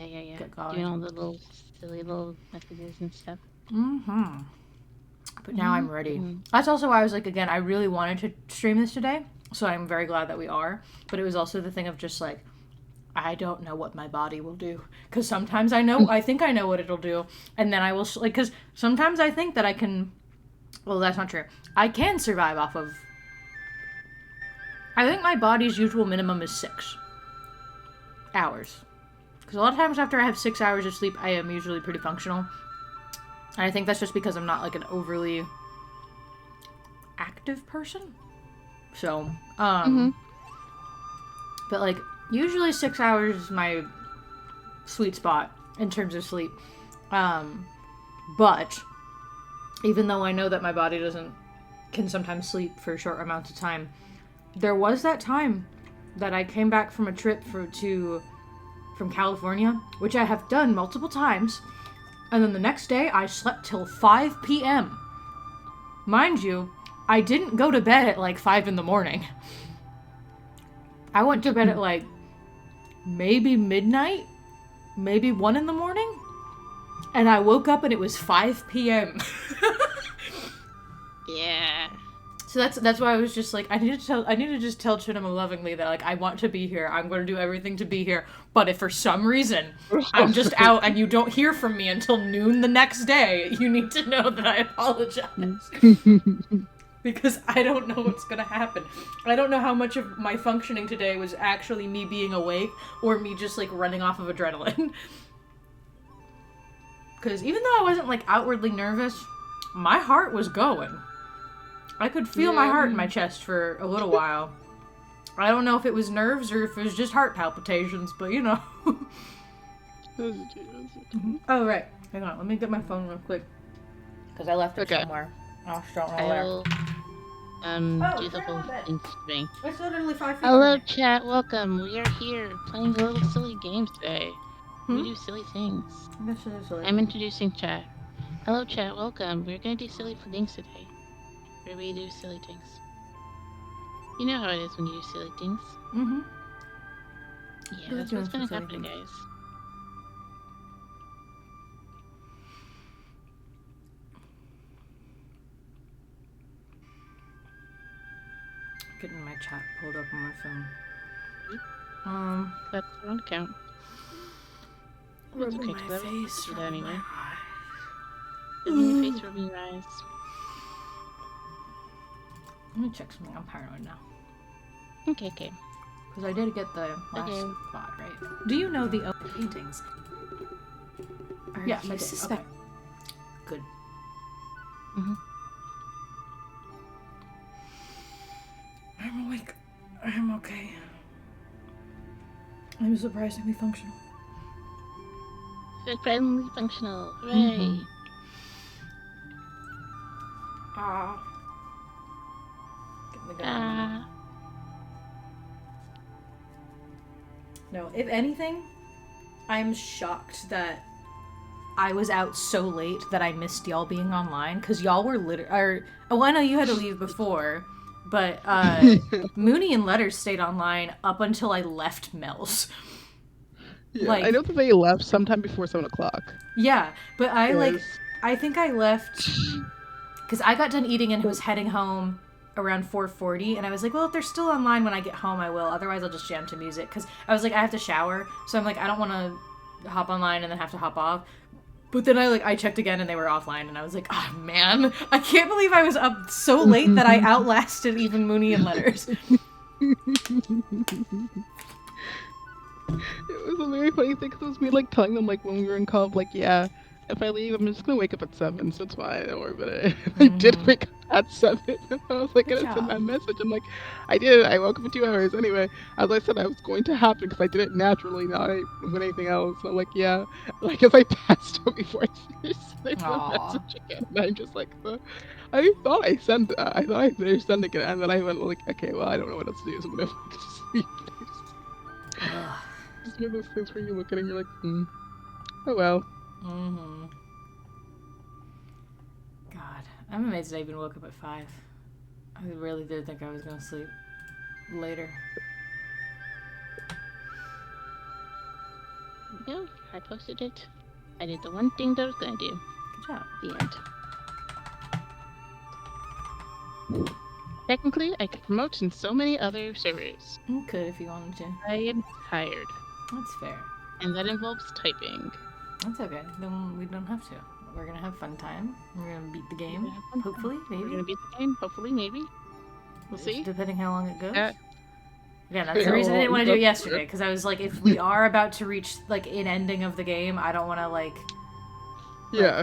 yeah. get Doing going. all the little silly little messages and stuff. Mm-hmm. But now I'm ready. Mm-hmm. That's also why I was like, again, I really wanted to stream this today, so I'm very glad that we are. But it was also the thing of just like, I don't know what my body will do, because sometimes I think I know what it'll do, and then I will like, because sometimes I think that I can. Well, that's not true. I can survive off of. I think my body's usual minimum is 6 hours. Because a lot of times after I have 6 hours of sleep, I am usually pretty functional. And I think that's just because I'm not like an overly active person. So, Mm-hmm. but like usually 6 hours is my sweet spot in terms of sleep. But even though I know that my body can sometimes sleep for short amounts of time, there was that time that I came back from a trip from California, which I have done multiple times, and then the next day I slept till 5 p.m. Mind you, I didn't go to bed at like 5 in the morning. I went to bed at like maybe midnight, maybe 1 in the morning, and I woke up and it was 5 p.m. Yeah. So that's why I was just like, I need to just tell Chinema lovingly that like I want to be here. I'm going to do everything to be here. But if for some reason I'm just out and you don't hear from me until noon the next day, you need to know that I apologize. Because I don't know what's gonna happen. I don't know how much of my functioning today was actually me being awake or me just like running off of adrenaline. Because even though I wasn't like outwardly nervous, my heart was going. I could feel my heart in my chest for a little while. I don't know if it was nerves or if it was just heart palpitations, but you know. Oh, right. Hang on, let me get my phone real quick. Because I left it somewhere. I just don't know I where. will do the whole thing today. It's literally 5 feet. Hello, chat. Welcome. We are here playing little silly games today. We do silly things. This is silly. I'm introducing chat. Hello, chat. Welcome. We're gonna do silly things today. Where we do silly things. You know how it is when you do silly things. Mm-hmm. Yeah, that's what's gonna happen, guys. Getting my chat pulled up on my phone. That's the wrong account. Rubbing okay, my face, do that anyway. Rubbing your face, rubbing your eyes. Let me check something. I'm paranoid now. Okay. Because I did get the last spot, right? Do you know the paintings? Yes, I did. Okay. Good. Mm-hmm. I'm awake. I'm okay. I'm surprisingly functional. Surprisingly functional. Hooray! Mm-hmm. No, if anything, I'm shocked that I was out so late that I missed y'all being online, because y'all were oh, I know you had to leave before, but Mooney and Letters stayed online up until I left Mel's. Yeah, like, I know that they left sometime before 7 o'clock. Yeah, but I think I left because I got done eating and was heading home around 4:40, and I was like, well, if they're still online when I get home, I will. Otherwise, I'll just jam to music, because I was like, I have to shower, so I'm like, I don't want to hop online and then have to hop off. But then I checked again and they were offline, and I was like, oh man, I can't believe I was up so late that I outlasted even Mooney and Letters. It was a very funny thing, because it was me like telling them like when we were in college, like, yeah, if I leave, I'm just gonna wake up at 7, so it's fine, don't worry about it. I did wake up at 7, and I was like, gonna send that message. I'm like, I did it. I woke up in 2 hours. Anyway, as I said, I was going to happen because I did it naturally, not with anything else. So I'm like, yeah, I guess I passed out before I finished the message again. And I'm just like, I thought I finished sending it, and then I went like, okay, well, I don't know what else to do, so I'm gonna sleep. It's one of those things where you look at it and you're like, oh well. Mm-hmm. God, I'm amazed I even woke up at 5. I really did think I was gonna sleep later. you go. I posted it. I did the one thing that I was gonna do. Good job. The end. Technically, I could promote in so many other servers. You could if you wanted to. I am tired, That's fair. and that involves typing. That's okay. Then we don't have to. We're gonna have fun time. We're gonna beat the game. We're gonna have fun time. Hopefully, We're maybe. gonna beat the game. Hopefully, maybe. We'll see. Depending how long it goes. Uh, Yeah, that's the reason I didn't want to do it yesterday, because I was like, if we are about to reach like an ending of the game, I don't want to like, Yeah.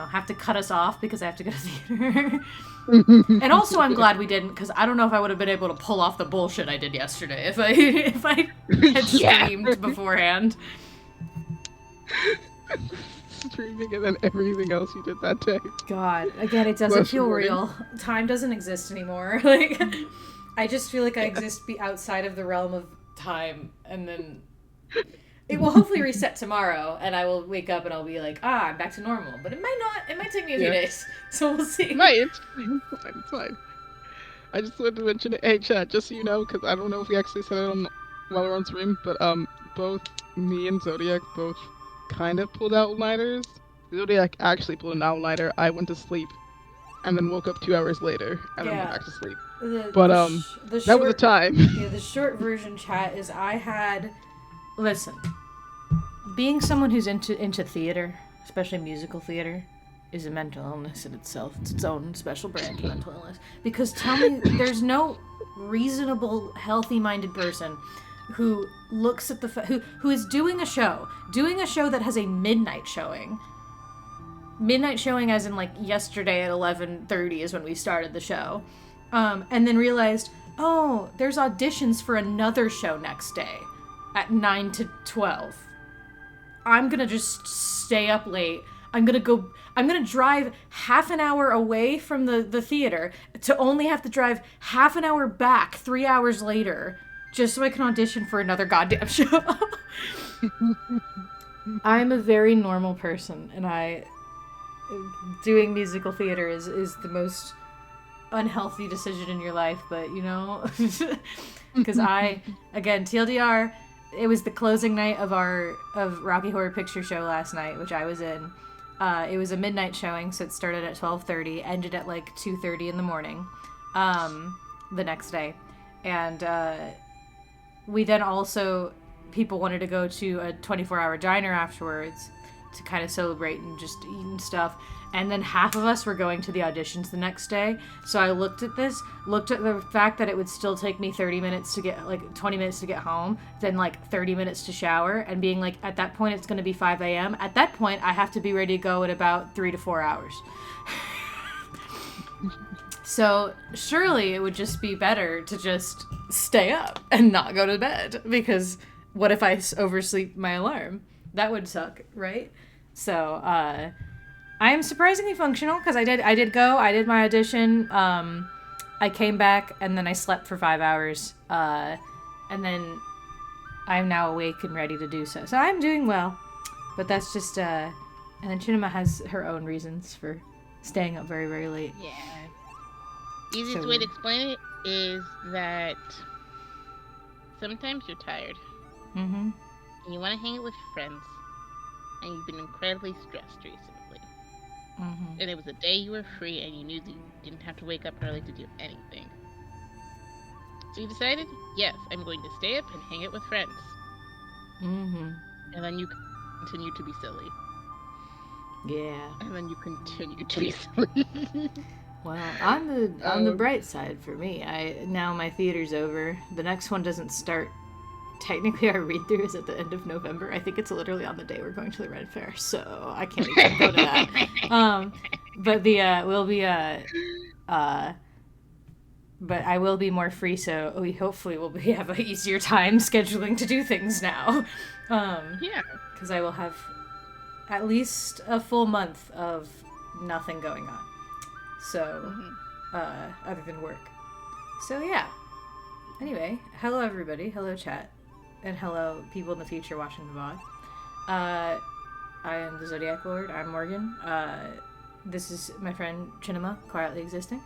have to cut us off because I have to go to theater. And also, I'm glad we didn't, because I don't know if I would have been able to pull off the bullshit I did yesterday if I had streamed beforehand. Streaming and then everything else you did that day. God, again, it doesn't feel real. Time doesn't exist anymore. Like, I just feel like I exist outside of the realm of time, and then it will hopefully reset tomorrow, and I will wake up and I'll be like, I'm back to normal. But it might not. It might take me a few days, so we'll see. It's fine. I just wanted to mention it. Hey, chat, just so you know, because I don't know if we actually said it while we're on stream, but both me and Zodiac both kind of pulled outliners. Zodiac actually pulled an outliner. I went to sleep, and then woke up 2 hours later, and then went back to sleep. But that was the time. Yeah, the short version, chat, is listen, being someone who's into theater, especially musical theater, is a mental illness in itself. It's its own special brand of mental illness. Because tell me, there's no reasonable, healthy-minded person who looks at who is doing a show that has a midnight showing. Midnight showing as in like yesterday at 11:30 is when we started the show. And then realized, oh, there's auditions for another show next day at 9 to 12. I'm gonna just stay up late. I'm gonna drive half an hour away from the theater to only have to drive half an hour back 3 hours later just so I can audition for another goddamn show. I'm a very normal person, and doing musical theater is the most unhealthy decision in your life, but because again, TLDR, it was the closing night of Rocky Horror Picture Show last night, which I was in. It was a midnight showing, so it started at 12:30, ended at like 2:30 in the morning, the next day, and we then also, people wanted to go to a 24-hour diner afterwards to kind of celebrate and just eat and stuff. And then half of us were going to the auditions the next day. So I looked at the fact that it would still take me 20 minutes to get home, then like 30 minutes to shower, and being like, at that point it's going to be 5 a.m. At that point, I have to be ready to go in about 3 to 4 hours. So surely it would just be better to just stay up and not go to bed, because what if I oversleep my alarm? That would suck, right? So, I am surprisingly functional, because I did my audition, I came back, and then I slept for 5 hours, and then I'm now awake and ready to do so. So I'm doing well, but that's just, and then Chinema has her own reasons for staying up very, very late. Yeah. Easiest way to explain it is that sometimes you're tired. Mm-hmm. And you want to hang out with your friends. And you've been incredibly stressed recently. Mm-hmm. And it was a day you were free and you knew that you didn't have to wake up early to do anything. So you decided, yes, I'm going to stay up and hang out with friends. Mm-hmm. And then you continue to be silly. Yeah. And then you continue to be silly. Well, on the bright side for me, now my theater's over. The next one doesn't start. Technically, our read-through is at the end of November. I think it's literally on the day we're going to the Red Fair, so I can't even go to that. But but I will be more free, so we hopefully will have an easier time scheduling to do things now. Yeah. Because I will have at least a full month of nothing going on. So, other than work. So, yeah. Anyway, hello everybody. Hello chat. And hello people in the future watching the VOD. I am the Zodiac Lord. I'm Morgan. This is my friend Chinema, quietly existing.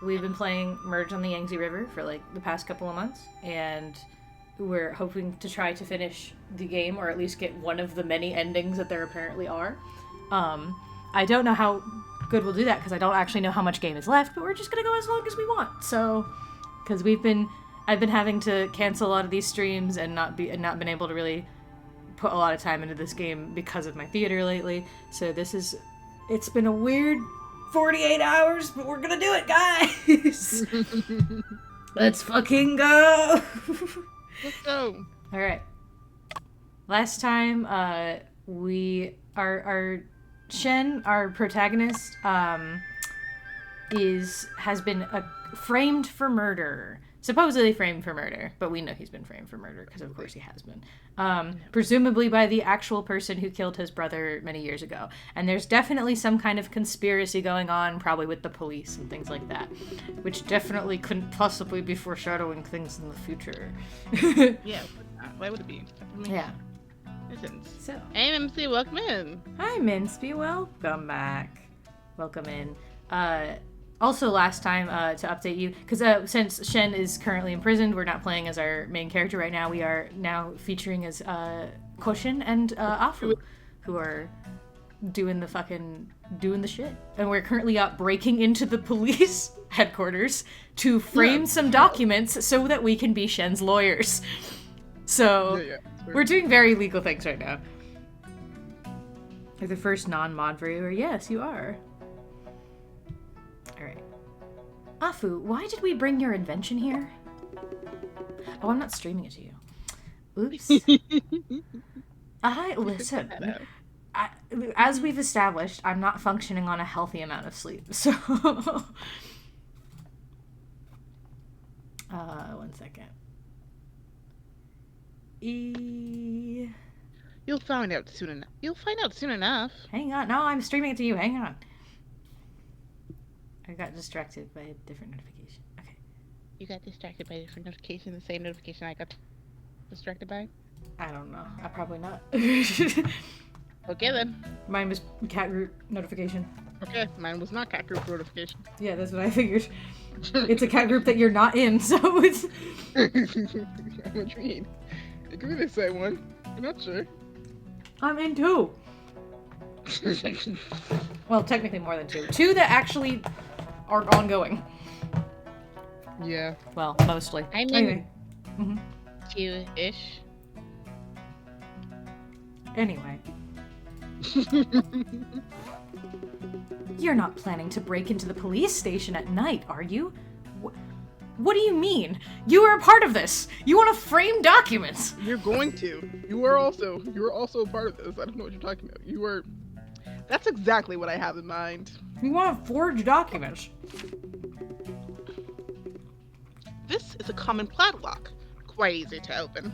We've been playing Merge on the Yangtze River for like the past couple of months, and we're hoping to try to finish the game, or at least get one of the many endings that there apparently are. I don't know how good we'll do that, because I don't actually know how much game is left, but we're just gonna go as long as we want. So, because I've been having to cancel a lot of these streams and not been able to really put a lot of time into this game because of my theater lately. So it's been a weird 48 hours, but we're gonna do it, guys. Let's fucking go. Let's go. All right. Last time, our Shen, our protagonist, has been framed for murder. Supposedly framed for murder, but we know he's been framed for murder because of course he has been. Presumably by the actual person who killed his brother many years ago. And there's definitely some kind of conspiracy going on, probably with the police and things like that, which definitely couldn't possibly be foreshadowing things in the future. Yeah, why would it be? Yeah. Isn't. So. Hey, MC, welcome in. Hi, Minsby. Welcome back. Welcome in. Also, last time, to update you, because since Shen is currently imprisoned, we're not playing as our main character right now. We are now featuring as Koshin and Afu, who are doing the shit. And we're currently out breaking into the police headquarters to frame some documents so that we can be Shen's lawyers. So, we're doing very legal things right now. You're the first non-mod viewer. Yes, you are. Alright. Afu, why did we bring your invention here? Oh, I'm not streaming it to you. Oops. Listen. As we've established, I'm not functioning on a healthy amount of sleep, so... one second. You'll find out soon enough. You'll find out soon enough. Hang on. No, I'm streaming it to you. Hang on. I got distracted by a different notification. Okay. You got distracted by a different notification, the same notification I got distracted by? I don't know. Probably not. Okay then. Mine was cat group notification. Okay, mine was not cat group notification. Yeah, that's what I figured. It's a cat group that you're not in, so it's... I'm intrigued. It could be the same one. I'm not sure. I'm in 2. Well, technically more than 2. 2 that actually are ongoing. Yeah. Well, mostly. I'm anyway. in 2-ish. Anyway. You're not planning to break into the police station at night, are you? What do you mean? You are a part of this! You want to frame documents! You're going to. You are also a part of this. I don't know what you're talking about. You are... That's exactly what I have in mind. You want to forge documents. This is a common padlock. Quite easy to open.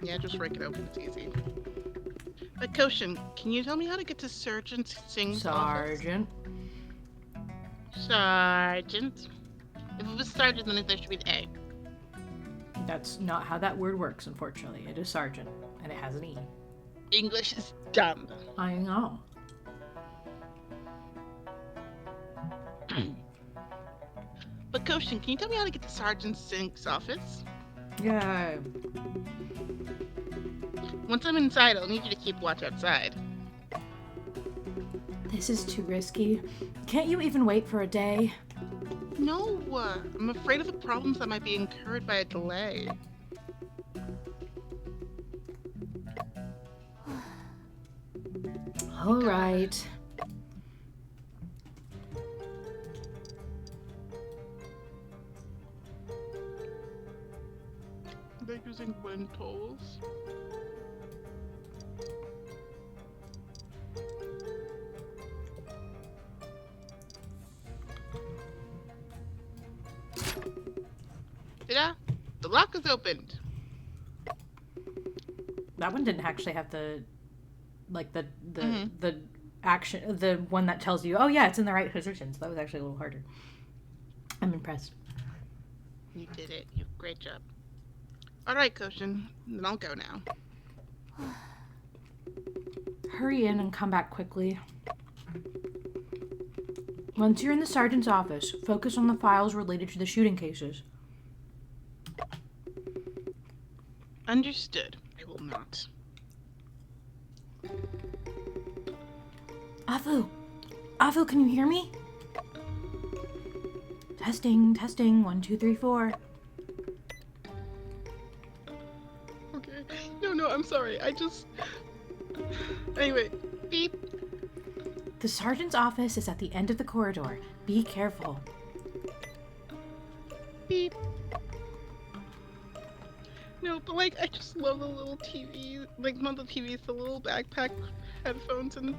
Yeah, just break it open. It's easy. But Koshin, can you tell me how to get to Sergeant Singh's office? Sergeant. If it was Sergeant, then there should be an A. That's not how that word works, unfortunately. It is Sergeant, and it has an E. English is dumb. I know. But Koshin, can you tell me how to get to Sergeant Singh's office? Yeah. Once I'm inside, I'll need you to keep watch outside. This is too risky. Can't you even wait for a day? No, I'm afraid of the problems that might be incurred by a delay. All right. They're using wind tolls. Ta-da! The lock is opened. That one didn't actually have the action, the one that tells you, oh yeah, it's in the right position. So that was actually a little harder. I'm impressed. You did it. Great job. All right, Koshin. Then I'll go now. Hurry in and come back quickly. Once you're in the sergeant's office, focus on the files related to the shooting cases. Understood. I will not. Afu! Afu, can you hear me? Testing, testing. 1, 2, 3, 4. Okay. No, I'm sorry. I just... Anyway. Beep. The sergeant's office is at the end of the corridor. Be careful. Beep. No, but like, I just love the little TV, like not the TVs, the little backpack headphones and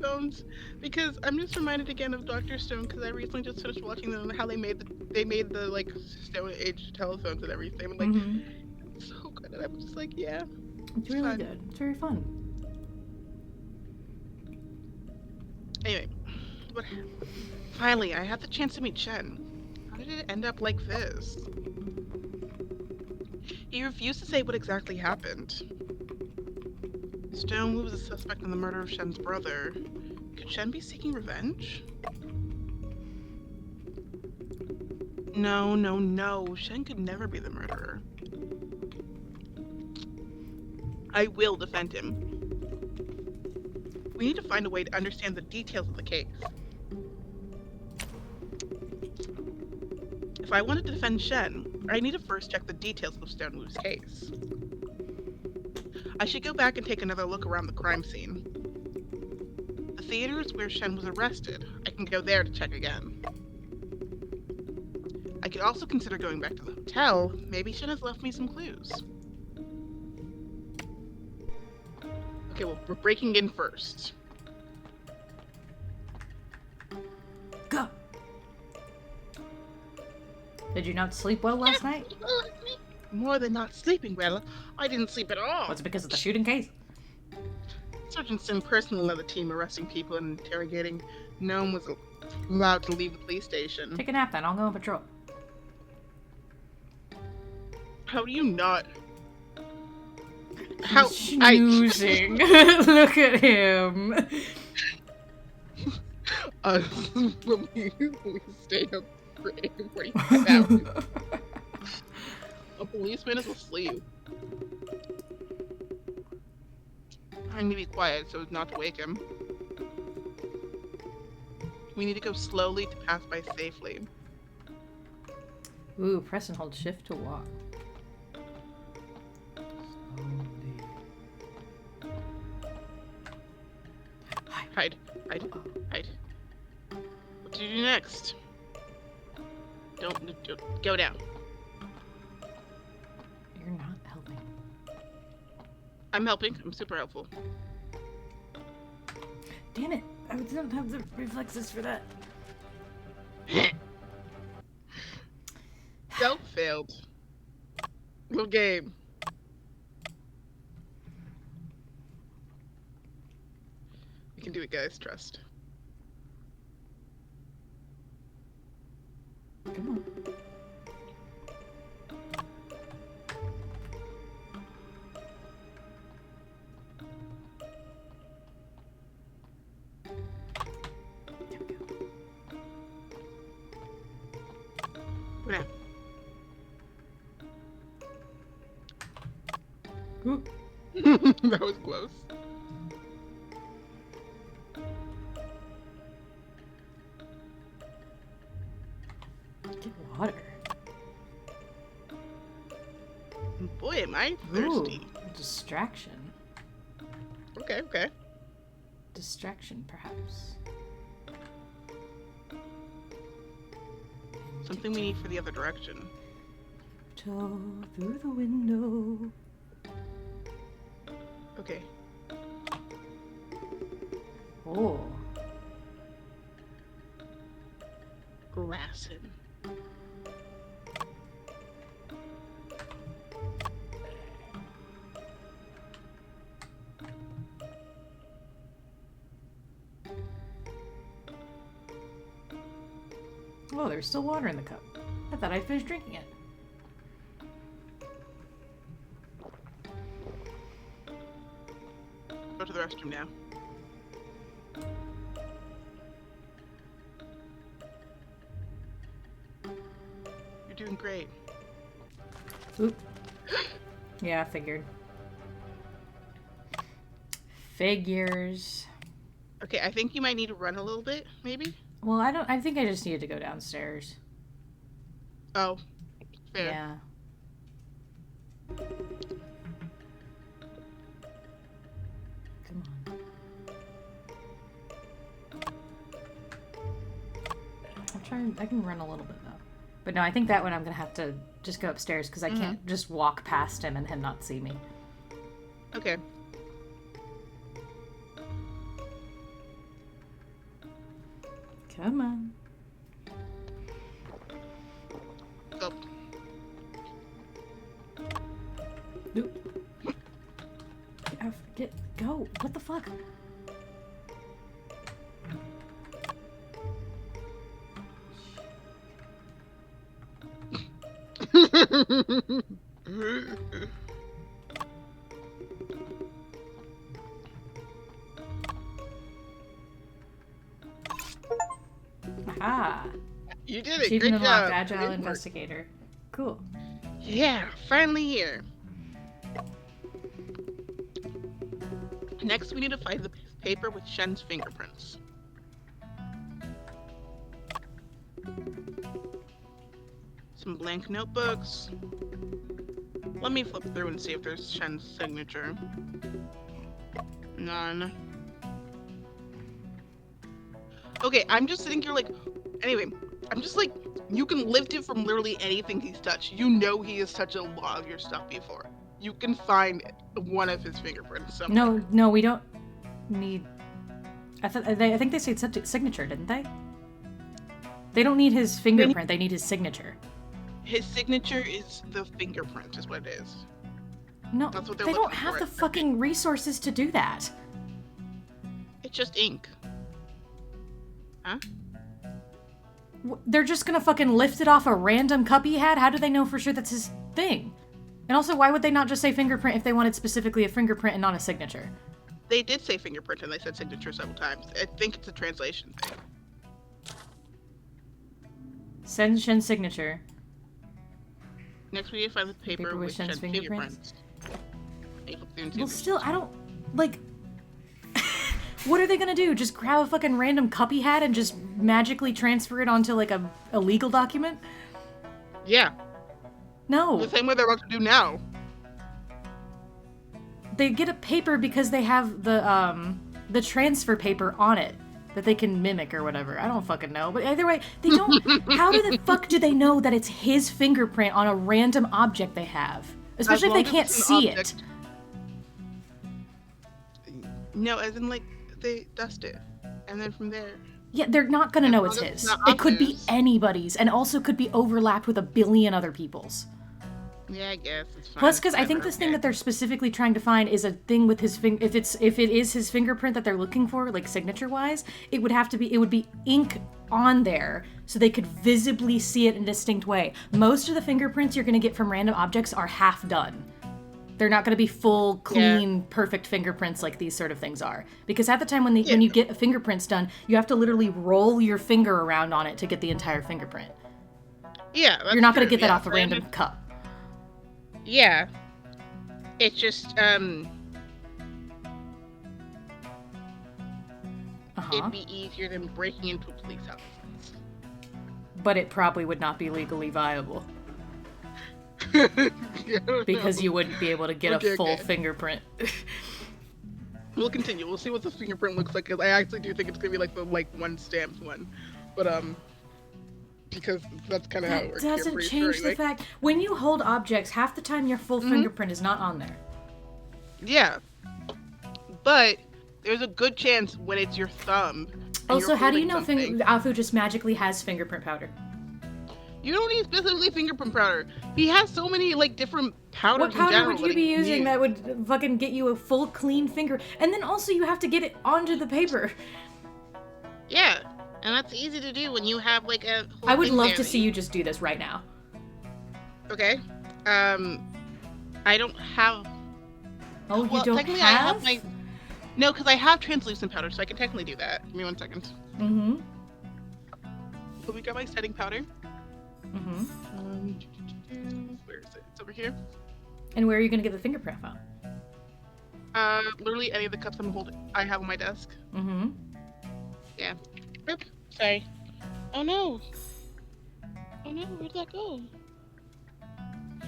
phones, because I'm just reminded again of Dr. Stone because I recently just finished watching them and how they made the like Stone Age telephones and everything. And, like, it's so good, and I'm just like, yeah, It's really fun. good. It's very fun. Anyway, but finally, I had the chance to meet Chen. How did it end up like this? He refused to say what exactly happened. Stone was a suspect in the murder of Shen's brother. Could Shen be seeking revenge? No. Shen could never be the murderer. I will defend him. We need to find a way to understand the details of the case. If I wanted to defend Shen, I need to first check the details of Stone Wu's case. I should go back and take another look around the crime scene. The theater is where Shen was arrested. I can go there to check again. I could also consider going back to the hotel. Maybe Shen has left me some clues. Okay, well, we're breaking in first. Go! Did you not sleep well last night? More than not sleeping well, I didn't sleep at all. Was it because of the shooting case? Sergeant Sim personally led the team arresting people and interrogating. No one was allowed to leave the police station. Take a nap then. I'll go on patrol. How do you not? He's snoozing. Look at him. When we stay up for 45 hours. A policeman is asleep. I need to be quiet so as not to wake him. We need to go slowly to pass by safely. Ooh, press and hold shift to walk. Hide. What do you do next? Don't go down. You're not helping. I'm helping. I'm super helpful. Damn it! I don't have the reflexes for that. Stealth failed. Little game. We can do it, guys. Trust. Come on. Go down. Ooh. That was close. Get water. Boy, am I thirsty. Ooh, distraction. Okay. Distraction, perhaps. Something we need for the other direction. Toe through the window. Okay. Oh. Grassin. Oh, there's still water in the cup. I thought I'd finished drinking it. Go to the restroom now. You're doing great. Oop. Yeah, I figured. Figures. Okay, I think you might need to run a little bit, maybe? Well, I think I just needed to go downstairs. Oh, fair. Yeah. Come on. I'm trying. I can run a little bit though. But no, I think that one I'm gonna have to just go upstairs because I can't just walk past him and him not see me. Okay. Come on. Go. Nope. Go. What the fuck? Aha. You did it. Achievement Great job. unlocked. Agile Good work. investigator. Cool. Yeah, finally here. Next, we need to find the paper with Shen's fingerprints. Some blank notebooks. Let me flip through and see if there's Shen's signature. None. Okay, I'm just sitting here like, anyway, I'm just like, you can lift it from literally anything he's touched. You know he has touched a lot of your stuff before. You can find one of his fingerprints somewhere. No, we don't need. I think they said signature, didn't they? They don't need his fingerprint. They need his signature. His signature is the fingerprint, is what it is. No, That's what they're they don't looking have for, the I think. fucking resources to do that. It's just ink. Huh? They're just gonna fucking lift it off a random cup he had? How do they know for sure that's his thing? And also, why would they not just say fingerprint if they wanted specifically a fingerprint and not a signature? They did say fingerprint and they said signature several times. I think it's a translation thing. Send Shen's signature. Next, we need to find the paper with Shen's fingerprints. Well, still, I don't... Like... What are they gonna do? Just grab a fucking random cup he had and just magically transfer it onto, like, a legal document? Yeah. No. The same way they're about to do now. They get a paper because they have the transfer paper on it that they can mimic or whatever. I don't fucking know. But either way, they don't... How the fuck do they know that it's his fingerprint on a random object they have? Especially if they can't see it. No, as in, like, they dust it. And then from there... Yeah, they're not gonna know it's his. It could be anybody's, and also could be overlapped with a billion other people's. Yeah, I guess it's fine. Plus, because I think this thing that they're specifically trying to find is a thing with his if it is his fingerprint that they're looking for, like signature-wise, it would be ink on there so they could visibly see it in a distinct way. Most of the fingerprints you're gonna get from random objects are half done. They're not going to be full, clean, perfect fingerprints like these sort of things are. Because at the time when you get fingerprints done, you have to literally roll your finger around on it to get the entire fingerprint. Yeah, that's You're not going to true. get that off a random cup. Yeah. It's just, it'd be easier than breaking into a police house. But it probably would not be legally viable. Because you wouldn't be able to get a full fingerprint. We'll continue. We'll see what the fingerprint looks like. Cause I actually do think it's gonna be like the one stamped one, but because that's kind of how it works. That doesn't change the fact when you hold objects, half the time your full fingerprint is not on there. Yeah, but there's a good chance when it's your thumb. Also, how do you know Alfu just magically has fingerprint powder? You don't need specifically fingerprint powder. He has so many, like, different powders in general. What powder would you be using that would fucking get you a full, clean finger? And then also you have to get it onto the paper. Yeah, and that's easy to do when you have, like, a whole I would love thing to see you just do this right now. Okay. I don't have... Oh, you well, don't technically have? I have No, because I have translucent powder, so I can technically do that. Give me 1 second. Mm-hmm. So we got my setting powder. Mm-hmm. Where is it? It's over here. And where are you going to get the fingerprint from? Literally any of the cups I have on my desk. Mm-hmm. Yeah. Oop, sorry. Oh no! Oh no, where'd that go?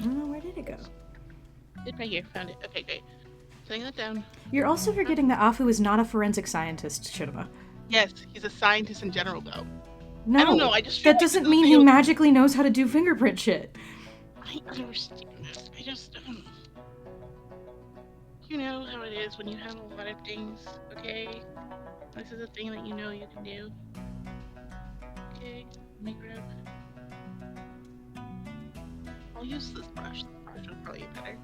Oh, where did it go? It's right here, found it. Okay, great. Setting that down. You're also forgetting that Afu is not a forensic scientist, Shinema. Yes, he's a scientist in general, though. No, I don't know, I just that doesn't mean he magically knows how to do fingerprint shit. I understand this. I just, you know how it is when you have a lot of things, okay? This is a thing that you know you can do. Okay, make it up. I'll use this brush. This brush will probably be better.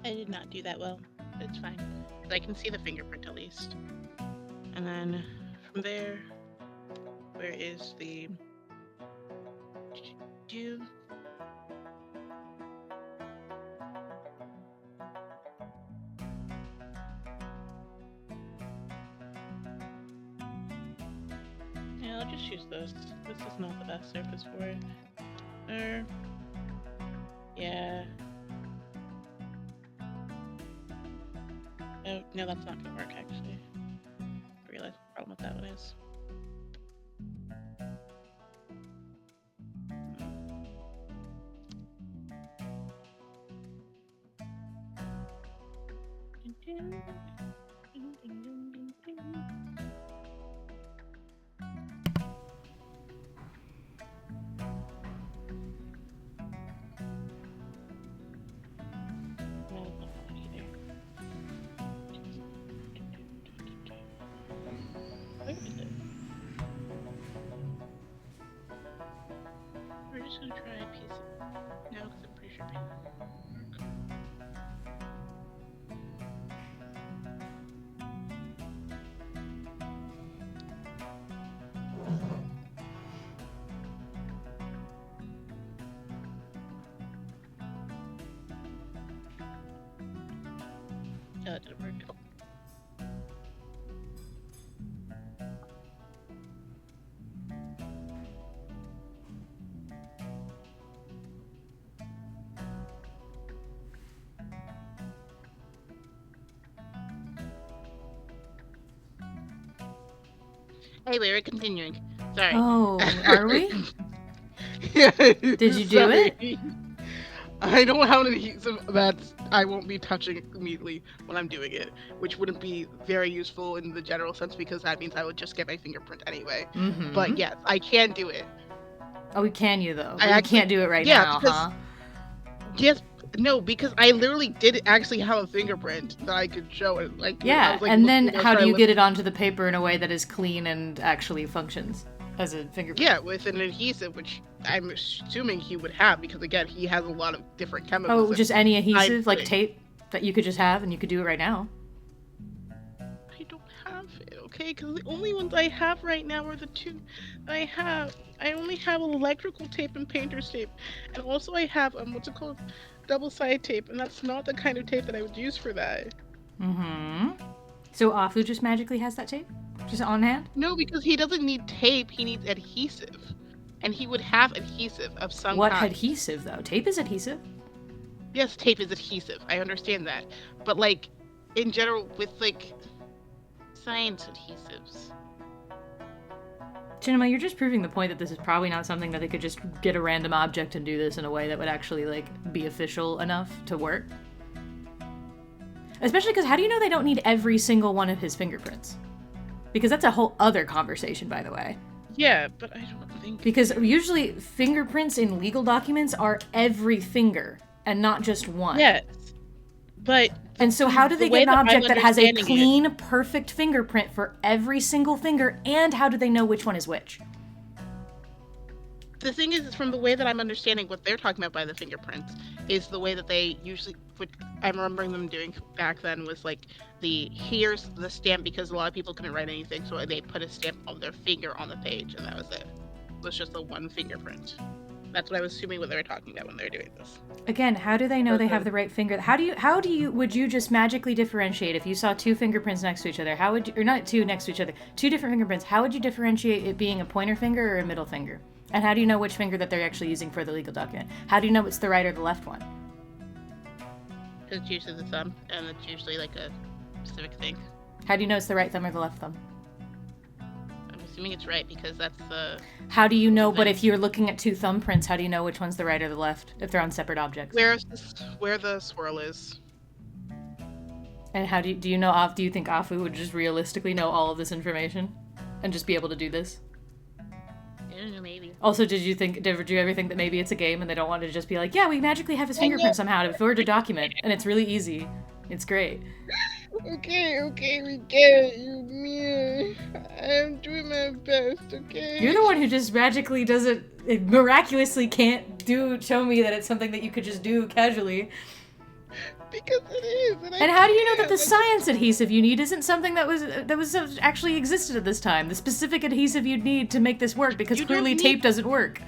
I did not do that well. It's fine. But I can see the fingerprint at least. And then from there, where is the do? Yeah, I'll just use this. This is not the best surface for it. Yeah. Oh, no, that's not gonna work actually. I realize the problem with that one is. We're just gonna try a piece of no, because I'm pretty sure paper won't work. Oh, that didn't work. Anyway, we're continuing. Sorry. Oh, are we? Did you do it? I don't have an adhesive that I won't be touching immediately when I'm doing it, which wouldn't be very useful in the general sense because that means I would just get my fingerprint anyway. Mm-hmm. But yes, I can do it. Oh, can you though? I can't do it right now, huh? Yes, no, because I literally did actually have a fingerprint that I could show it. Like, Yeah, I was, like, and then how do you get it at onto the paper in a way that is clean and actually functions as a fingerprint? Yeah, with an adhesive, which I'm assuming he would have because again, he has a lot of different chemicals. Oh, just any adhesive, like tape that you could just have and you could do it right now. I don't have it, okay? Because the only ones I have right now are the two I have. I only have electrical tape and painter's tape, and also I have what's it called, double-sided tape, and that's not the kind of tape that I would use for that. Mm-hmm. So Afu just magically has that tape, just on hand? No, because he doesn't need tape. He needs adhesive, and he would have adhesive of some What kind. adhesive though? Tape is adhesive. Yes, tape is adhesive. I understand that, but like in general, with like science adhesives. Chinema, you're just proving the point that this is probably not something that they could just get a random object and do this in a way that would actually, like, be official enough to work. Especially because how do you know they don't need every single one of his fingerprints? Because that's a whole other conversation, by the way. Yeah, but I don't think... Because usually fingerprints in legal documents are every finger, and not just one. Yes, but... And so how do they get an object that has a clean, perfect fingerprint for every single finger, and how do they know which one is which? the thing is, from the way that I'm understanding what they're talking about by the fingerprints, is the way that they usually, what I'm remembering them doing back then was like here's the stamp, because a lot of people couldn't write anything, so they put a stamp of their finger on the page, and that was it. It was just the one fingerprint. That's what I was assuming what they were talking about when they were doing this. Again, how do they know they have the right finger? Would you just magically differentiate if you saw two fingerprints next to each other? How would you, or not two next to each other, two different fingerprints, how would you differentiate it being a pointer finger or a middle finger? And how do you know which finger that they're actually using for the legal document? How do you know it's the right or the left one? Because it's usually the thumb, and it's usually like a specific thing. How do you know it's the right thumb or the left thumb? I'm assuming it's right, because that's the... How do you know, but if you're looking at two thumbprints, how do you know which one's the right or the left, if they're on separate objects? Where the swirl is. And how do you think Afu would just realistically know all of this information? And just be able to do this? I don't know, maybe. Also, did you ever think that maybe it's a game and they don't want to just be like, yeah, we magically have his fingerprint somehow to forward a document, and it's really easy. It's great. Okay, we get it. I'm doing my best, okay? You're the one who just magically miraculously can't show me that it's something that you could just do casually. Because it is. And how do you know that the science adhesive you need isn't something that was actually existed at this time? The specific adhesive you'd need to make this work, because clearly tape doesn't work.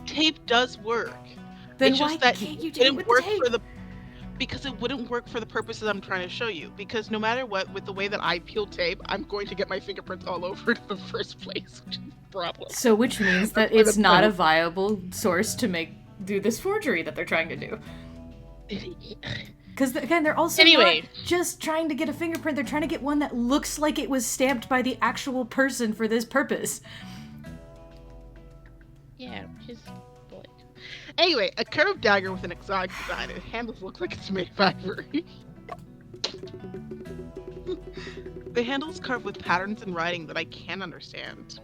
Tape does work. Then why can't you do it with the tape? Because it wouldn't work for the purposes I'm trying to show you. Because no matter what, with the way that I peel tape, I'm going to get my fingerprints all over it in the first place, which is the problem. So which means that it's not a viable source to do this forgery that they're trying to do. Because, again, they're also not just trying to get a fingerprint. They're trying to get one that looks like it was stamped by the actual person for this purpose. Yeah, just... Anyway, a curved dagger with an exotic design. It handles looks like it's made of ivory. The handle is carved with patterns and writing that I can't understand.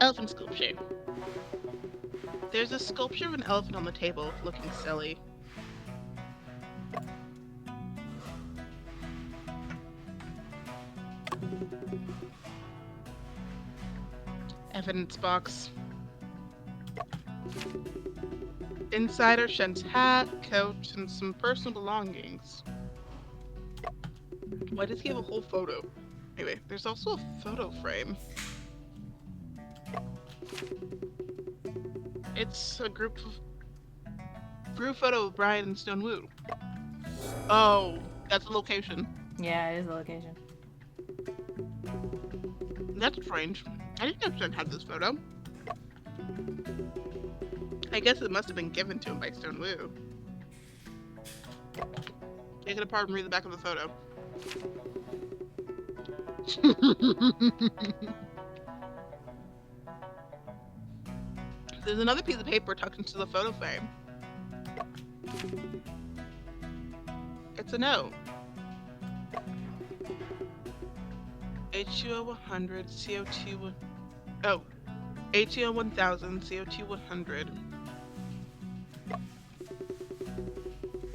Elephant sculpture. There's a sculpture of an elephant on the table, looking silly. Evidence box. Inside are Shen's hat, coat, and some personal belongings. Why does he have a whole photo? Anyway, there's also a photo frame. It's a group photo of Brian and Stone Wu. Oh, that's the location. Yeah, it is the location. That's strange. I didn't know Shen had this photo. I guess it must have been given to him by Stone Wu. Take it apart and read the back of the photo. There's another piece of paper tucked into the photo frame. It's a note. H2O 100, CO2... Oh. H2O 1000, CO2 100.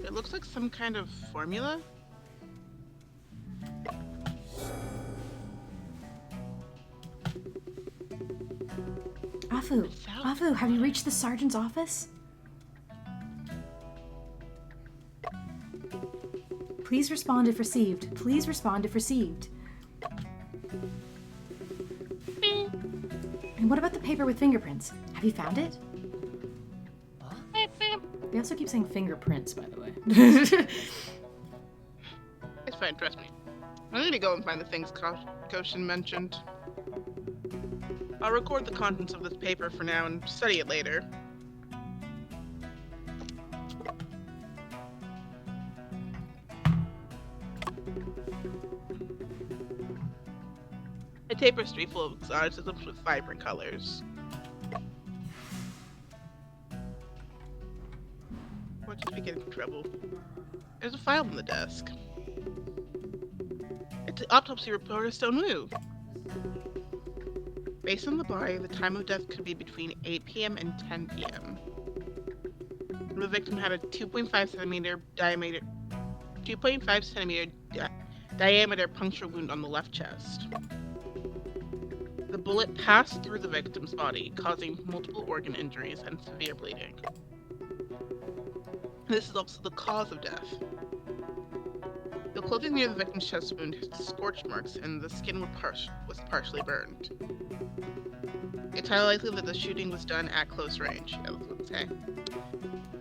It looks like some kind of formula. Afu, have you reached the sergeant's office? Please respond if received. Please respond if received. And what about the paper with fingerprints? Have you found it? They also keep saying fingerprints, by the way. It's fine, trust me. I need to go and find the things Koshin mentioned. I'll record the contents of this paper for now and study it later. A tapestry full of exoticisms with vibrant colors. Watch us get into trouble. There's a file on the desk. It's the autopsy report of Stone Wu. Based on the body, the time of death could be between 8 p.m. and 10 p.m. The victim had a 2.5 centimeter diameter puncture wound on the left chest. The bullet passed through the victim's body, causing multiple organ injuries and severe bleeding. This is also the cause of death. The clothing near the victim's chest wound had scorch marks, and the skin was partially burned. It's highly likely that the shooting was done at close range, as I would say.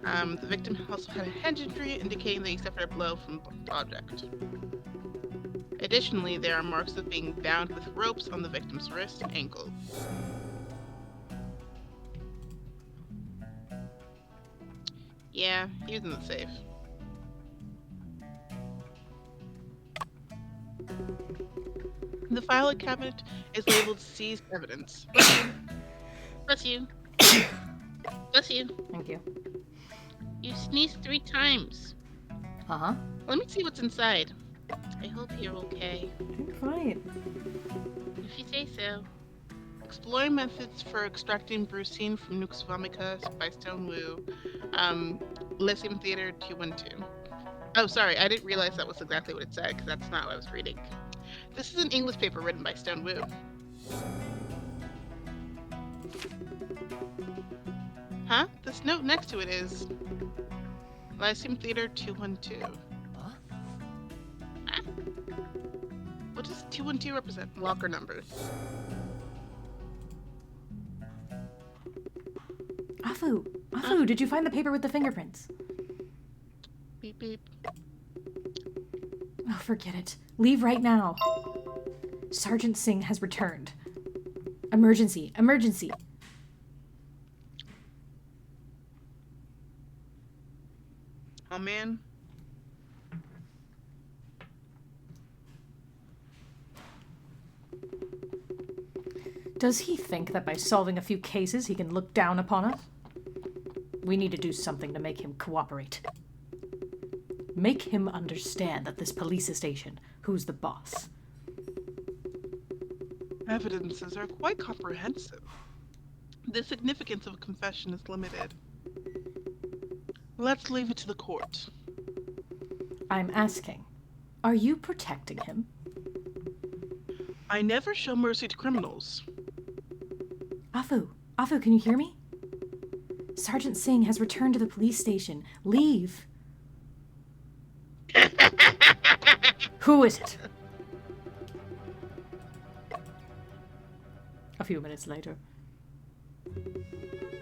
The victim also had a head injury, indicating that he suffered a blow from the object. Additionally, there are marks of being bound with ropes on the victim's wrists and ankles. Yeah, he was in the safe. The file cabinet is labeled seized evidence. Bless you. Bless you. Thank you. You sneezed 3 times. Uh-huh. Let me see what's inside. I hope you're okay. I'm fine. If you say so. Exploring methods for extracting brucine from Nux vomica by Stone Wu. Lyceum Theater 212. Oh, sorry, I didn't realize that was exactly what it said, because that's not what I was reading. This is an English paper written by Stone Wu. Huh? This note next to it is Lyceum Theater 212. Huh? Huh? What does 212 represent? Locker number. Afu, did you find the paper with the fingerprints? Beep beep. Oh, forget it. Leave right now. Sergeant Singh has returned. Emergency, emergency. Oh man. Does he think that by solving a few cases he can look down upon us? We need to do something to make him cooperate. Make him understand that this police station, who's the boss. Evidences are quite comprehensive. The significance of a confession is limited. Let's leave it to the court. I'm asking, are you protecting him? I never show mercy to criminals. Afu, can you hear me? Sergeant Singh has returned to the police station. Leave. Who is it? A few minutes later.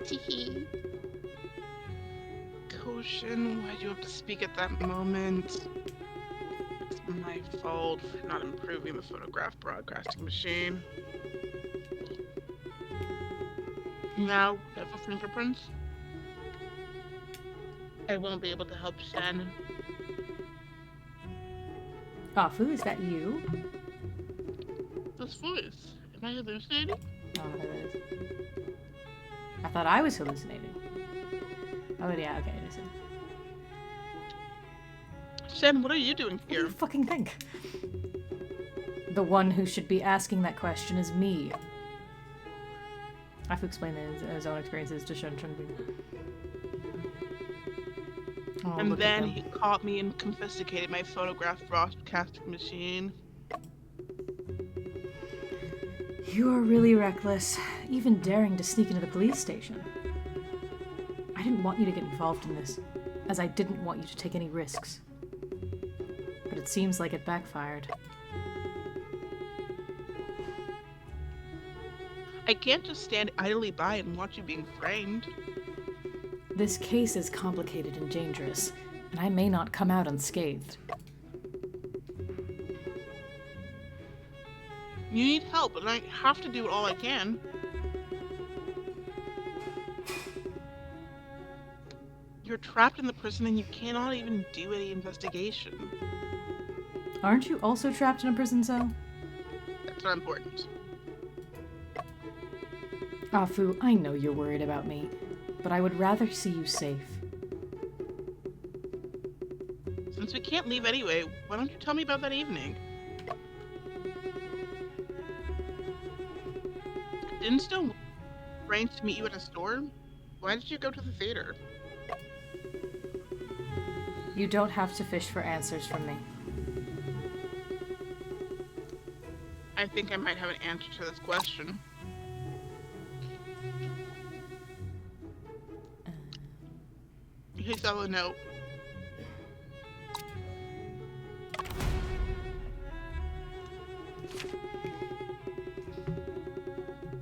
Teehee. Koshin, why do you have to speak at that moment? It's my fault for not improving the photograph broadcasting machine. Now, have a fingerprints? I won't be able to help Shannon. Afu, is that you? This voice. Am I hallucinating? Oh, there it is. I thought I was hallucinating. Oh, yeah, okay, listen. Shen, what are you doing What do here? you fucking think? The one who should be asking that question is me. I have to explain his own experiences to Shen Chunbin. Oh, And look at then them. he caught me and confiscated my photograph broadcasting machine. You are really reckless, even daring to sneak into the police station. I didn't want you to get involved in this, as I didn't want you to take any risks. But it seems like it backfired. I can't just stand idly by and watch you being framed. This case is complicated and dangerous, and I may not come out unscathed. You need help, and I have to do all I can. You're trapped in the prison and you cannot even do any investigation. Aren't you also trapped in a prison cell? That's not important. Afu, I know you're worried about me, but I would rather see you safe. Since we can't leave anyway, why don't you tell me about that evening? Didn't Stone arrange to meet you at a store? Why did you go to the theater? You don't have to fish for answers from me. I think I might have an answer to this question. Here's a note.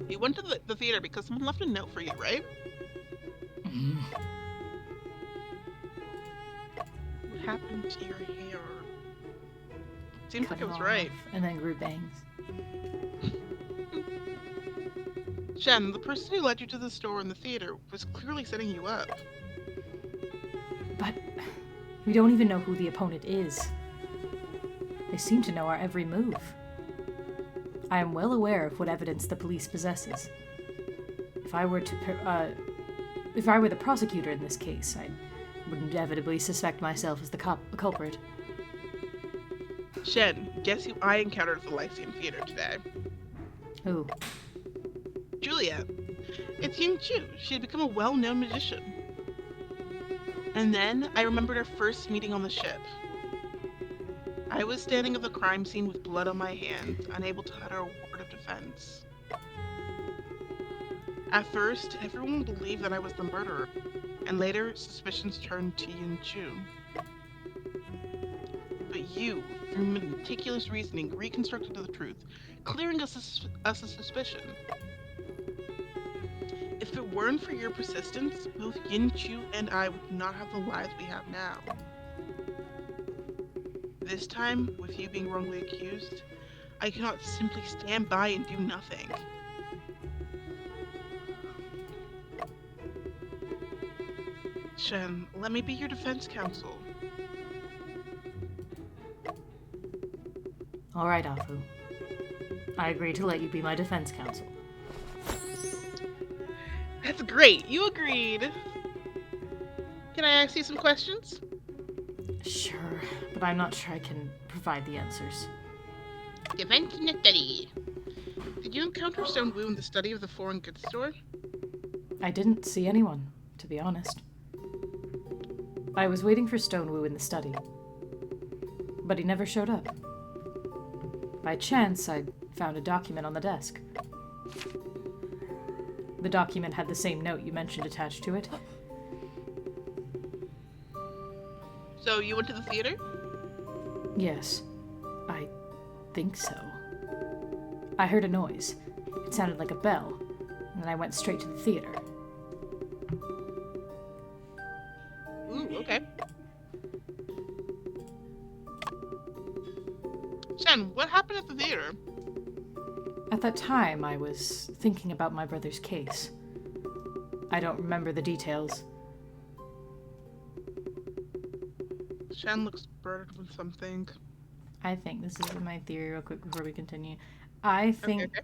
You went to the theater because someone left a note for you, right? What happened to your hair? Seems Cut like it was all right. off and then grew bangs. Shen, the person who led you to the store and the theater was clearly setting you up. But we don't even know who the opponent is. They seem to know our every move. I am well aware of what evidence the police possesses. If I were the prosecutor in this case, I would inevitably suspect myself as the culprit. Shen, guess who I encountered at the Lyceum Theater today? Who? Juliet. It's Yangtze. She had become a well-known magician. And then I remembered our first meeting on the ship. I was standing at the crime scene with blood on my hands, unable to utter a word of defense. At first, everyone believed that I was the murderer, and later suspicions turned to Yangtze. But you, through meticulous reasoning, reconstructed the truth, clearing us a suspicion. If it weren't for your persistence, both Yangtze and I would not have the lives we have now. This time, with you being wrongly accused, I cannot simply stand by and do nothing. Shen, let me be your defense counsel. All right, Afu. I agree to let you be my defense counsel. That's great. You agreed. Can I ask you some questions? Sure, but I'm not sure I can provide the answers. Defense in the study. Did you encounter Stone Wu in the study of the foreign goods store? I didn't see anyone, to be honest. I was waiting for Stone Wu in the study, but he never showed up. By chance, I found a document on the desk. The document had the same note you mentioned attached to it. So you went to the theater? Yes, I think so. I heard a noise. It sounded like a bell, and then I went straight to the theater. Ooh, okay. Shen, what happened at the theater? At that time, I was thinking about my brother's case. I don't remember the details. Shen looks burdened with something. I think this is my theory real quick before we continue. I think, Okay.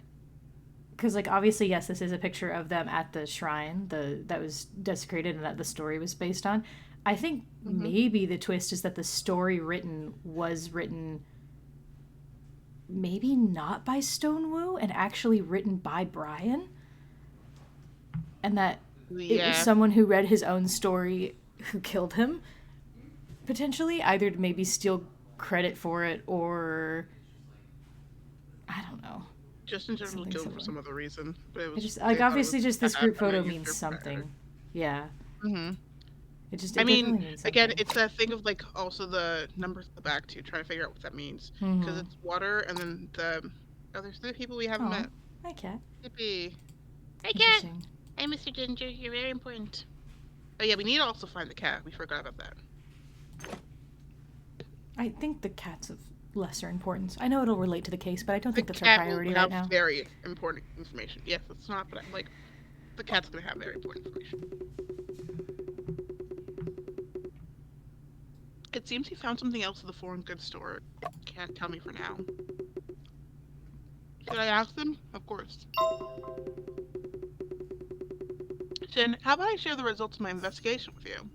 because like obviously yes, this is a picture of them at the shrine, that was desecrated and that the story was based on. I think maybe the twist is that the story was written maybe not by Stonewu and actually written by Brian, and that it was someone who read his own story who killed him, potentially, either to maybe steal credit for it or I don't know. Just in general Something killed for similar. some other reason. But it was Just like obviously just this group photo used means your something. better. Yeah. Mm-hmm. It just I definitely mean, means again, something. it's that thing of like also the numbers at the back too, trying to figure out what that means. Because it's water and then the there's three people we haven't met. Hi, cat. Yippee. Hey cat. Interesting. Hey Mr. Ginger, you're very important. Oh yeah, we need to also find the cat. We forgot about that. I think the cat's of lesser importance. I know it'll relate to the case, but I don't think The that's our cat priority will right have now. very important information. Yes, it's not, but like the cat's gonna have very important information. It seems he found something else at the foreign goods store. Can't tell me for now. Should I ask them? Of course. Shin, how about I share the results of my investigation with you?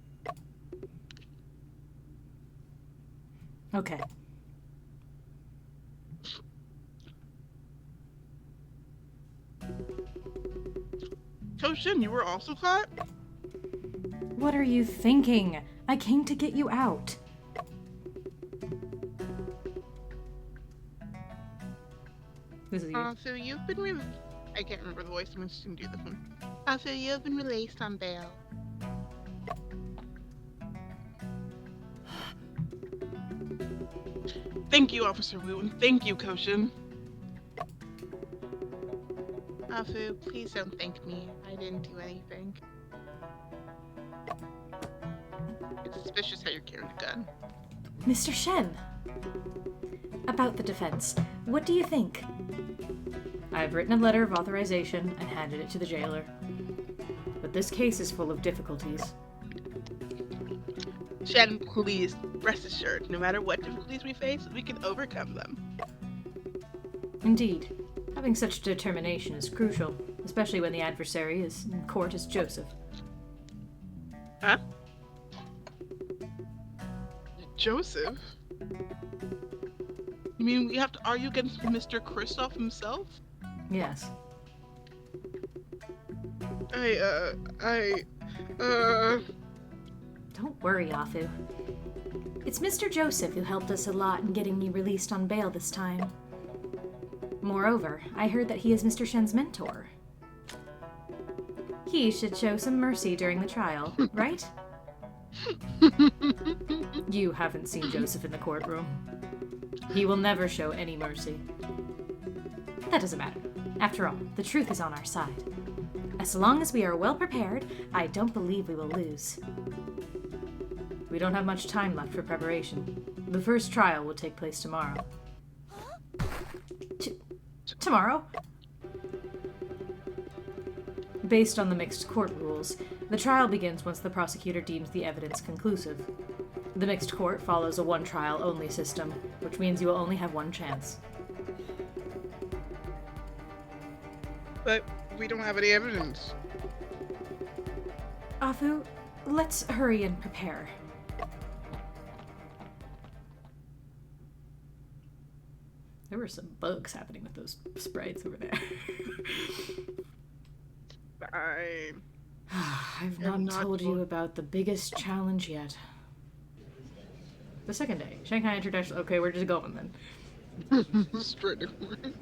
Okay. So Shin, you were also caught? What are you thinking? I came to get you out. This is you. So you've been I can't remember the voice. I'm just gonna do this one. So you've been released on bail. Thank you, Officer Wu, and thank you, Koshin. Afu, please don't thank me. I didn't do anything. It's suspicious how you're carrying a gun. Mr. Shen, about the defense, what do you think? I've written a letter of authorization and handed it to the jailer. But this case is full of difficulties. Shen, please, rest assured, no matter what difficulties we face, we can overcome them. Indeed. Having such determination is crucial, especially when the adversary is in court as Joseph. Huh? Joseph? You mean we have to argue against Mr. Kristoff himself? Yes. Don't worry, Afu. It's Mr. Joseph who helped us a lot in getting me released on bail this time. Moreover, I heard that he is Mr. Shen's mentor. He should show some mercy during the trial, right? You haven't seen Joseph in the courtroom. He will never show any mercy. That doesn't matter. After all, the truth is on our side. As long as we are well prepared, I don't believe we will lose. We don't have much time left for preparation. The first trial will take place tomorrow. Tomorrow? Based on the mixed court rules, the trial begins once the prosecutor deems the evidence conclusive. The mixed court follows a one-trial-only system, which means you will only have one chance. But we don't have any evidence. Afu, let's hurry and prepare. There were some bugs happening with those sprites over there. Fine. I've not told you about the biggest challenge yet. The second day. Shanghai International. Okay, we're just going then. Straight away.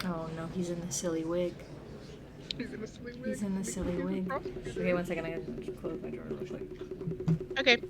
Oh no, he's in the silly wig. He's in the silly wig. He's in the silly wig. Okay, one second, I gotta close my drawer real quick. Okay.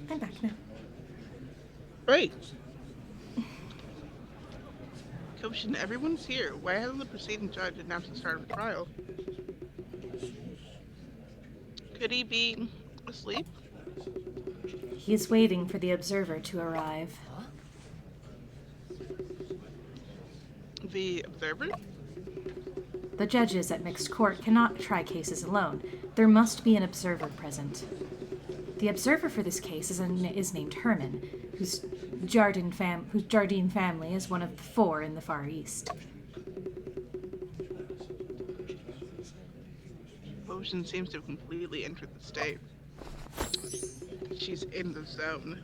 I'm back now. Great. Koshin, everyone's here. Why hasn't the proceeding judge announced the start of the trial? Could he be asleep? He's waiting for the observer to arrive. The observer? The judges at mixed court cannot try cases alone. There must be an observer present. The observer for this case is named Herman, whose Jardine family is one of the 4 in the Far East. Ocean seems to have completely entered the state. She's in the zone.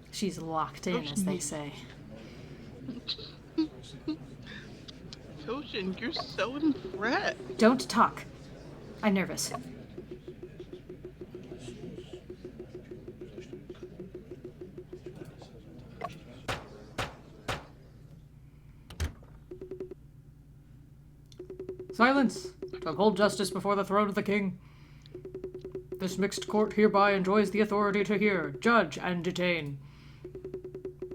She's locked in, as they say. Ocean, you're so impressed. Don't talk. I'm nervous. Silence! To uphold justice before the throne of the king. This mixed court hereby enjoys the authority to hear, judge, and detain.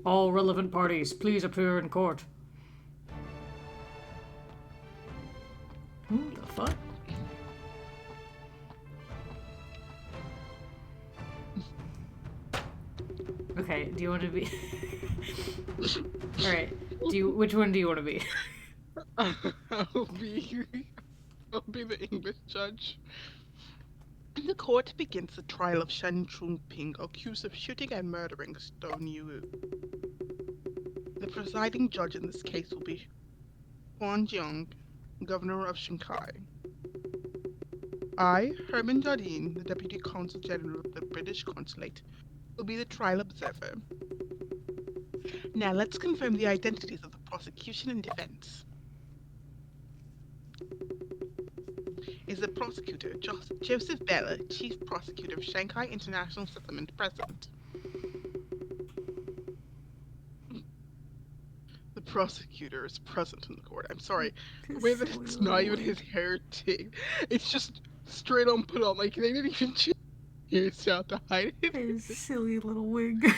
All relevant parties, please appear in court. Who the fuck? Okay, do you want to be... Alright, which one do you want to be? I'll be the English judge. The court begins the trial of Shen Chunping, accused of shooting and murdering Stone Yu. The presiding judge in this case will be Huan Jiang, governor of Shanghai. I, Herman Jardine, the Deputy Consul General of the British Consulate, will be the trial observer. Now let's confirm the identities of the prosecution and defense. Is the prosecutor Joseph Bella, Chief Prosecutor of Shanghai International Settlement, present? The prosecutor is present in the court. I'm sorry. The way that it's not even his heritage. It's just straight on put on. Like, they didn't even choose his out to hide it. His silly little wig.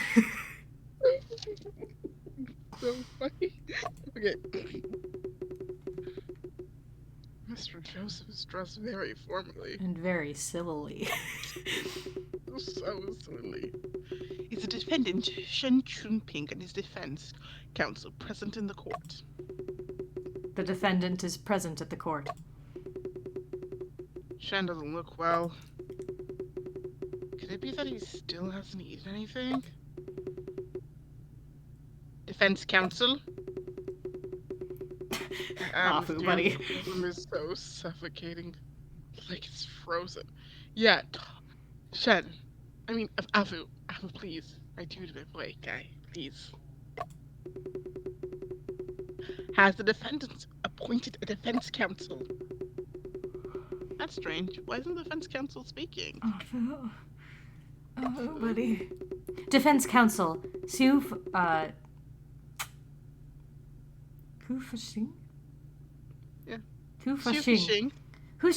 So funny. Okay. Mr. Joseph is dressed very formally. And very sillily. So silly. Is the defendant Shen Chunping and his defense counsel present in the court? The defendant is present at the court. Shen doesn't look well. Could it be that he still hasn't eaten anything? Defense counsel? Afu, buddy. The room is so suffocating. Like it's frozen. Yeah, Shen. I mean, Afu, please. I do to my boy, guy, please. Has the defendant appointed a defense counsel? That's strange. Why isn't the defense counsel speaking? Oh, buddy. Defense counsel, Ku Fashing? Yeah. Ku Fashing. Hu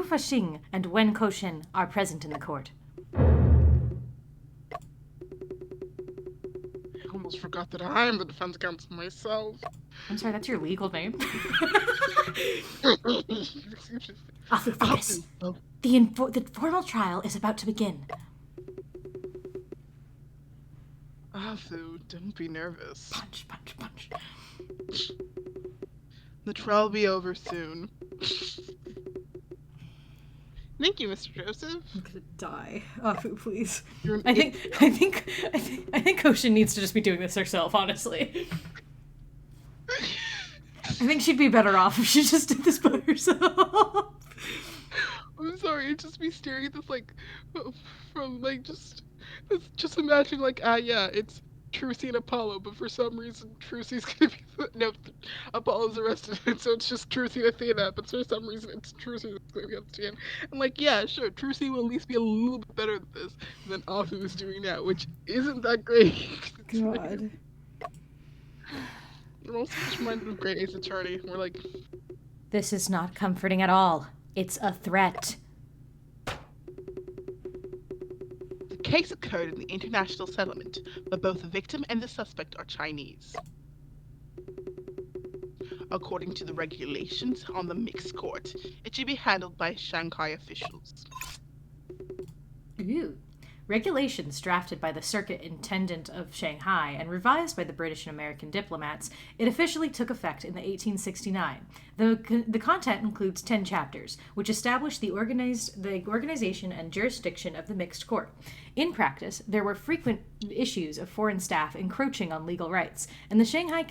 Fashing and Wen Koshin are present in the court. I almost forgot that I am the defense counsel myself. I'm sorry, that's your legal name. Afu, focus. The formal trial is about to begin. Afu, don't be nervous. Punch, punch, punch. The trial will be over soon. Thank you, Mr. Joseph. I'm gonna die. Afu, please. You're I think Koshin needs to just be doing this herself, honestly. I think she'd be better off if she just did this by herself. I'm sorry, it'd just be staring at this, like, from, like, just imagine, like, yeah, it's Trucy and Apollo, but for some reason, Trucy's gonna be, Apollo's arrested, and so it's just Trucy and Athena, but for some reason, it's Trucy that's gonna be on stand. And, like, yeah, sure, Trucy will at least be a little bit better at this than Afu is doing now, which isn't that great. God. I'm also just reminded of Great Ace Attorney, where, like... This is not comforting at all. It's a threat. The case occurred in the international settlement, but both the victim and the suspect are Chinese. According to the regulations on the mixed court, it should be handled by Shanghai officials. Ooh. Regulations drafted by the Circuit Intendant of Shanghai and revised by the British and American diplomats, it officially took effect in 1869. The content includes 10 chapters, which establish the organization and jurisdiction of the mixed court. In practice, there were frequent issues of foreign staff encroaching on legal rights, and the Shanghai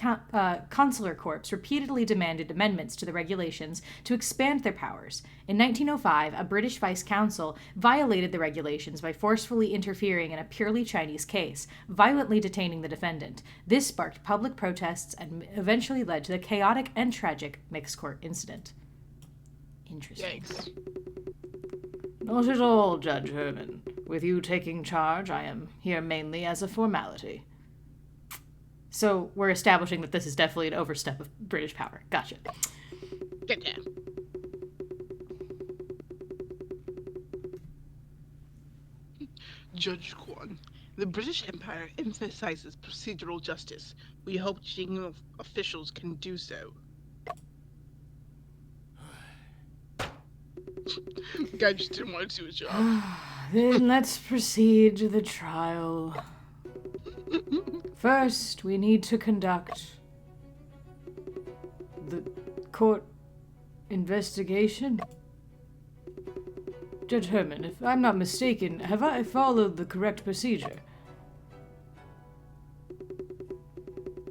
Consular Corps repeatedly demanded amendments to the regulations to expand their powers. In 1905, a British vice consul violated the regulations by forcefully interfering in a purely Chinese case, violently detaining the defendant. This sparked public protests and eventually led to the chaotic and tragic mixed court incident. Interesting. Yikes. Not at all, Judge Herman. With you taking charge, I am here mainly as a formality. So we're establishing that this is definitely an overstep of British power. Gotcha. Gotcha. Judge Kwon, the British Empire emphasizes procedural justice. We hope Jing officials can do so. The guy just didn't want to do his job. Then let's proceed to the trial. First, we need to conduct the court investigation Judge Herman, if I'm not mistaken, have I followed the correct procedure?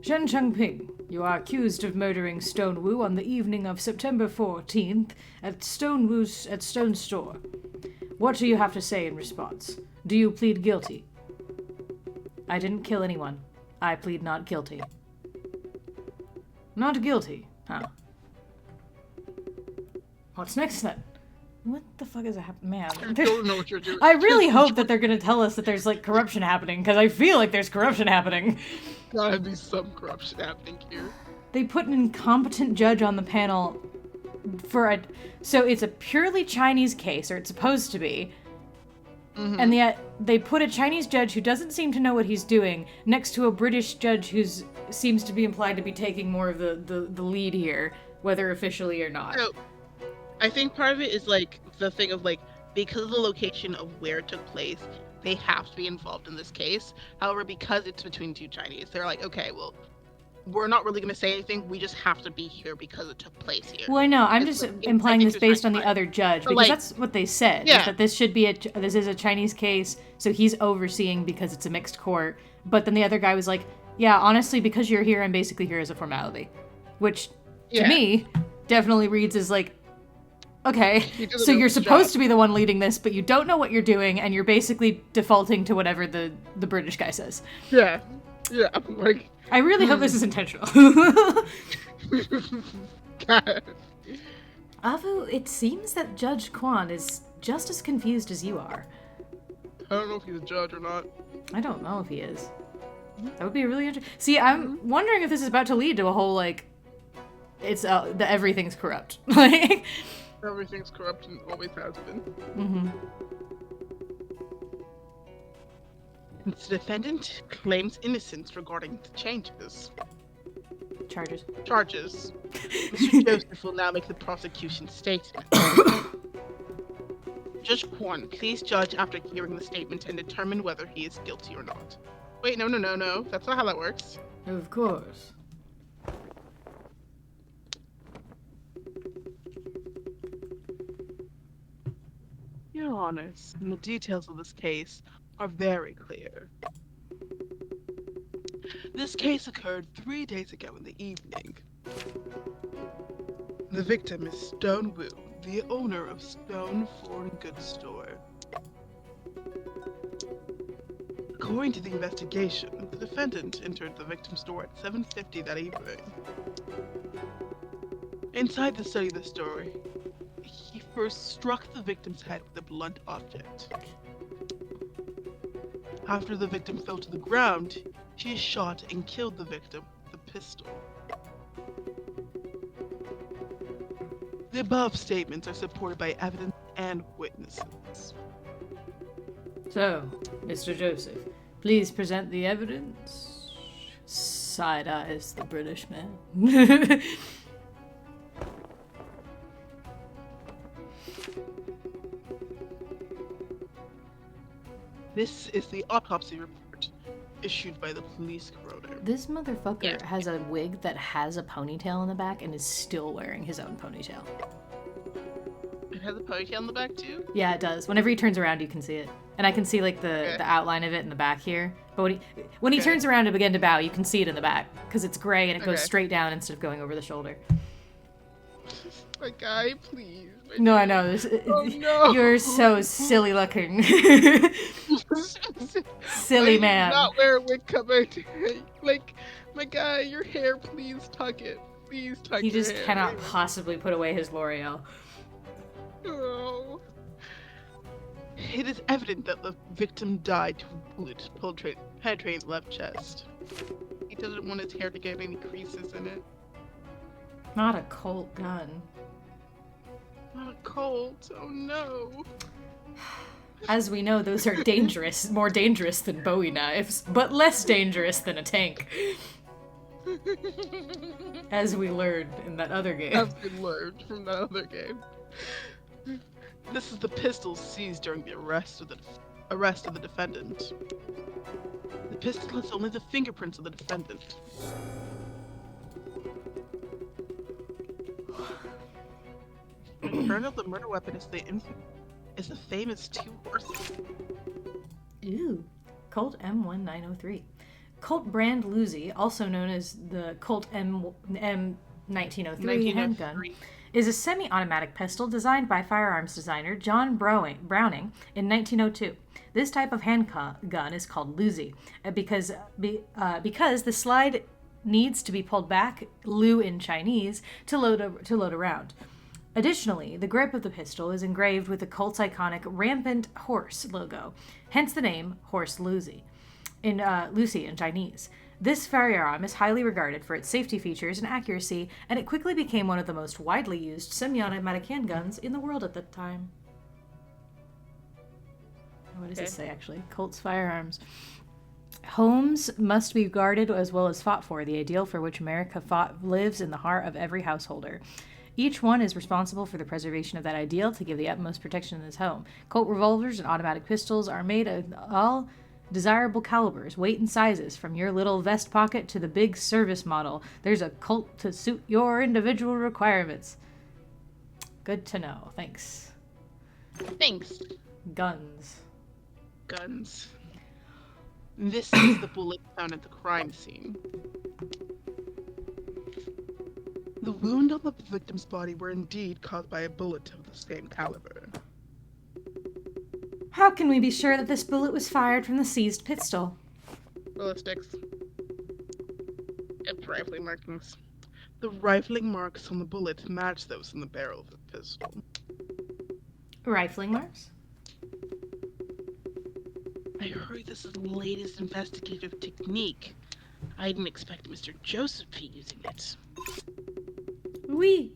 Shen Changping, you are accused of murdering Stone Wu on the evening of September 14th at Stone Store. What do you have to say in response? Do you plead guilty? I didn't kill anyone. I plead not guilty. Not guilty, huh? What's next then? What the fuck is happening? Man, I don't know what you're doing. I really hope that they're gonna tell us that there's like corruption happening, because I feel like there's corruption happening. Gotta be some corruption happening here. They put an incompetent judge on the panel so it's a purely Chinese case, or it's supposed to be. Mm-hmm. And yet they put a Chinese judge who doesn't seem to know what he's doing next to a British judge who seems to be implied to be taking more of the lead here, whether officially or not. So, I think part of it is like the thing of like, because of the location of where it took place, they have to be involved in this case. However, because it's between two Chinese, they're like, okay, well, we're not really going to say anything. We just have to be here because it took place here. Well, I know. I'm just implying this based on the other judge, because that's what they said. Yeah. That this should be this is a Chinese case, so he's overseeing because it's a mixed court. But then the other guy was like, yeah, honestly, because you're here, I'm basically here as a formality. Which, to me, definitely reads as like, okay, so you're supposed to be the one leading this, but you don't know what you're doing, and you're basically defaulting to whatever the British guy says. Yeah. Yeah, like... I really hope this is intentional. Avu, it seems that Judge Quan is just as confused as you are. I don't know if he's a judge or not. I don't know if he is. That would be really interesting. See, I'm wondering if this is about to lead to a whole, like, it's, the everything's corrupt. Like... Everything's corrupt and always has been. Mm-hmm. The defendant claims innocence regarding the charges. Mr. Joseph will now make the prosecution statement. Judge Quan, please judge after hearing the statement and determine whether he is guilty or not. Wait, no. That's not how that works. Of course. Your Honors, the details of this case are very clear. This case occurred 3 days ago in the evening. The victim is Stone Wu, the owner of Stone Foreign Goods Store. According to the investigation, the defendant entered the victim's store at 7:50 that evening. Inside the study of the store, he first struck the victim's head with a blunt object. After the victim fell to the ground, he shot and killed the victim with a pistol. The above statements are supported by evidence and witnesses. So, Mr. Joseph, please present the evidence. Side-eyes the British man. This is the autopsy report issued by the police coroner. This motherfucker has a wig that has a ponytail in the back and is still wearing his own ponytail. It has a ponytail in the back too? Yeah, it does. Whenever he turns around, you can see it. And I can see like the outline of it in the back here. But when he turns around to begin to bow, you can see it in the back because it's gray and it goes straight down instead of going over the shoulder. My guy, please. No, I know. No. You're so silly looking. Silly man. Do not wear a wig cover. Like, my guy, your hair, please tuck it. Please tuck it. He just cannot possibly put away his L'Oreal. Oh. It is evident that the victim died to a bullet penetrating his left chest. He doesn't want his hair to get any creases in it. Not a Colt gun. Not a Colt. Oh no. As we know, those are dangerous, more dangerous than Bowie knives, but less dangerous than a tank. As we learned in that other game. As we learned from that other game. This is the pistol seized during the arrest of the defendant. The pistol has only the fingerprints of the defendant. The return of the murder weapon is is the famous two horses. Ooh. Colt M1903. Colt brand Luzi, also known as the Colt M1903 handgun, is a semi-automatic pistol designed by firearms designer John Browning in 1902. This type of handgun is called Luzi because the slide needs to be pulled back, Lu in Chinese, to load a round. Additionally, the grip of the pistol is engraved with the Colt's iconic rampant horse logo, hence the name Horse Luzi Lucy in Chinese. This firearm is highly regarded for its safety features and accuracy, and it quickly became one of the most widely used semi-automatic handguns in the world at the time. What does it say, actually? Colt's firearms. Homes must be guarded as well as fought for, the ideal for which America lives in the heart of every householder. Each one is responsible for the preservation of that ideal to give the utmost protection in his home. Colt revolvers and automatic pistols are made of all desirable calibers, weight, and sizes, from your little vest pocket to the big service model. There's a Colt to suit your individual requirements. Good to know. Thanks. Thanks. Guns. This is the bullet found at the crime scene. The wound on the victim's body were indeed caused by a bullet of the same caliber. How can we be sure that this bullet was fired from the seized pistol? Ballistics. It's rifling markings. The rifling marks on the bullet match those in the barrel of the pistol. Rifling marks? I heard this is the latest investigative technique. I didn't expect Mr. Joseph to be using it. Oui.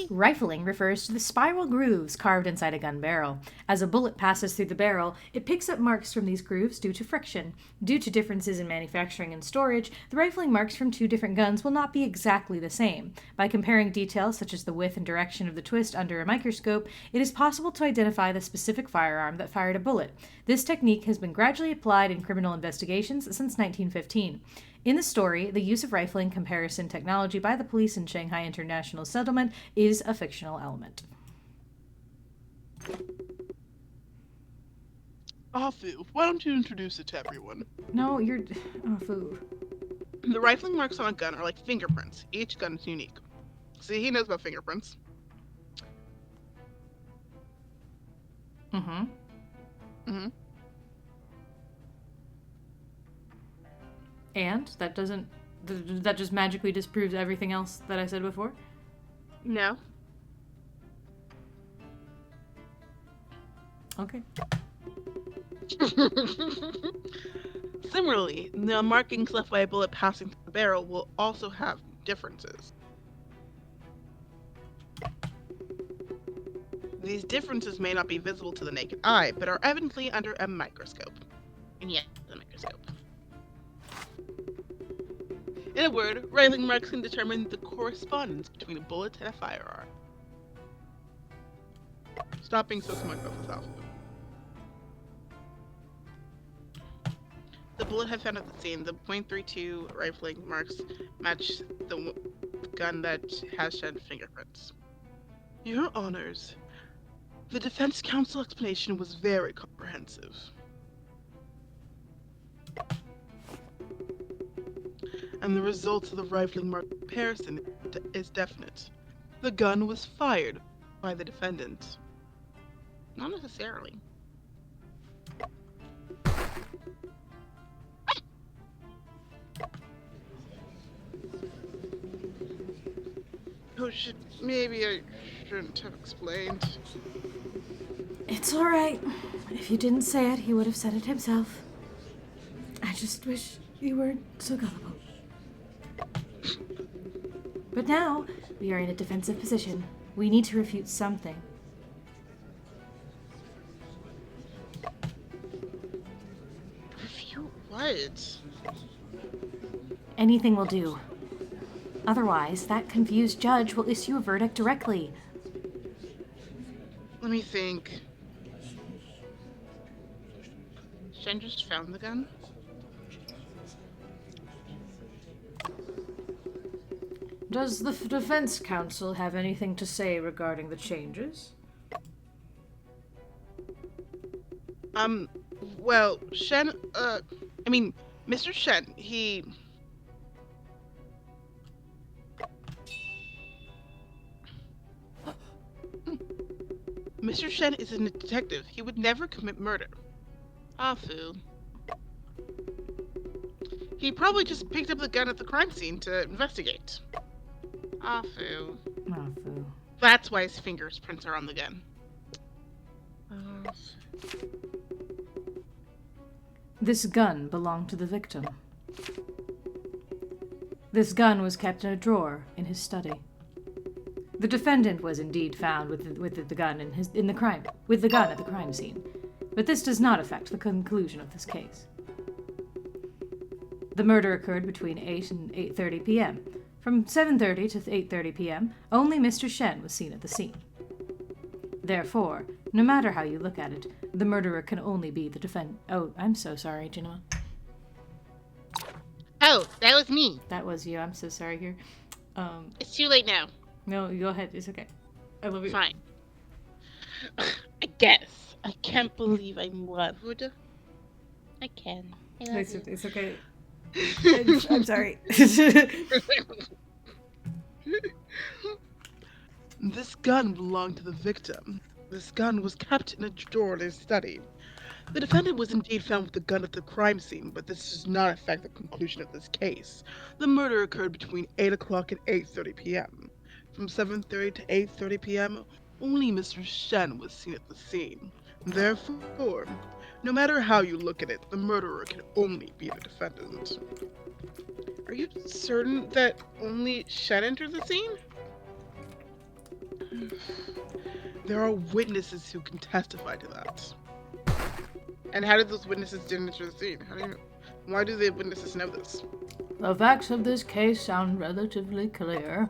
Rifling refers to the spiral grooves carved inside a gun barrel. As a bullet passes through the barrel, it picks up marks from these grooves due to friction. Due to differences in manufacturing and storage, the rifling marks from two different guns will not be exactly the same. By comparing details such as the width and direction of the twist under a microscope, it is possible to identify the specific firearm that fired a bullet. This technique has been gradually applied in criminal investigations since 1915. In the story, the use of rifling comparison technology by the police in Shanghai International Settlement is a fictional element. Afu, why don't you introduce it to everyone? No, you're... Afu. The rifling marks on a gun are like fingerprints. Each gun is unique. See, he knows about fingerprints. Mm-hmm. Mm-hmm. And that doesn't... That just magically disproves everything else that I said before? No. Okay. Similarly, the markings left by a bullet passing through the barrel will also have differences. These differences may not be visible to the naked eye, but are evidently under a microscope. And yes, a microscope. In a word, rifling marks can determine the correspondence between a bullet and a firearm. Stop being so smug about this, Alpha. The bullet head found at the scene, the .32 rifling marks match the gun that has shed fingerprints. Your Honors, the defense counsel explanation was very comprehensive. And the results of the rifling mark comparison is definite. The gun was fired by the defendant. Not necessarily. Oh, maybe I shouldn't have explained. It's alright. If you didn't say it, he would have said it himself. I just wish you weren't so gullible. But now, we are in a defensive position. We need to refute something. Refute what? Anything will do. Otherwise, that confused judge will issue a verdict directly. Let me think. Shen just found the gun? Does the defense counsel have anything to say regarding the changes? Um, well, Shen, I mean, Mr. Shen, Mr. Shen is a detective. He would never commit murder. Ah, foo. He probably just picked up the gun at the crime scene to investigate. Ah, foo. Oh, foo. That's why his fingerprints are on the gun. Oh. This gun belonged to the victim. This gun was kept in a drawer in his study. The defendant was indeed found with the gun at the crime scene, but this does not affect the conclusion of this case. The murder occurred between 8 and 8:30 p.m. From 7:30 to 8:30 p.m., only Mr. Shen was seen at the scene. Therefore, no matter how you look at it, the murderer can only be the defendant. Oh, I'm so sorry, Jinema. Oh, that was me. That was you. I'm so sorry here. It's too late now. No, go ahead. It's okay. I love you. Fine. I guess. I can't believe I'm loved. I can. I love you. It's okay. I'm sorry. This gun belonged to the victim. This gun was kept in a drawer in his study. The defendant was indeed found with the gun at the crime scene, but this does not affect the conclusion of this case. The murder occurred between 8 o'clock and 8:30 p.m. From 7:30 to 8:30 p.m., only Mr. Shen was seen at the scene. Therefore, no matter how you look at it, the murderer can only be the defendant. Are you certain that only Shen entered the scene? There are witnesses who can testify to that. And how did those witnesses didn't enter the scene? Why do the witnesses know this? The facts of this case sound relatively clear.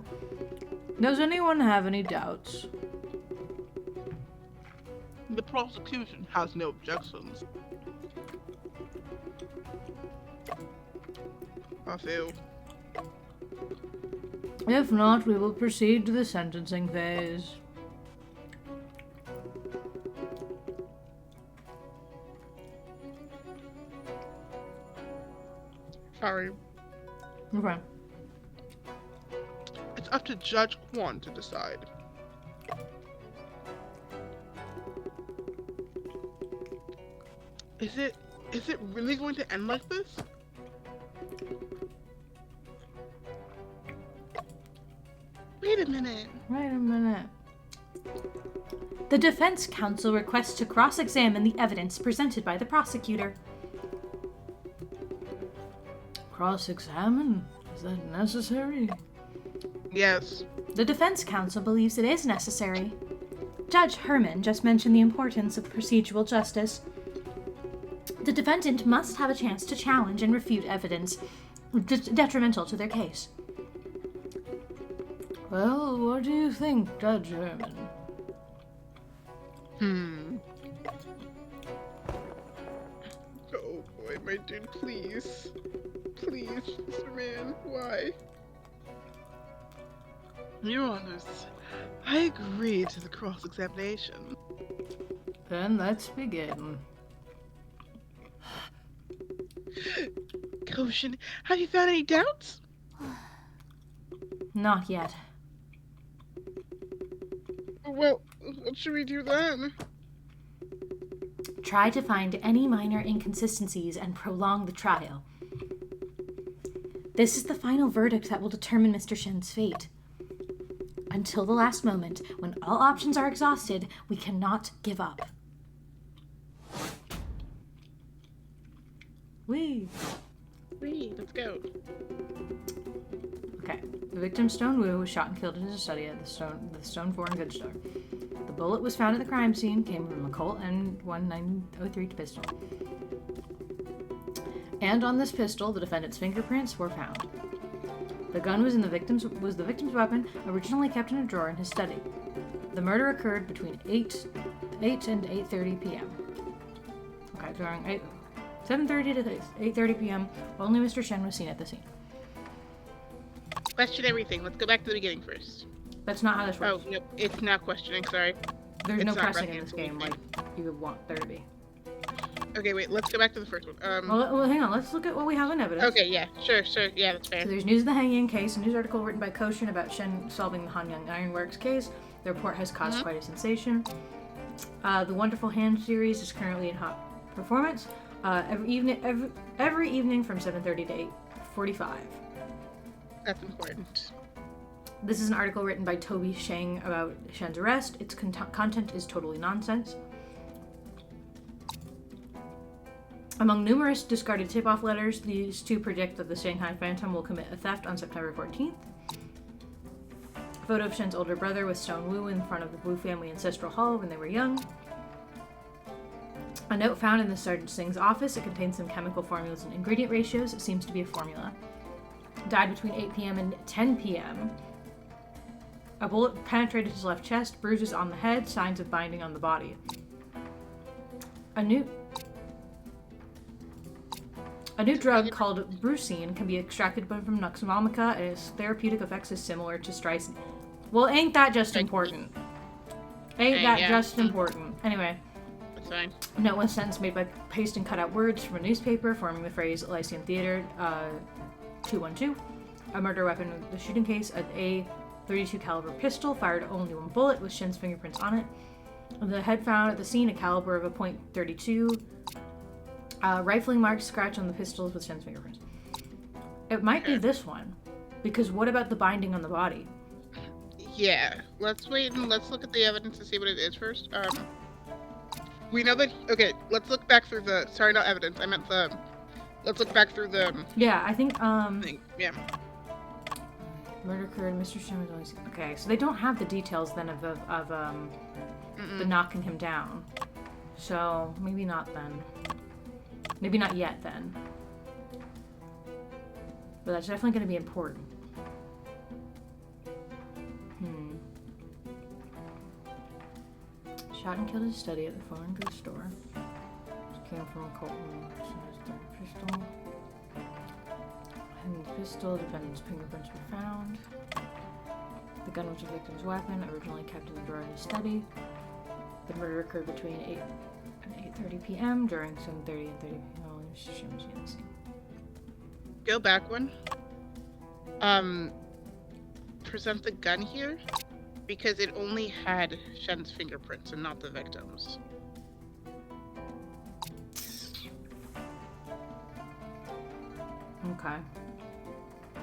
Does anyone have any doubts? The prosecution has no objections. I feel. If not, we will proceed to the sentencing phase. Sorry. Okay. It's up to Judge Kwan to decide. Is it really going to end like this? Wait a minute. Wait a minute. The defense counsel requests to cross-examine the evidence presented by the prosecutor. Cross-examine? Is that necessary? Yes. The defense counsel believes it is necessary. Judge Herman just mentioned the importance of procedural justice. The defendant must have a chance to challenge and refute evidence detrimental to their case. Well, what do you think, Judge Herman? Oh boy, my dude, please. Please, Mr. Man, why? Your Honors, I agree to the cross-examination. Then let's begin. Koshin, have you found any doubts? Not yet. Well, what should we do then? Try to find any minor inconsistencies and prolong the trial. This is the final verdict that will determine Mr. Shen's fate. Until the last moment, when all options are exhausted, we cannot give up. Wee, Let's go. Okay. The victim, Stone Wu, was shot and killed in his study at the Stone Foreign Goods store. The bullet was found at the crime scene, came from a Colt M1903 pistol. And on this pistol, the defendant's fingerprints were found. The gun was the victim's weapon, originally kept in a drawer in his study. The murder occurred between 8 and 8:30 p.m. Okay, during 7:30 to 8:30 p.m., only Mr. Shen was seen at the scene. Question everything. Let's go back to the beginning first. That's not how this works. Oh, no, it's not questioning, sorry. There's no it's not pressing in this wrestling, game like you would want there to be. Okay, wait. Let's go back to the first one. Well, hang on. Let's look at what we have in evidence. Okay, yeah, sure. Yeah, that's fair. So there's news of the hanging case, a news article written by Koshin about Shen solving the Hanyang Ironworks case. The report has caused quite a sensation. The Wonderful Hand series is currently in hot performance. Every evening from 7:30 to 8:45. That's important. This is an article written by Toby Sheng about Shen's arrest. Its content is totally nonsense. Among numerous discarded tip-off letters, these two predict that the Shanghai Phantom will commit a theft on September 14th. A photo of Shen's older brother with Stone Wu in front of the Wu family ancestral hall when they were young. A note found in the Sergeant Singh's office. It contains some chemical formulas and ingredient ratios. It seems to be a formula. Died between 8 p.m. and 10 p.m. A bullet penetrated his left chest, bruises on the head, signs of binding on the body. A new drug called brucine can be extracted from Nux vomica, and its therapeutic effects is similar to strychnine. Well, ain't that just important? Ain't that just important? Anyway. That's fine. Note one sentence made by pasting cut-out words from a newspaper, forming the phrase Lyceum Theater 212. A murder weapon with the shooting case, an A32 caliber pistol, fired only one bullet with Shen's fingerprints on it. The head found at the scene, a caliber of a .32. Rifling marks scratch on the pistols with Shen's fingerprints. It might be this one, because what about the binding on the body? Yeah, let's wait and let's look at the evidence to see what it is first. We know that. Okay, let's look back through the. Sorry, not evidence. I meant the. Let's look back through the. Yeah, I think. Yeah. Murder occurred. Mr. Shen was always okay. So they don't have the details then of the knocking him down. So maybe not then. Maybe not yet then. But that's definitely going to be important. Shot and killed his study at the foreign goods store. This came from a Colton pistol. And the pistol, defendant's fingerprints were found. The gun was the victim's weapon, originally kept in the drawer of his study. The murder occurred between 8 and 8:30 p.m. during 7:30 and 30 p.m. Go back one. Present the gun here. Because it only had Shen's fingerprints and not the victim's. Okay.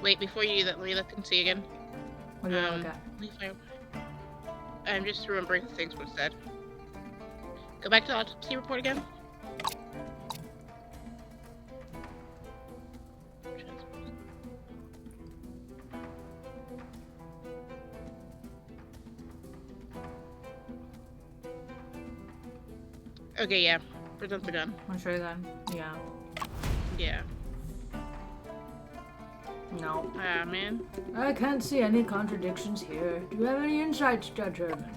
Wait, before you do that, let me look and see again. What do you want to look at? I'm just remembering the things were said. Go back to the autopsy report again. Okay, yeah. Present the gun. Want to show you that? Yeah. Yeah. No. Ah, man. I can't see any contradictions here. Do you have any insights, Judge Herman?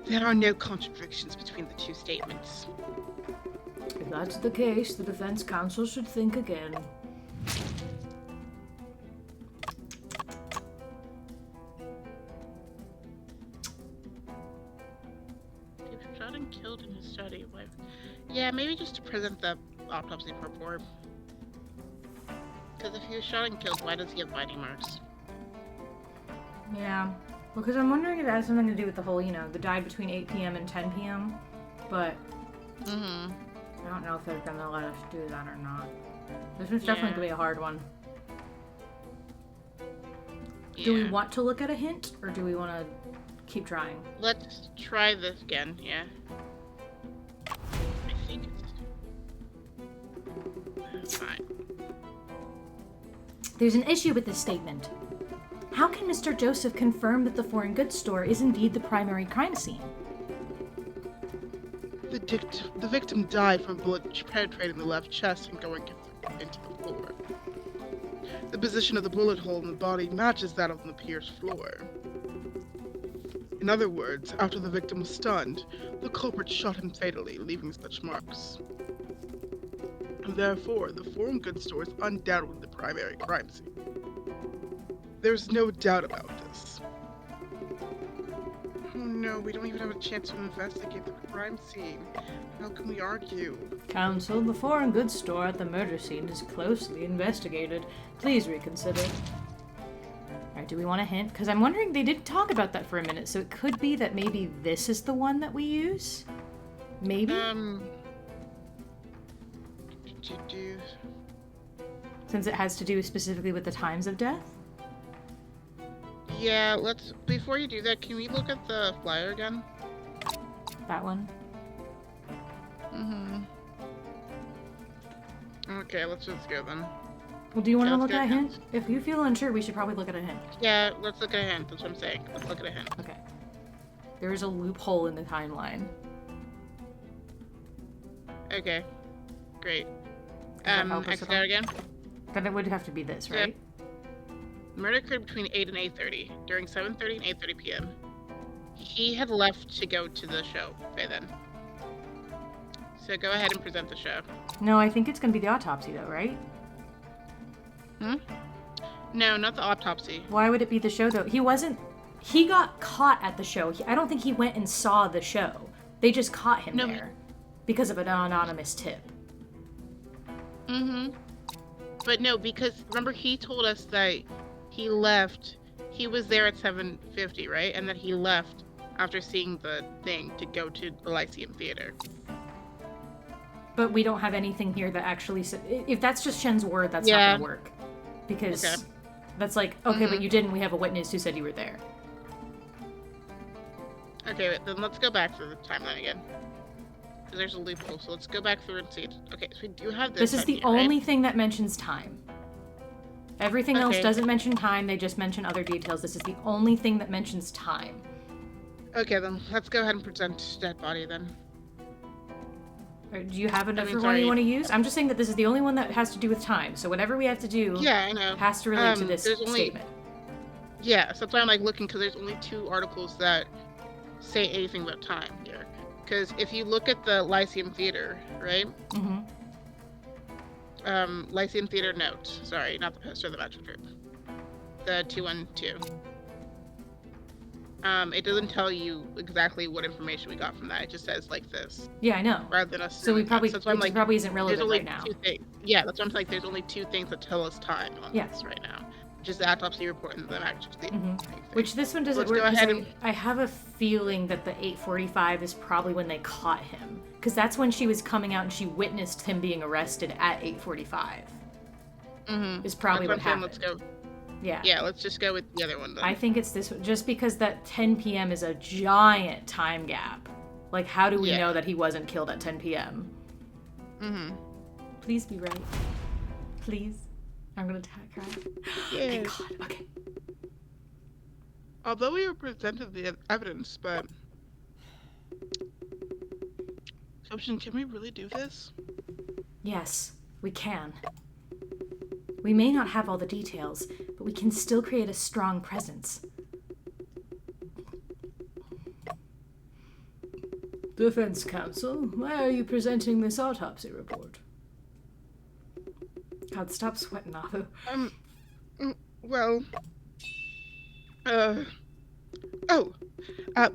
There are no contradictions between the two statements. If that's the case, the defense counsel should think again. Shot and killed in his study. Yeah, maybe just to present the autopsy report. Because if he was shot and killed, why does he have biting marks? Yeah. Because I'm wondering if it has something to do with the whole, the died between 8 p.m. and 10 p.m. But I don't know if they're going to let us do that or not. This one's definitely going to be a hard one. Yeah. Do we want to look at a hint, or do we want to keep trying? Let's try this again, yeah. I think it's fine. There's an issue with this statement. How can Mr. Joseph confirm that the foreign goods store is indeed the primary crime scene? The victim died from a bullet penetrating the left chest and going into the floor. The position of the bullet hole in the body matches that of the pierced floor. In other words, after the victim was stunned, the culprit shot him fatally, leaving such marks. Therefore, the foreign goods store is undoubtedly the primary crime scene. There's no doubt about this. no, we don't even have a chance to investigate the crime scene. How can we argue? Counsel, the foreign goods store at the murder scene is closely investigated. Please reconsider. Alright, do we want a hint? Because I'm wondering, they didn't talk about that for a minute, so it could be that maybe this is the one that we use? Maybe? Since it has to do specifically with the times of death? Yeah, before you do that, can we look at the flyer again? That one? Mm-hmm. Okay, let's just go then. Well, do you want to Yeah, look at a let's hint? If you feel unsure, we should probably look at a hint. Yeah, let's look at a hint. That's what I'm saying. Let's look at a hint. Okay. There is a loophole in the timeline. Okay. Great. Help us Exit at all? out again. Then it would have to be this, right? Murder occurred between 8 and 8:30, during 7:30 and 8:30 p.m. He had left to go to the show by then. So go ahead and present the show. No, I think it's going to be the autopsy, though, right? No, not the autopsy. Why would it be the show, though? He got caught at the show. I don't think he went and saw the show. They just caught him there because of an anonymous tip. But no, because remember he told us that he left. He was there at 7:50, right? And that he left after seeing the thing to go to the Lyceum Theater. But we don't have anything here that actually said... If that's just Shen's word, that's not going to work. Because that's like, okay, but you didn't. We have a witness who said you were there. Okay, then let's go back through the timeline again. Because there's a loophole, so let's go back through and see. Okay, so we do have this. This is the only thing that mentions time. Everything else doesn't mention time. They just mention other details. This is the only thing that mentions time. Okay, then let's go ahead and present dead body then. Or do you have a different one you want to use? I'm just saying that this is the only one that has to do with time. So whatever we have to do I know. has to relate to this statement. Yeah, so that's why I'm like looking, because there's only 2 articles that say anything about time here. Because if you look at the Lyceum Theater, right? Lyceum Theater note. Sorry, not the poster, the matching group. The 212. It doesn't tell you exactly what information we got from that. It just says like this. Yeah, I know. Rather than us. So we probably, so that's why I'm like, probably isn't relevant there's only right now. 2 things. Yeah, that's why I'm like, there's only 2 things that tell us time on this right now. Just the autopsy report and the matching thing. Which this one doesn't work. I have a feeling that the 8:45 is probably when they caught him. Because that's when she was coming out and she witnessed him being arrested at 8:45. Is probably what happened. Let's go. Yeah. Yeah, let's just go with the other one then. I think it's this one, just because that 10 p.m. is a giant time gap. Like, how do we know that he wasn't killed at 10 p.m.? Please be right. Please. I'm gonna cry. Thank God. Okay. Although we were presented the evidence, but... Option, can we really do this? Yes, we can. We may not have all the details, but we can still create a strong presence. Defense counsel, why are you presenting this autopsy report? God, stop sweating, Ahu.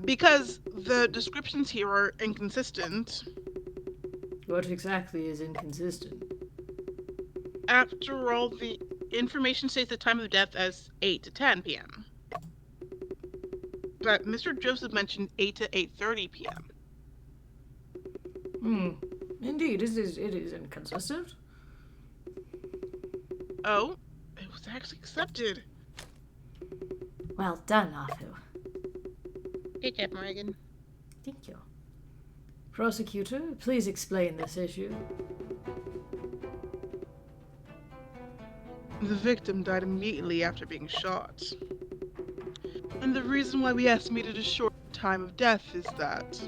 Because the descriptions here are inconsistent. What exactly is inconsistent? After all, the information states the time of death as 8 to 10 p.m. But Mr. Joseph mentioned 8 to 8:30 p.m. Indeed, it is inconsistent. Oh, it was actually accepted. Well done, Ahu. Good job, Morgan. Thank you. Prosecutor, please explain this issue. The victim died immediately after being shot. And the reason why we estimated a short time of death is that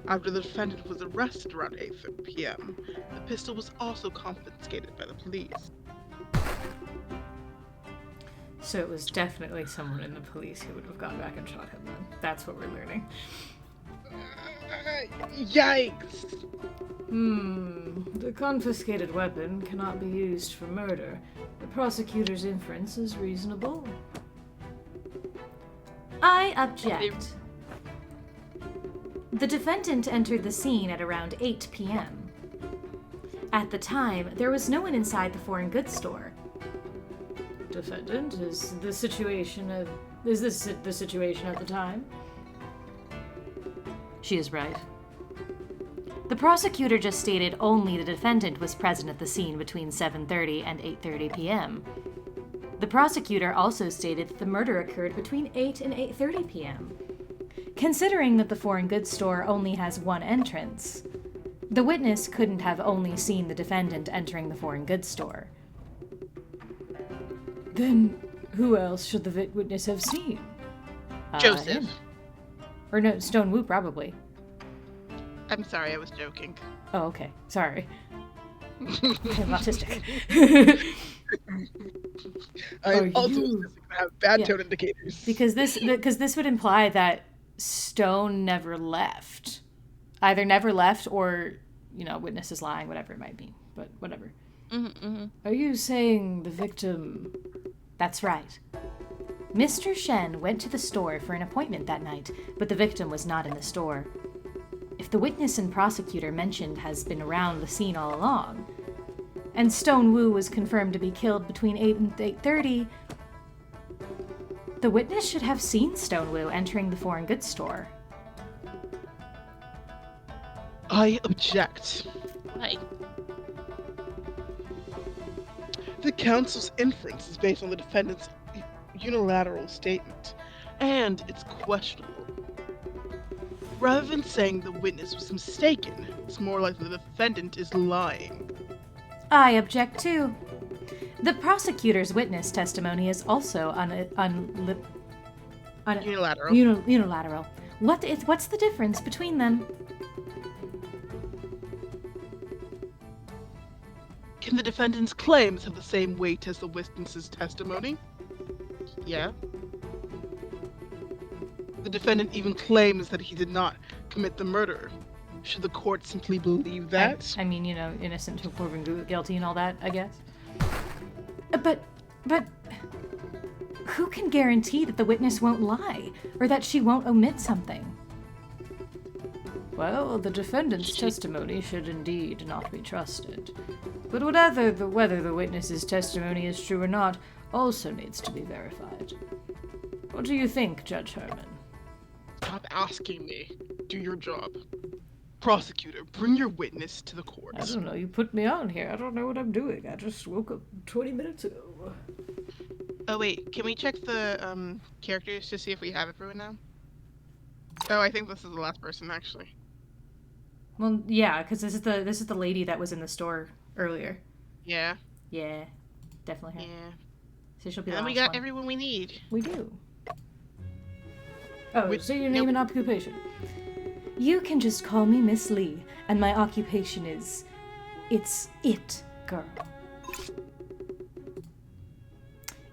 after the defendant was arrested around 8:30 p.m., the pistol was also confiscated by the police. So it was definitely someone in the police who would have gone back and shot him then. That's what we're learning. Yikes! The confiscated weapon cannot be used for murder. The prosecutor's inference is reasonable. I object. The defendant entered the scene at around 8 p.m. At the time, there was no one inside the foreign goods store. Defendant, is this the situation at the time? She is right. The prosecutor just stated only the defendant was present at the scene between 7:30 and 8:30 p.m. The prosecutor also stated that the murder occurred between 8 and 8:30 p.m. Considering that the foreign goods store only has one entrance, the witness couldn't have only seen the defendant entering the foreign goods store. Then who else should the witness have seen? Joseph. Him. Or no, Stone Wu probably. I'm sorry, I was joking. Oh, okay. Sorry. I'm autistic. I'm also you? have bad Yeah. tone indicators. Because this would imply that Stone never left. Either never left or, witness is lying, whatever it might be. But whatever. Are you saying the victim... That's right. Mr. Shen went to the store for an appointment that night, but the victim was not in the store. If the witness and prosecutor mentioned has been around the scene all along, and Stone Wu was confirmed to be killed between 8 and 8:30, the witness should have seen Stone Wu entering the foreign goods store. I object. Why? The counsel's inference is based on the defendant's unilateral statement, and it's questionable. Rather than saying the witness was mistaken, it's more likely the defendant is lying. I object too. The prosecutor's witness testimony is also Unilateral. unilateral. What's the difference between them? Can the defendant's claims have the same weight as the witness's testimony? Yeah. The defendant even claims that he did not commit the murder. Should the court simply believe that? I mean, innocent until proven guilty and all that, I guess. But who can guarantee that the witness won't lie, or that she won't omit something? Well, the defendant's testimony should indeed not be trusted. But whether the witness's testimony is true or not also needs to be verified. What do you think, Judge Herman? Stop asking me. Do your job. Prosecutor, bring your witness to the court. I don't know, you put me on here. I don't know what I'm doing. I just woke up 20 minutes ago. Oh wait, can we check the characters to see if we have everyone now? Oh, I think this is the last person actually. Well, yeah, because this is the lady that was in the store earlier. Yeah. Yeah, definitely her. Yeah. So she'll be the And last we got one. everyone we need. We do. Oh, Which- say your name and occupation. You can just call me Miss Lee, and my occupation is... It's It Girl.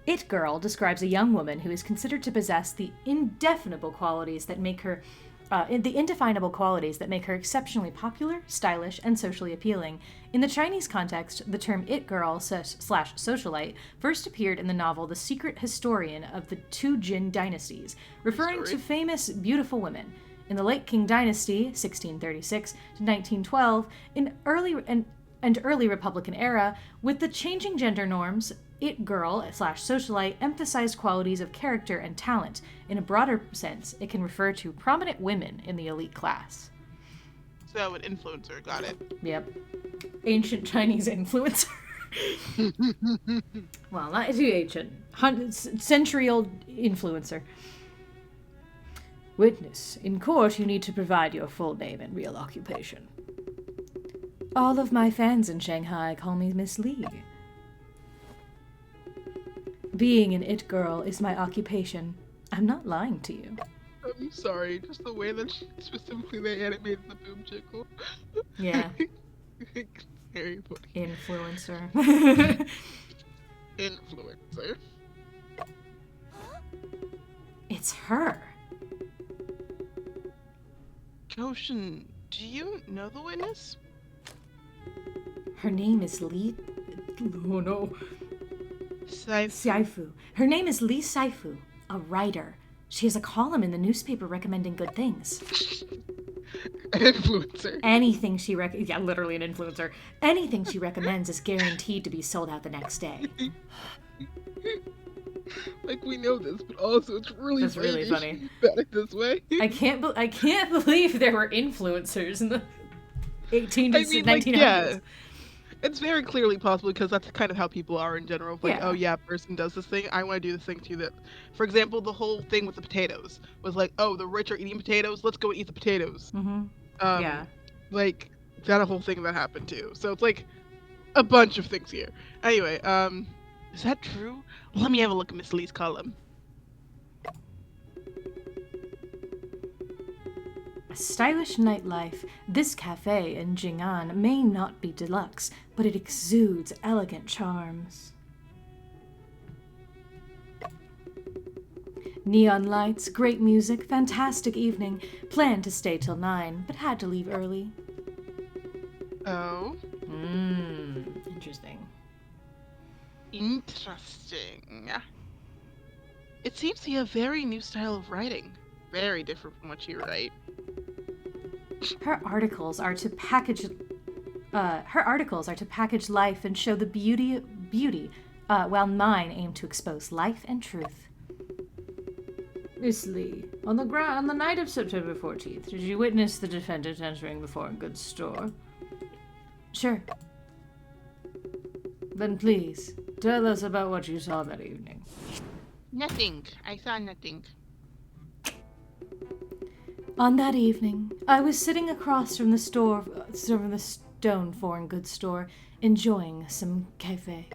It Girl describes a young woman who is considered to possess the indefinable qualities that make her... the indefinable qualities that make her exceptionally popular, stylish, and socially appealing. In the Chinese context, the term It Girl / socialite first appeared in the novel The Secret Historian of the Two Jin Dynasties, referring to famous, beautiful women. In the late Qing Dynasty, 1636 to 1912, in early Republican era, with the changing gender norms, It Girl / socialite emphasized qualities of character and talent. In a broader sense, it can refer to prominent women in the elite class. So an influencer, got it. Yep. Ancient Chinese influencer. Well, not too ancient. Century-old influencer. Witness, in court you need to provide your full name and real occupation. All of my fans in Shanghai call me Miss Lee. Being an It Girl is my occupation. I'm not lying to you. I'm sorry, just the way that specifically they animated the boob jiggle. Yeah. Very funny. Influencer. Influencer. It's her. Goshen, do you know the witness? Her name is Li... Oh no. Saifu. Saifu. Her name is Li Saifu, a writer. She has a column in the newspaper recommending good things. An influencer. Anything she yeah, literally an influencer. Anything she recommends is guaranteed to be sold out the next day. Like, we know this, but also it's really That's funny. really to funny. think about it this way. I can't believe there were influencers in the 18 to 1900s. Yeah. It's very clearly possible because that's kind of how people are in general. Like, Yeah. oh yeah, person does this thing, I want to do this thing too. That, for example, the whole thing with the potatoes was like, oh, the rich are eating potatoes, let's go eat the potatoes. Mm-hmm. Yeah. Like, that whole thing that happened too. So it's like a bunch of things here. Anyway, is that true? Let me have a look at Miss Lee's column. Stylish nightlife. This cafe in Jing'an may not be deluxe, but it exudes elegant charms. Neon lights, great music, fantastic evening. Planned to stay till 9, but had to leave early. Oh. Interesting. Interesting. It seems to be a very new style of writing. Very different from what you write. Her articles are to package life and show the beauty, while mine aim to expose life and truth. Miss Lee, on the night of September 14th, did you witness the defendant entering the foreign goods store? Sure. Then please, tell us about what you saw that evening. Nothing. I saw nothing. On that evening, I was sitting across from the stone foreign goods store, enjoying some cafe.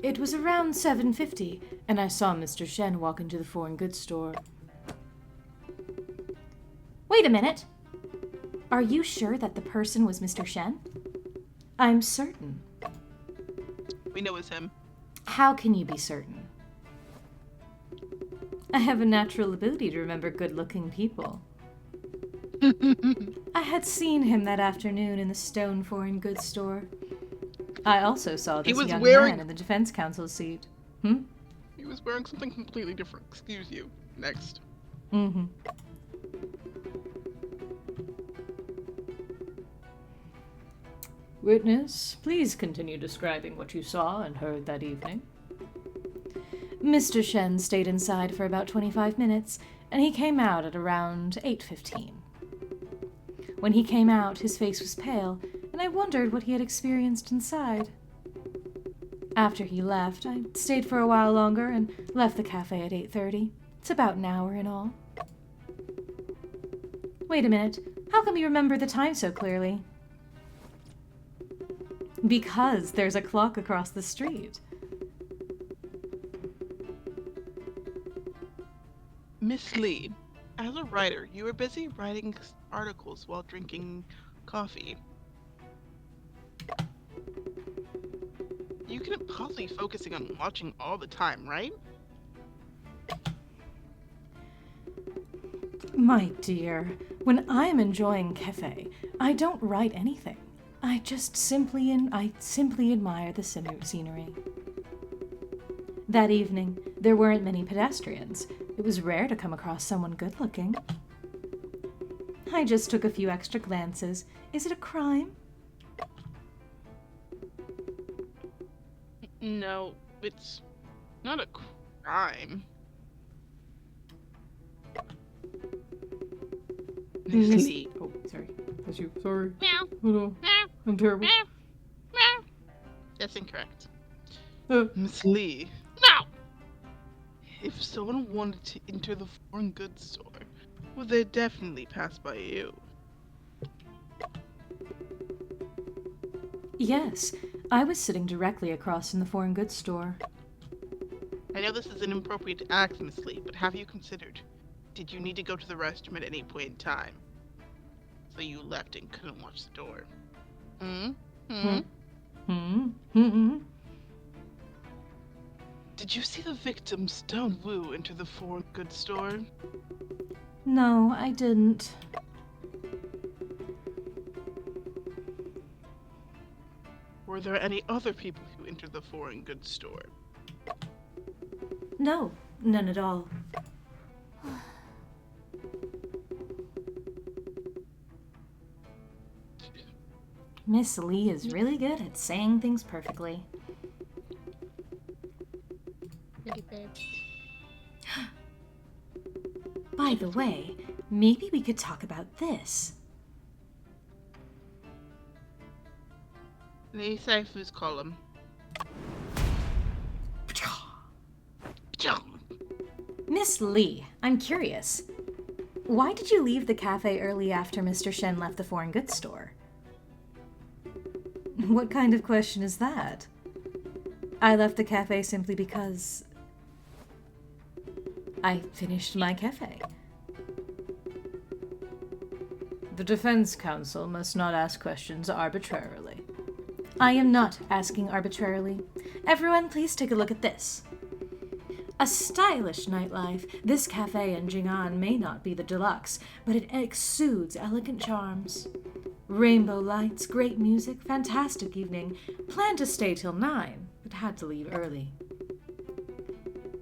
It was around 7:50, and I saw Mr. Shen walk into the foreign goods store. Wait a minute! Are you sure that the person was Mr. Shen? I'm certain. We know it's him. How can you be certain? I have a natural ability to remember good-looking people. I had seen him that afternoon in the stone foreign goods store. I also saw this young man in the defense council seat. He was wearing something completely different. Excuse you. Next. Mm-hmm. Witness, please continue describing what you saw and heard that evening. Mr. Shen stayed inside for about 25 minutes, and he came out at around 8:15. When he came out, his face was pale, and I wondered what he had experienced inside. After he left, I stayed for a while longer and left the cafe at 8:30. It's about an hour in all. Wait a minute. How come you remember the time so clearly? Because there's a clock across the street. Miss Lee, as a writer, you were busy writing articles while drinking coffee. You couldn't possibly be focusing on watching all the time, right? My dear, when I'm enjoying cafe, I don't write anything. I simply admire the scenery. That evening, there weren't many pedestrians. It was rare to come across someone good-looking. I just took a few extra glances. Is it a crime? No, it's not a crime. Miss Lee. Oh, sorry. That's you. Sorry. Meow. Oh no. Meow. I'm terrible. Meow. Meow. That's incorrect. Miss Lee. No! If someone wanted to enter the foreign goods store, would they definitely pass by you? Yes, I was sitting directly across from the foreign goods store. I know this is inappropriate to ask, Miss Lee, but have you considered, did you need to go to the restroom at any point in time? So you left and couldn't watch the door. Did you see the victim Stone Wu enter the foreign goods store? No, I didn't. Were there any other people who entered the foreign goods store? No, none at all. Miss Lee is really good at saying things perfectly. Pretty babe. By the way, maybe we could talk about this. The Saifu's column. Miss Lee, I'm curious. Why did you leave the cafe early after Mr. Shen left the foreign goods store? What kind of question is that? I left the cafe simply because I finished my cafe. The defense counsel must not ask questions arbitrarily. I am not asking arbitrarily. Everyone, please take a look at this. A stylish nightlife, this cafe in Jing'an may not be the deluxe, but it exudes elegant charms. Rainbow lights, great music, fantastic evening. Planned to stay till 9, but had to leave early.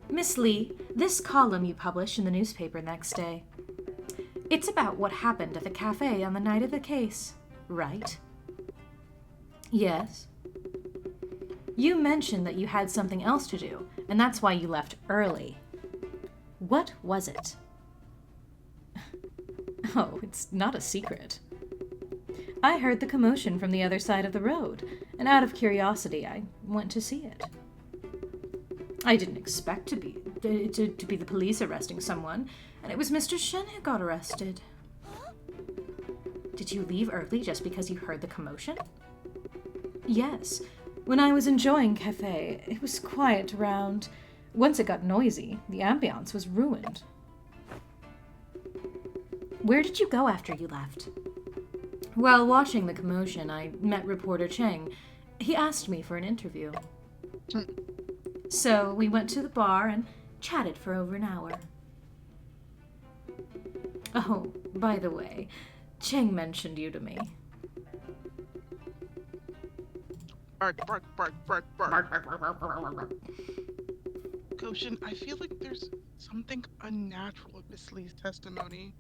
Miss Lee, this column you publish in the newspaper next day. It's about what happened at the cafe on the night of the case, right? Yes. You mentioned that you had something else to do, and that's why you left early. What was it? Oh, it's not a secret. I heard the commotion from the other side of the road, and out of curiosity, I went to see it. I didn't expect to be the police arresting someone, and it was Mr. Shen who got arrested. Did you leave early just because you heard the commotion? Yes. When I was enjoying cafe, it was quiet around. Once it got noisy, the ambiance was ruined. Where did you go after you left? While watching the commotion, I met reporter Cheng. He asked me for an interview. So we went to the bar and chatted for over an hour. Oh, by the way, Cheng mentioned you to me. Bark, bark, bark, bark, bark. Goshen, I feel like there's something unnatural with Miss Lee's testimony.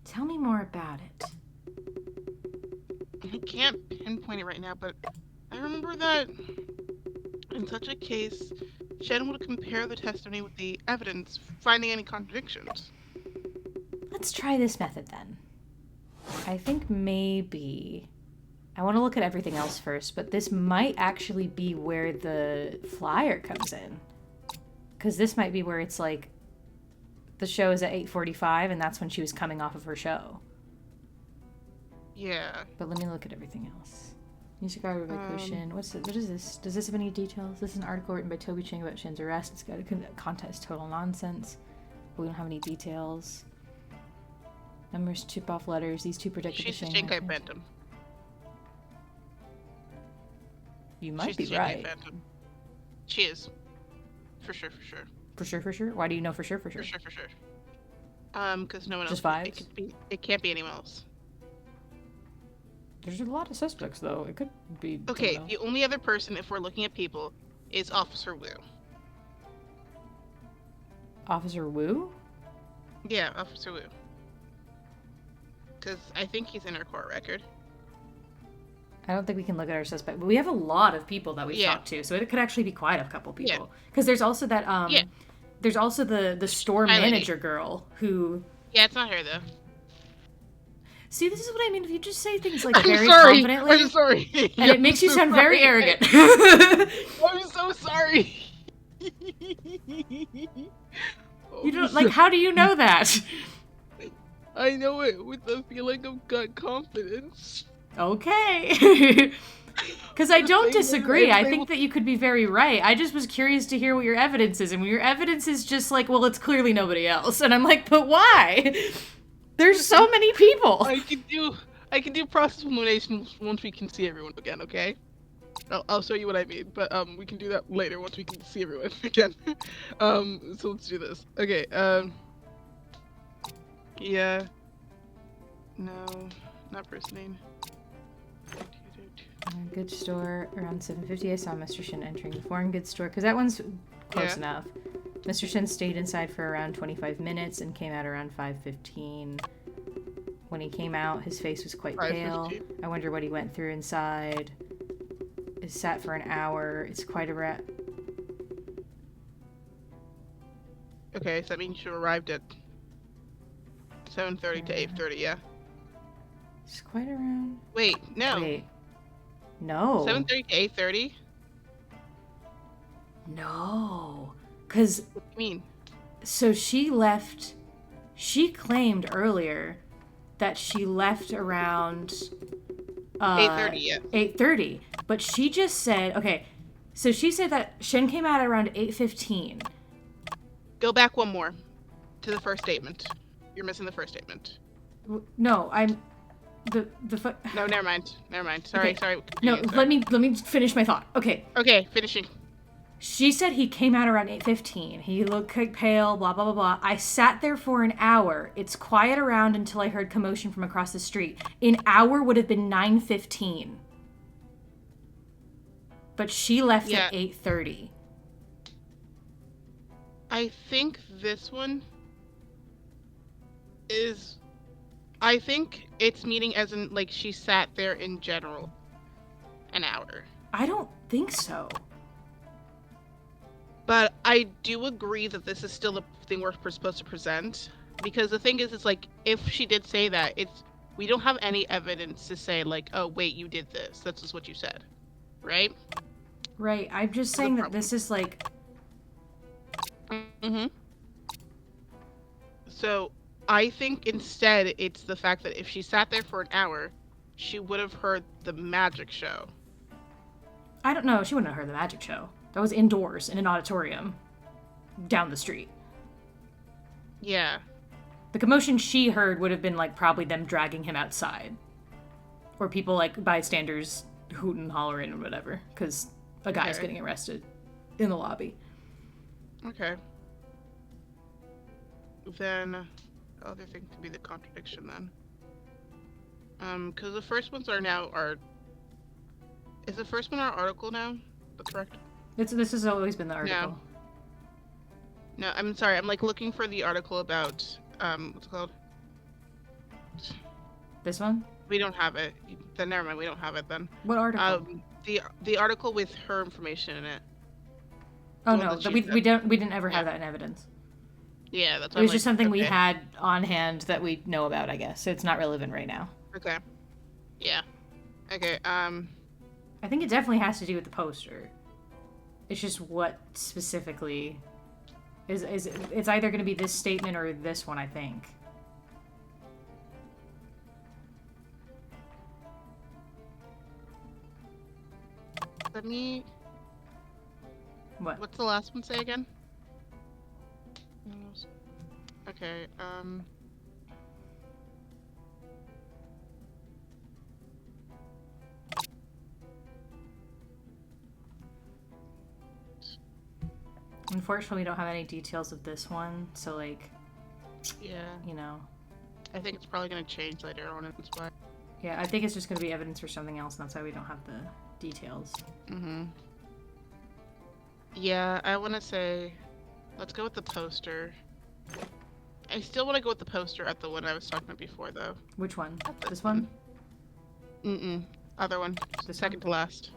Tell me more about it. I can't pinpoint it right now, but I remember that in such a case, Shen would compare the testimony with the evidence, finding any contradictions. Let's try this method then. I think maybe... I want to look at everything else first, but this might actually be where the flyer comes in. Because this might be where it's like, the show is at 8:45, and that's when she was coming off of her show. Yeah. But let me look at everything else. Music art by Koshin. What is this? Does this have any details? This is an article written by Toby Chang about Shen's arrest. It's got a contest total nonsense. But we don't have any details. Numbers tip-off letters. These two predicted the She's the Shanghai Shanghai Phantom. You might She's be the Shanghai right. Phantom. She is. For sure, for sure. For sure, for sure? Why do you know for sure, for sure? For sure, for sure. Because no one else. Just vibes? It can't be anyone else. There's a lot of suspects, though. It could be... Okay, someone the else. only other person, if we're looking at people, is Officer Wu. Officer Wu? Yeah, Officer Wu. Because I think he's in our court record. I don't think we can look at our suspect, but we have a lot of people that we've talked to, so it could actually be quite a couple people. Because there's also that, there's also the store manager girl who... Yeah, it's not her, though. See, this is what I mean. If you just say things like I'm very sorry. confidently, I'm sorry. and it makes you sound very arrogant. I'm so sorry. You don't like. How do you know that? I know it with the feeling of gut confidence. Okay. Because I don't disagree. I they think will- that you could be very right. I just was curious to hear what your evidence is, and when your evidence is just like, well, it's clearly nobody else, and I'm like, but why? There's so many people. I can do process elimination once we can see everyone again, okay? I'll show you what I mean, but we can do that later once we can see everyone again. So let's do this. Okay, yeah. No, not first name. Goods store around 7:50. I saw Mr. Shin entering the foreign goods store because that one's close enough. Mr. Shin stayed inside for around 25 minutes and came out around 5:15. When he came out, his face was quite 5:15. pale. I wonder what he went through inside. It sat for an hour. It's quite a Okay, so that means you arrived at 7:30 to 8:30, yeah? It's quite around. Wait, no. Wait. No. 7:30 to 8:30? No. Because, What do you mean? so she left. She claimed earlier that she left around 8:30, yeah. 8:30. But she just said, okay, so she said that Shen came out around 8:15. Go back one more to the first statement. You're missing the first statement. No, I'm No, never mind. Sorry, Okay. sorry. No, Continue, sorry. let me finish my thought. Okay. Okay, finishing. She said he came out around 8:15. He looked quite pale, blah blah blah blah. I sat there for an hour. It's quiet around until I heard commotion from across the street. An hour would have been 9:15. But she left Yeah. at 8:30. I think this one is... I think it's meaning as in, like, she sat there in general an hour. I don't think so. But I do agree that this is still the thing we're supposed to present. Because the thing is, it's like, if she did say that, we don't have any evidence to say, like, oh, wait, you did this. That's just what you said. Right? Right. I'm just saying that this is like... Mm-hmm. So, I think instead it's the fact that if she sat there for an hour, she would have heard the magic show. I don't know. She wouldn't have heard the magic show. That was indoors in an auditorium down the street. Yeah. The commotion she heard would have been like probably them dragging him outside. Or people like bystanders hooting and hollering or whatever. Because a guy's Okay. getting arrested in the lobby. Okay. Then, the other thing could be the contradiction then. Because the first ones is the first one our article now? That's correct? This has always been the article. No, I'm sorry, I'm like looking for the article about, what's it called? This one? We don't have it. Then never mind, we don't have it then. What article? The article with her information in it. Oh the one no, that she we said. didn't ever have that in evidence. Yeah, that's It what was I'm just like, something we okay. had on hand that we know about, I guess. So it's not relevant right now. Okay. Yeah. Okay, I think it definitely has to do with the poster. It's just what specifically is it's either going to be this statement or this one, I think. let me... What? What's the last one say again? Okay, Unfortunately, we don't have any details of this one, so like, yeah. you know. I think it's probably gonna change later on, and that's why. Yeah, I think it's just going to be evidence for something else, and that's why we don't have the details. Mm-hmm. Yeah, I want to say, let's go with the poster. I still want to go with the poster at the one I was talking about before, though. Which one? This This one? Mm-mm. Other one. This Second to last.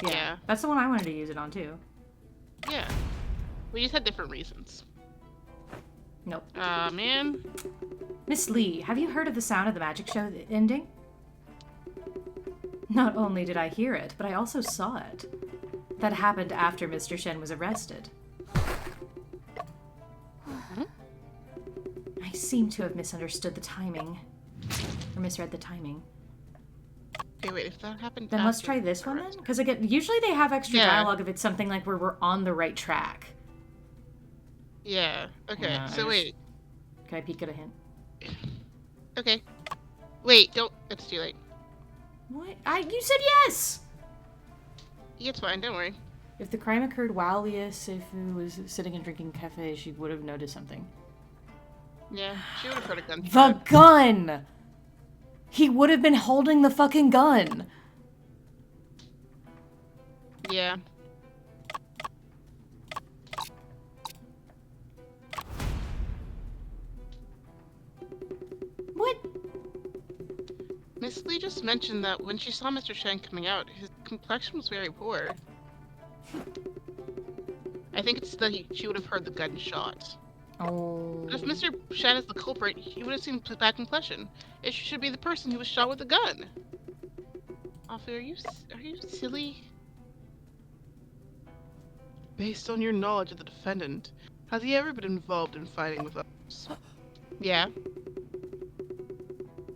Yeah. Yeah. That's the one I wanted to use it on, too. Yeah. We just had different reasons. Nope. Man. Miss Lee, have you heard of the sound of the magic show ending? Not only did I hear it, but I also saw it. That happened after Mr. Shen was arrested. I seem to have misunderstood the timing. Or misread the timing. Okay, wait, if that happened Then let's after try this the one then? arrest- Because again, usually they have extra Yeah. dialogue if it's something like where we're on the right track. Yeah, okay, Yeah, I so just- wait. Can I peek at a hint? Okay. Wait, don't. It's too late. What? You said yes! It's fine, don't worry. If the crime occurred while Leah Seifu was sitting and drinking cafe, she would have noticed something. Yeah, she would have heard a The gunshot. gun! He would have been holding the fucking gun! Yeah. What? Tilly just mentioned that when she saw Mr. Shen coming out, his complexion was very poor. I think it's that she would have heard the gunshot. Oh. But if Mr. Shen is the culprit, he would have seen bad complexion. It should be the person who was shot with the gun. Afu, are you silly? Based on your knowledge of the defendant, has he ever been involved in fighting with others? Yeah.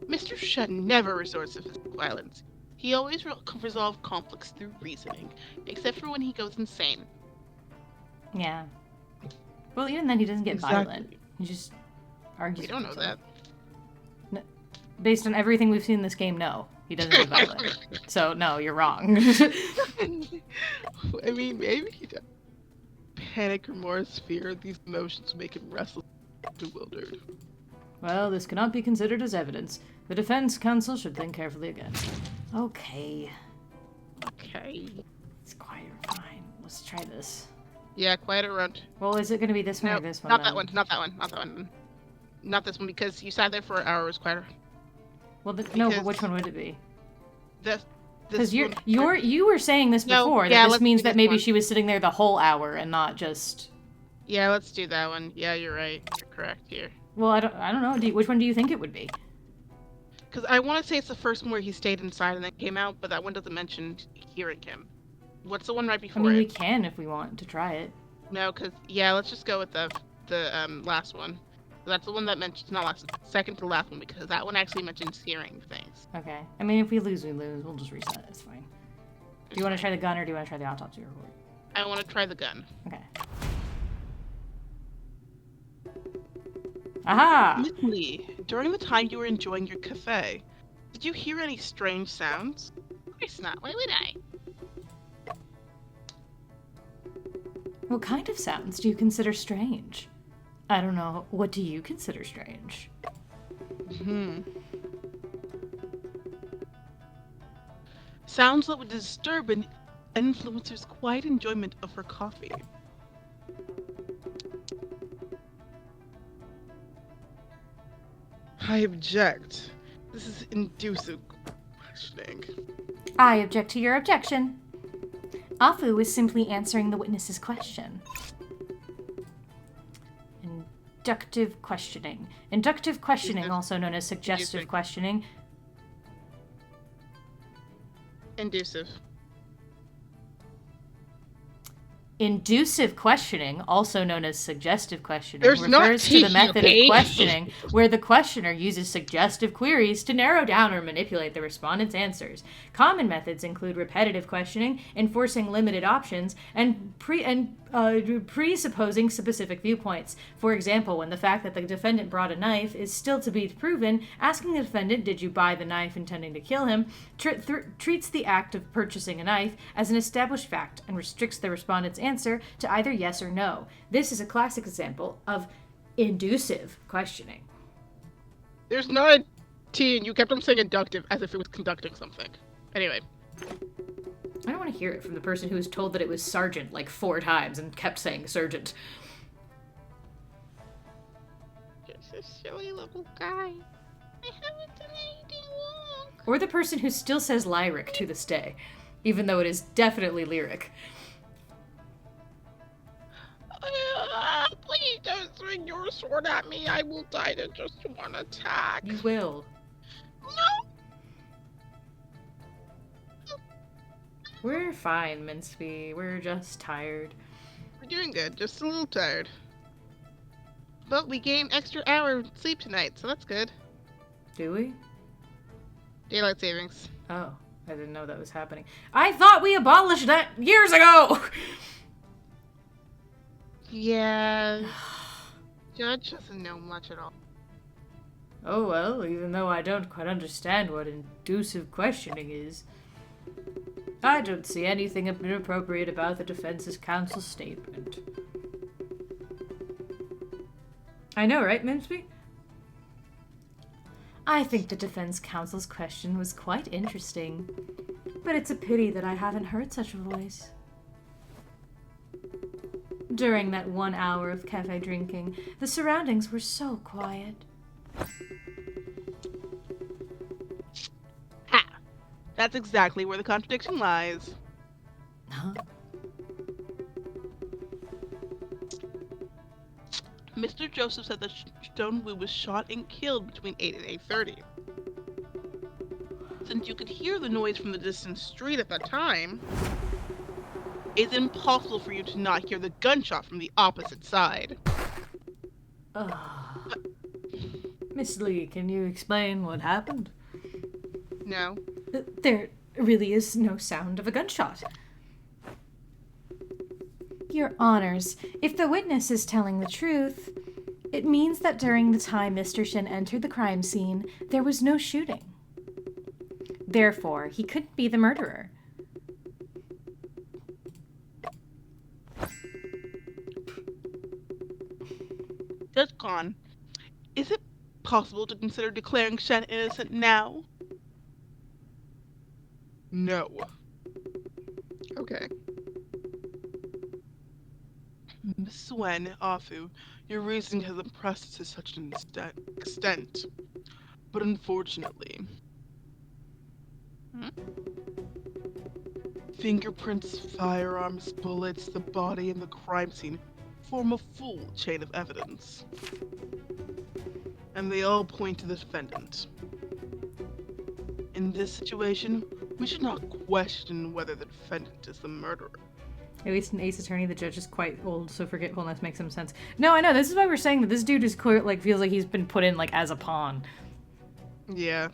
Mr. Shen never resorts to physical violence. He always resolves conflicts through reasoning, except for when he goes insane. Yeah. Well, even then, he doesn't get violent. He just argues. We don't know that. No, based on everything we've seen in this game, no. He doesn't get violent. So, no, you're wrong. I mean, maybe he does. Panic, remorse, fear, these emotions make him restless and bewildered. Well, this cannot be considered as evidence. The defense counsel should think carefully again. Okay. It's quiet. Fine. Let's try this. Yeah, quiet around. Well, is it going to be this one or this one? Not that one. Not that one. Not this one, because you sat there for hours quieter. Well, no, but which one would it be? Because you were saying this before, that this means that maybe she was sitting there the whole hour and not just... Yeah, let's do that one. Yeah, you're right. You're correct here. Well, I don't know. Which one do you think it would be? Because I want to say it's the first one where he stayed inside and then came out, but that one doesn't mention hearing him. What's the one right before we can if we want to try it. No, because, yeah, let's just go with the last one. That's the one that mentions, not last, second to the last one, because that one actually mentions hearing things. Okay. I mean, if we lose, we lose. We'll just reset. It's fine. Do you want to try the gun or do you want to try the autopsy report? I want to try the gun. Okay. Aha! Miss Lee, during the time you were enjoying your cafe, did you hear any strange sounds? Of course not. Why would I? What kind of sounds do you consider strange? I don't know. What do you consider strange? Sounds that would disturb an influencer's quiet enjoyment of her coffee. I object. This is inducive questioning. I object to your objection. Afu is simply answering the witness's question. Inductive questioning. Inductive questioning, also known as suggestive questioning. Inducive. Inducive questioning, also known as suggestive questioning, There's refers to the method of page. questioning where the questioner uses suggestive queries to narrow down or manipulate the respondent's answers. Common methods include repetitive questioning, enforcing limited options, and presupposing specific viewpoints. For example, when the fact that the defendant brought a knife is still to be proven, asking the defendant, "Did you buy the knife intending to kill him?" treats the act of purchasing a knife as an established fact and restricts the respondent's answer to either yes or no. This is a classic example of inducive questioning. There's not a T, and you kept on saying inductive as if it was conducting something. Anyway. I don't want to hear it from the person who was told that it was sergeant like 4 times and kept saying sergeant. Just a silly little guy. I haven't done anything wrong. Or the person who still says lyric to this day, even though it is definitely lyric. Please don't swing your sword at me. I will die to just one attack. You will. No. We're fine, Minsby. We're just tired. We're doing good, just a little tired. But we gained extra hour of sleep tonight, so that's good. Do we? Daylight savings. Oh, I didn't know that was happening. I thought we abolished that years ago! Yeah. Judge doesn't know much at all. Oh well, even though I don't quite understand what inducive questioning is, I don't see anything inappropriate about the defense's counsel's statement. I know, right, Minsby? I think the defense counsel's question was quite interesting, but it's a pity that I haven't heard such a voice. During that 1 hour of cafe drinking, the surroundings were so quiet. That's exactly where the contradiction lies. Huh? Mr. Joseph said that Stonewu was shot and killed between 8 and 8:30. Since you could hear the noise from the distant street at that time, it's impossible for you to not hear the gunshot from the opposite side. Ah. Miss Lee, can you explain what happened? No. There really is no sound of a gunshot. Your Honors, if the witness is telling the truth, it means that during the time Mr. Shin entered the crime scene, there was no shooting. Therefore, he couldn't be the murderer. Judge Khan, is it possible to consider declaring Shen innocent now? No. Okay. Miss Wen, Afu, your reasoning has impressed us to such an extent. But unfortunately... Fingerprints, firearms, bullets, the body, and the crime scene form a full chain of evidence. And they all point to the defendant. In this situation, we should not question whether the defendant is the murderer. At least in Ace Attorney, the judge is quite old, so forgetfulness makes some sense. No, I know. This is why we're saying that this dude is clear, like, feels like he's been put in, like, as a pawn. Yeah.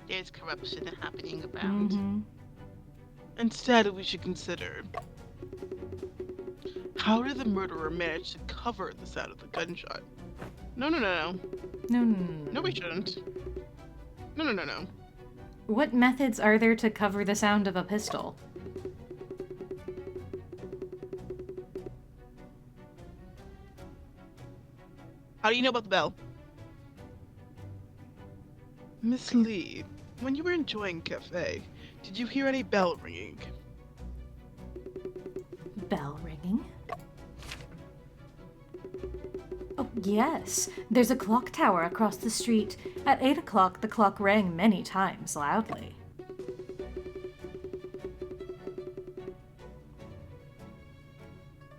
There's corruption happening about. Mm-hmm. Instead, we should consider, how did the murderer manage to cover the sound of the gunshot? No. No, we shouldn't. No. What methods are there to cover the sound of a pistol? How do you know about the bell? Miss Lee, when you were enjoying cafe, did you hear any bell ringing? Bell ringing? Oh, yes. There's a clock tower across the street. At 8 o'clock, the clock rang many times loudly.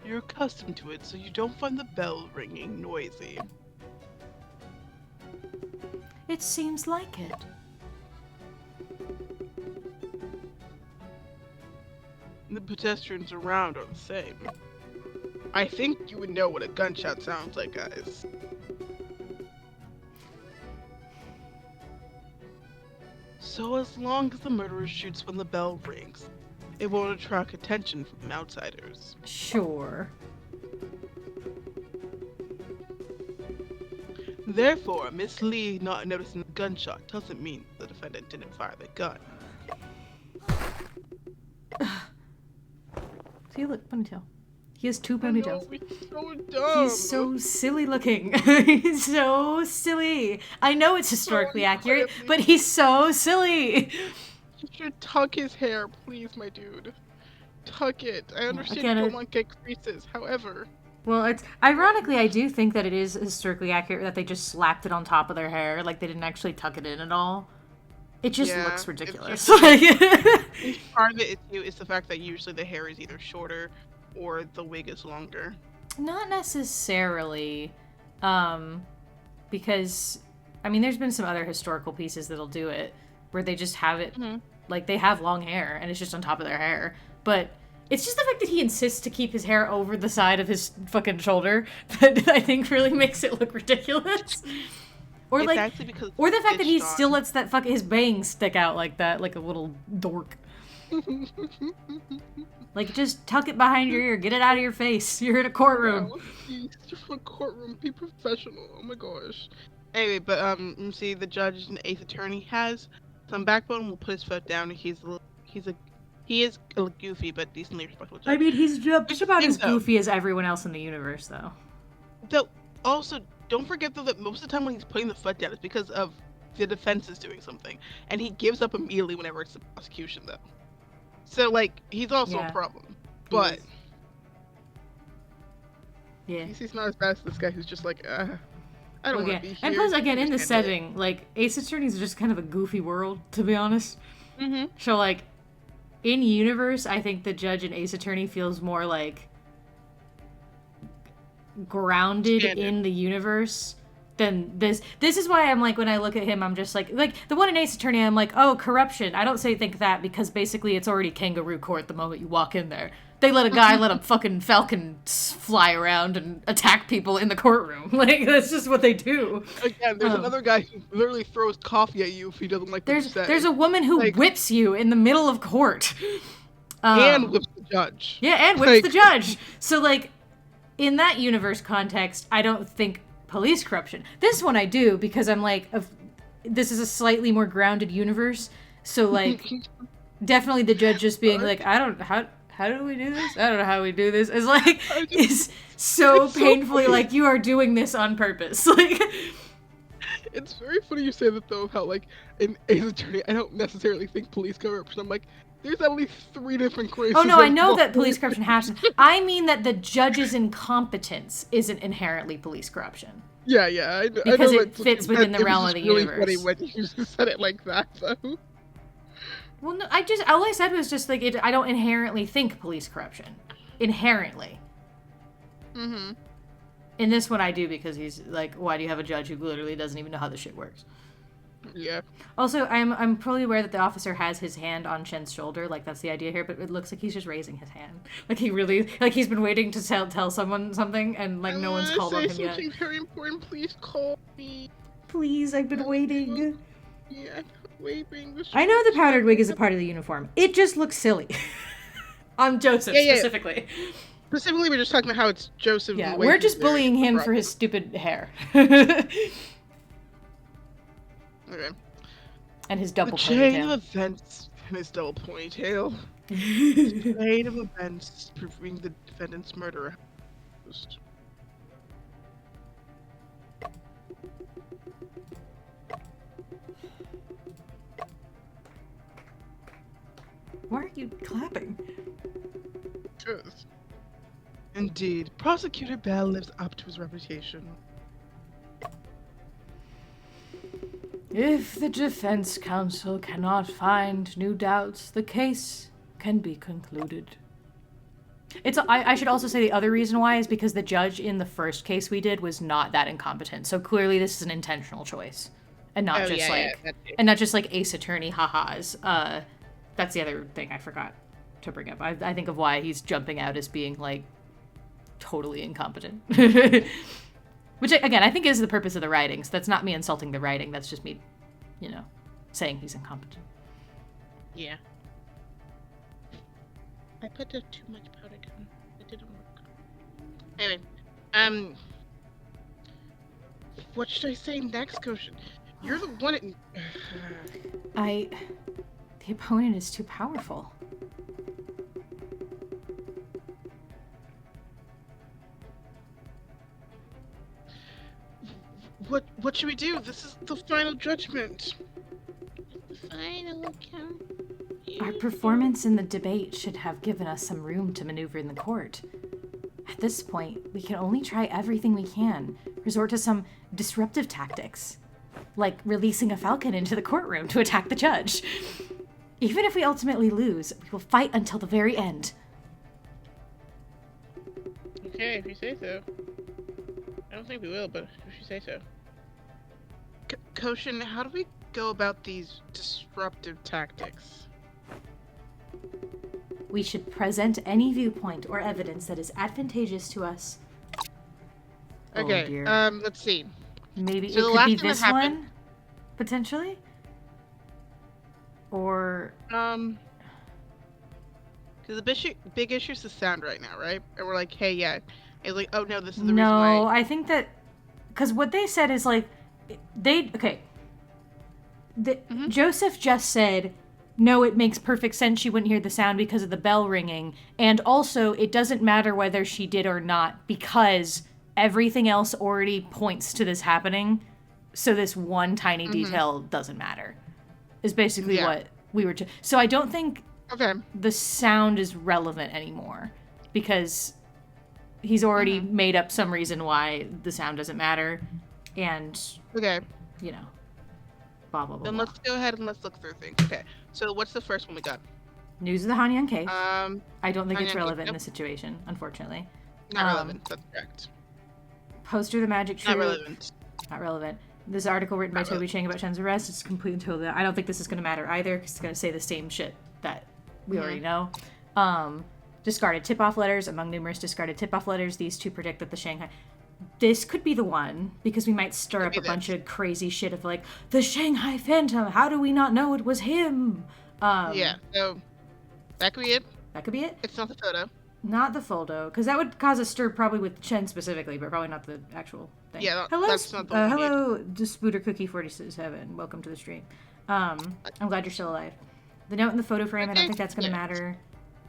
You're accustomed to it, so you don't find the bell ringing noisy. It seems like it. The pedestrians around are the same. I think you would know what a gunshot sounds like, guys. So as long as the murderer shoots when the bell rings, it won't attract attention from outsiders. Sure. Therefore, Miss Lee not noticing the gunshot doesn't mean the defendant didn't fire the gun. See, look, ponytail. He has 2 No, ponytails. he's so dumb. He's so silly looking. He's so silly. I know it's historically accurate, but he's so silly. You should tuck his hair, please, my dude. Tuck it. I understand get you it. don't want get creases, however. Well, it's ironically, I do think that it is historically accurate that they just slapped it on top of their hair, like they didn't actually tuck it in at all. It just Yeah, looks it's ridiculous. just- Like- Part of it is the fact that usually the hair is either shorter or the wig is longer. Not necessarily, because I mean, there's been some other historical pieces that'll do it where they just have it, like they have long hair and it's just on top of their hair, but. It's just the fact that he insists to keep his hair over the side of his fucking shoulder that I think really makes it look ridiculous. Or It's like, actually because or the fact that he stitched on. still lets that his bangs stick out like that, like a little dork. Like, just tuck it behind your ear, get it out of your face. You're in a courtroom. It's just a courtroom. Be professional. Oh my gosh. Anyway, but see, the judge and Ace Attorney has some backbone. Will put his foot down. He is a little goofy, but decently respectful judge. I mean, he's just about as so. goofy as everyone else in the universe, though. Though, also, don't forget though that most of the time when he's putting the foot down, it's because of the defense is doing something, and he gives up immediately whenever it's the prosecution, though. So, like, he's also Yeah. a problem. But Yeah. he's not as bad as this guy who's just like, I don't want Okay. to be here. And plus, again, in the Just handle it. setting, like, Ace Attorney's just kind of a goofy world, to be honest. Mm-hmm. So, like, in universe, I think the judge in Ace Attorney feels more, like, grounded Standard. in the universe than this. This is why I'm like, when I look at him, I'm just like the one in Ace Attorney, I'm like, oh, corruption. I don't think that because basically it's already kangaroo court the moment you walk in there. They let a fucking falcon fly around and attack people in the courtroom. Like, that's just what they do. Again, there's another guy who literally throws coffee at you if he doesn't like what you say. There's a woman who Like- whips you in the middle of court. And whips the judge. Yeah, and whips the judge. So, like, in that universe context, I don't think police corruption. This one I do, because I'm like, this is a slightly more grounded universe. So, like, definitely the judge just being like, how do we do this? I don't know how we do this. It's like, it's so painfully like, you are doing this on purpose. Like, it's very funny you say that, though, how, like, in Ace Attorney, I don't necessarily think police corruption. I'm like, there's at least 3 different cases. oh no, I know that police corruption happens. I mean that the judge's incompetence isn't inherently police corruption. Yeah, I know. Because it it's fits within the it was realm of just the really universe. Funny when you said it like that, though. Well, no, all I said was just like, I don't inherently think police corruption. Inherently. Mm-hmm. In this one I do, because he's like, why do you have a judge who literally doesn't even know how this shit works? Yeah. Also, I'm probably aware that the officer has his hand on Shen's shoulder, like that's the idea here, but it looks like he's just raising his hand. Like he really, like he's been waiting to tell someone something, and like no one's called on him yet. Something very important. Please call me. Please, I've been waiting. Yeah, I'm waiting. I know the powdered wig is a part of the uniform. It just looks silly. On Joseph, specifically. Specifically, we're just talking about how it's Joseph. Yeah, we're just bullying him for his stupid hair. Okay. And his double the chain ponytail. of events and his double ponytail. The chain of events proving the defendant's murderer. Why are you clapping? Because, indeed, Prosecutor Bell lives up to his reputation. If the defense counsel cannot find new doubts, the case can be concluded. I should also say the other reason why is because the judge in the first case we did was not that incompetent. So clearly this is an intentional choice. And not not just like Ace Attorney ha-has. That's the other thing I forgot to bring up. I think of why he's jumping out as being like totally incompetent. Which, again, I think is the purpose of the writing. So that's not me insulting the writing. That's just me, saying he's incompetent. Yeah. I put too much powder down. It didn't work. Anyway, what should I say next, Koshin? You're the one at... The opponent is too powerful. What should we do? This is the final judgment. final count. Our performance in the debate should have given us some room to maneuver in the court. At this point, we can only try everything we can, resort to some disruptive tactics, like releasing a falcon into the courtroom to attack the judge. Even if we ultimately lose, we will fight until the very end. Okay, if you say so. I don't think we will, but if you say so. Koshin, how do we go about these disruptive tactics? We should present any viewpoint or evidence that is advantageous to us. Okay, oh dear. Let's see. Maybe So the it could last be time that this happened- one? Potentially? Or... Because the big issue is the sound right now, right? And we're like, hey, yeah. It's like, oh no, this is the reason No, why. I think that... Because what they said is like... Okay. Joseph just said, no, it makes perfect sense she wouldn't hear the sound because of the bell ringing. And also, it doesn't matter whether she did or not because everything else already points to this happening. So this one tiny detail doesn't matter. Is basically what we were... So I don't think the sound is relevant anymore. Because he's already made up some reason why the sound doesn't matter. and, Okay. you know, blah, blah, blah, Then blah. let's go ahead and let's look through things. Okay. So what's the first one we got? News of the Hanyang Cave. I don't think it's Hanyang Cave. relevant in Nope. this situation, unfortunately. Not relevant. That's correct. Poster of the Magic Not Troop. relevant. Not relevant. This article written by Toby Chang about Chen's arrest is completely and totally. I don't think this is going to matter either because it's going to say the same shit that we already know. Discarded tip-off letters. Among numerous discarded tip-off letters, these two predict that the Shanghai. This could be the one because we might stir up a bunch of crazy shit of like the Shanghai Phantom. How do we not know it was him? Yeah. So that could be it. That could be it. It's not the photo. Not the photo, because that would cause a stir probably with Chen specifically, but probably not the actual thing. Yeah, hello, that's not the one we hello, Disputer Cookie 47. Welcome to the stream. I'm glad you're still alive. The note in the photo frame, I don't think that's going to matter.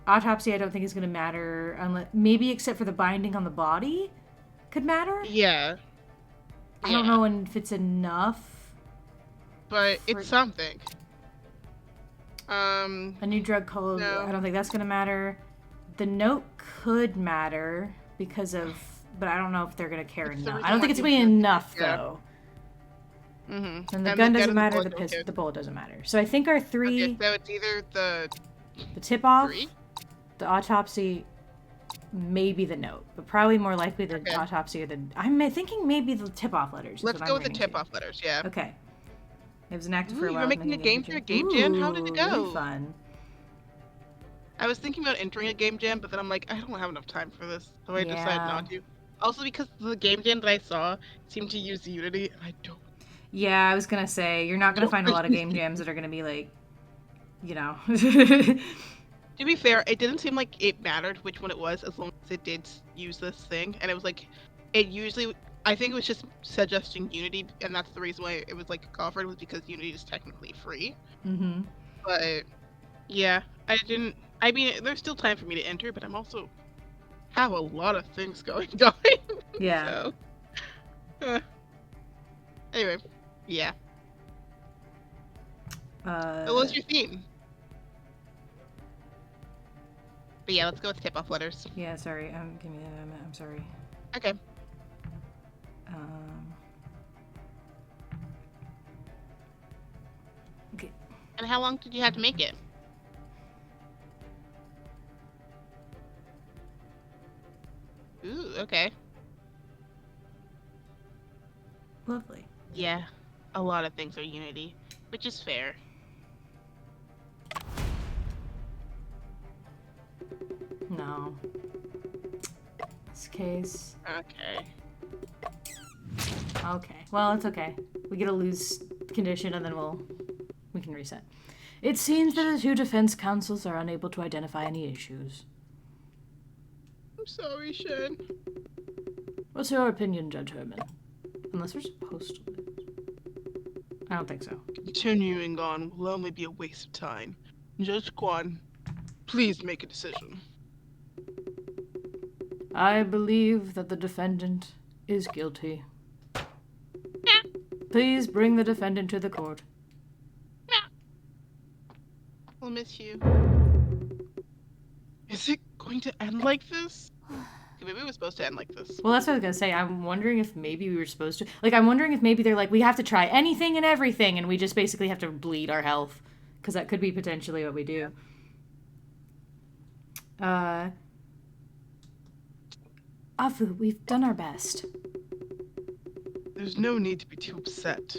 Autopsy, I don't think is going to matter, unless maybe except for the binding on the body could matter. Yeah. I don't know if it's enough, but it's something. A new drug code. No. I don't think that's going to matter. The note could matter because of, but I don't know if they're going to care enough. I don't think it's going to be enough, though. Mm-hmm. And the gun doesn't matter, the bullet doesn't matter. So I think our three... Okay, so it's either the tip-off, the autopsy, maybe the note, but probably more likely the autopsy or the... I'm thinking maybe the tip-off letters. Let's go with the tip-off letters, yeah. Okay. It was inactive for a while. You're making a game for a game jam? How did it go? Really fun. I was thinking about entering a game jam, but then I'm like, I don't have enough time for this, so I decided not to. Also, because the game jam that I saw seemed to use Unity, and I don't. Yeah, I was gonna say, you're not gonna find a lot of game jams that are gonna be like, you know. To be fair, it didn't seem like it mattered which one it was, as long as it did use this thing, and it was like, it usually, I think it was just suggesting Unity, and that's the reason why it was like offered, was because Unity is technically free. Mm-hmm. But, yeah, I mean, there's still time for me to enter, but I'm also have a lot of things going. Yeah. So, anyway, yeah. What was your theme? But yeah, let's go with tip-off letters. Yeah, sorry. Give me a minute. I'm sorry. Okay. Okay. And how long did you have to make it? Ooh, okay. Lovely. Yeah, a lot of things are Unity, which is fair. No. This case. Okay. Okay. Well, it's okay. We get a lose condition and then we can reset. It seems that the two defense counsels are unable to identify any issues. I'm sorry, Shen. What's your opinion, Judge Herman? Unless we're supposed to lose. I don't think so. Continuing on will only be a waste of time. Judge Kwan, please make a decision. I believe that the defendant is guilty. Please bring the defendant to the court. I'll miss you. Is it going to end like this? Maybe it was supposed to end like this. Well, that's what I was gonna say. I'm wondering if maybe we were supposed to... Like, I'm wondering if maybe they're like, we have to try anything and everything, and we just basically have to bleed our health. Because that could be potentially what we do. Afu, we've done our best. There's no need to be too upset.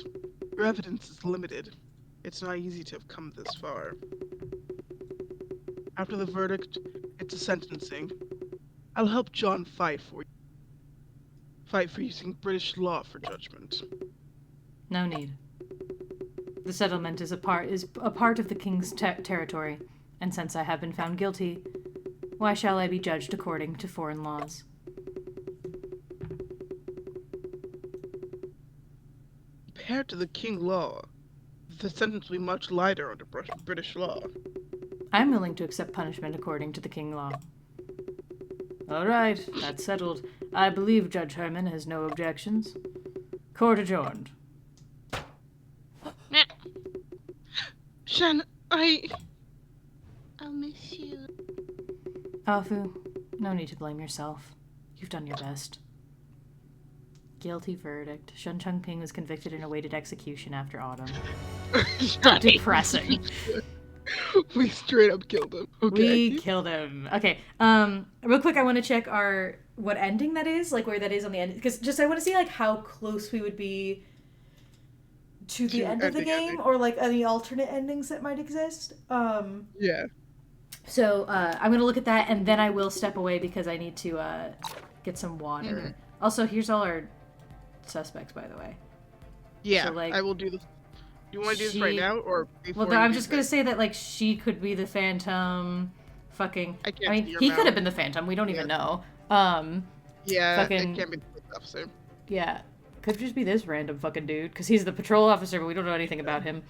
Your evidence is limited. It's not easy to have come this far. After the verdict, it's a sentencing. I'll help John fight for using British law for judgment. No need. The settlement is a part of the king's territory, and since I have been found guilty, why shall I be judged according to foreign laws? Compared to the king law, the sentence will be much lighter under British law. I'm willing to accept punishment according to the king law. All right, that's settled. I believe Judge Herman has no objections. Court adjourned. Shen, I'll miss you. Afu, no need to blame yourself. You've done your best. Guilty verdict. Shun Chung Ping was convicted and awaited execution after autumn. Right. Depressing. We straight up killed him. Okay. We killed him. Okay. Real quick, I want to check what ending that is, like where that is on the end, because just I want to see like how close we would be to the end of the game, or like any alternate endings that might exist. Yeah. So I'm gonna look at that, and then I will step away because I need to get some water. Mm-hmm. Also, here's all our suspects, by the way. Yeah. So, like, I will do this. You want to do this right now, or before? Well, I'm just gonna say that like she could be the Phantom. Fucking. I mean, he could have been the Phantom. We don't even know. Yeah. Fucking. It can't be the police officer. Yeah. Could just be this random fucking dude because he's the patrol officer, but we don't know anything about him.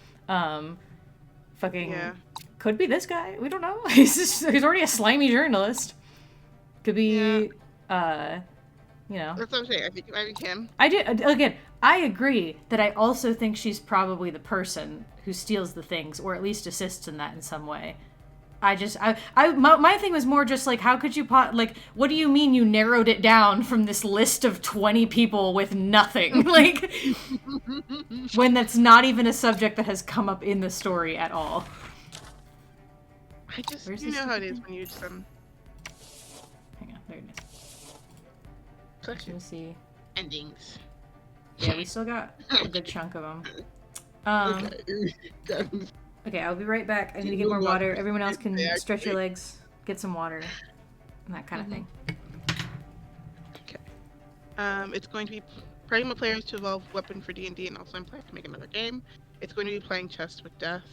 Fucking. Yeah. Could be this guy. We don't know. He's already a slimy journalist. Could be. You know. That's what I'm saying. I think it might be him. I do. Again, I agree that I also think she's probably the person who steals the things, or at least assists in that in some way. My thing was more just like, how could you like, what do you mean you narrowed it down from this list of 20 people with nothing? Like, when that's not even a subject that has come up in the story at all. You know how it is when you just Hang on, there it is. Let me see. Endings. Yeah, we still got a good chunk of them. Okay, I'll be right back. I need to get more water. Everyone else can stretch your legs, get some water, and that kind of thing. Okay. It's going to be praying my players to evolve weapon for D&D, and also I'm planning to make another game. It's going to be playing chess with death,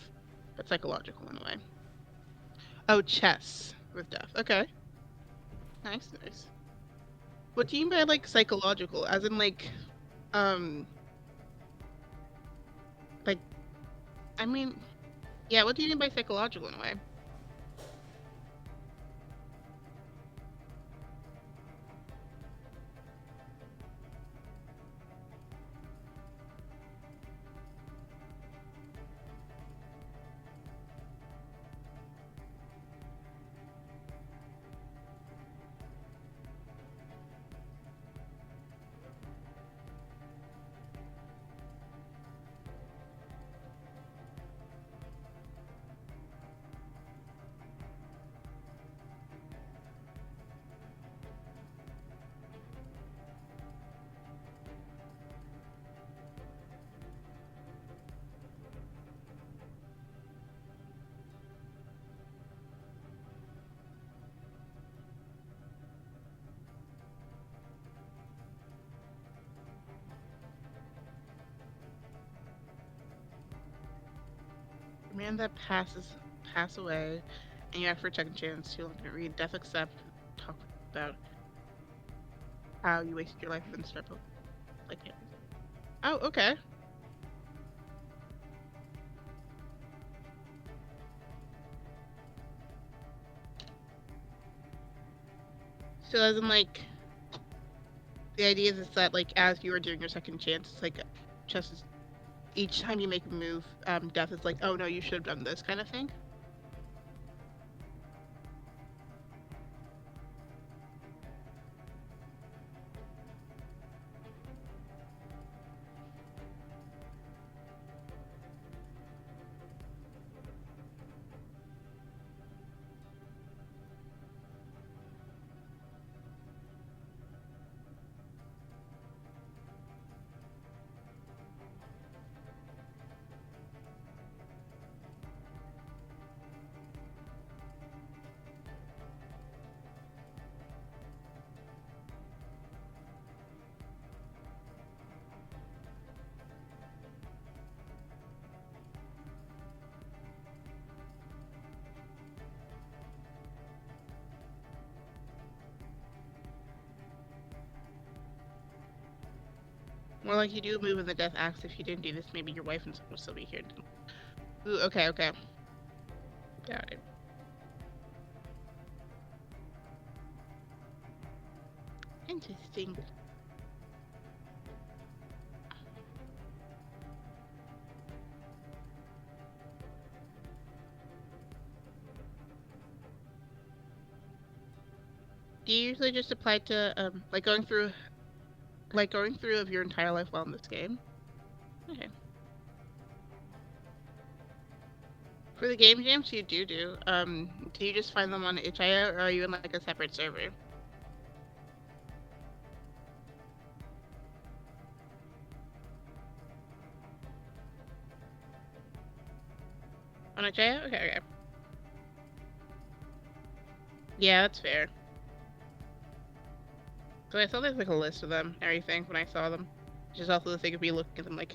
but psychological in a way. Oh, chess with death. Okay. Nice. What do you mean by like psychological? As in like, I mean, yeah. What do you mean by psychological in a way? Man that pass away, and you ask for a second chance to read death accept, talk about how you wasted your life and start like him. Oh, okay. So as in like, the idea is that like as you are doing your second chance, it's like chess is each time you make a move, death is like, oh no, you should have done this kind of thing. More like you do move in the death axe. If you didn't do this, maybe your wife and son would still be here. Ooh, okay. Got it. Interesting. Do you usually just apply to, like going through Like going through of your entire life while in this game? Okay. For the game jams you do, do you just find them on itch.io or are you in like a separate server? On itch.io? Okay, okay. Yeah, that's fair. So I saw there's like a list of them, everything, when I saw them. Just also the thing of me looking at them like,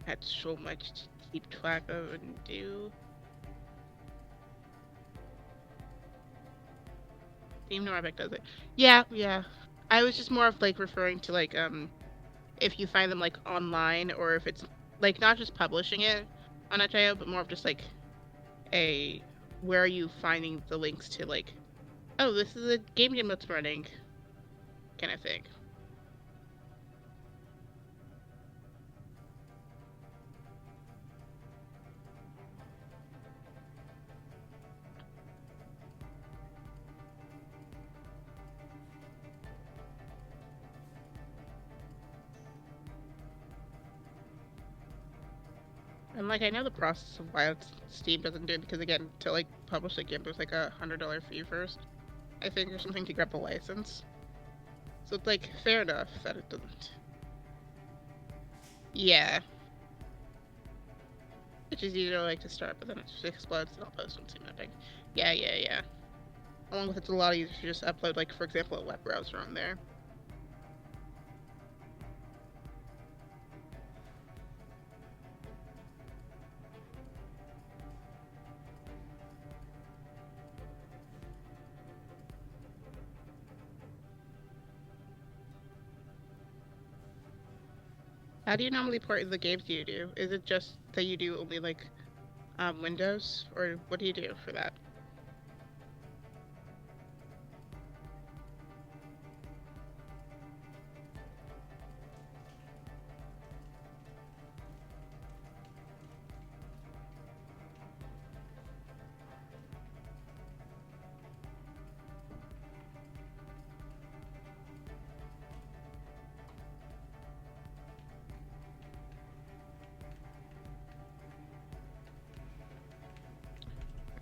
I had so much to keep track of and do. Team Norbeck does it. Yeah, yeah. I was just more of like referring to like if you find them like online or if it's like not just publishing it on itch.io, but more of just like a where are you finding the links to like, oh, this is a game jam that's running kind of thing. And like I know the process of why Steam doesn't do it because again to like publish a game there's like $100 fee first, I think, or something to grab the license. So it's like fair enough that it doesn't. Yeah. It's just easier like to start, but then it just explodes and I'll post on Steam Epic. Yeah, yeah, yeah. Along with it's a lot easier to just upload like for example a web browser on there. How do you normally port the games you do? Is it just that you do only like Windows, or what do you do for that?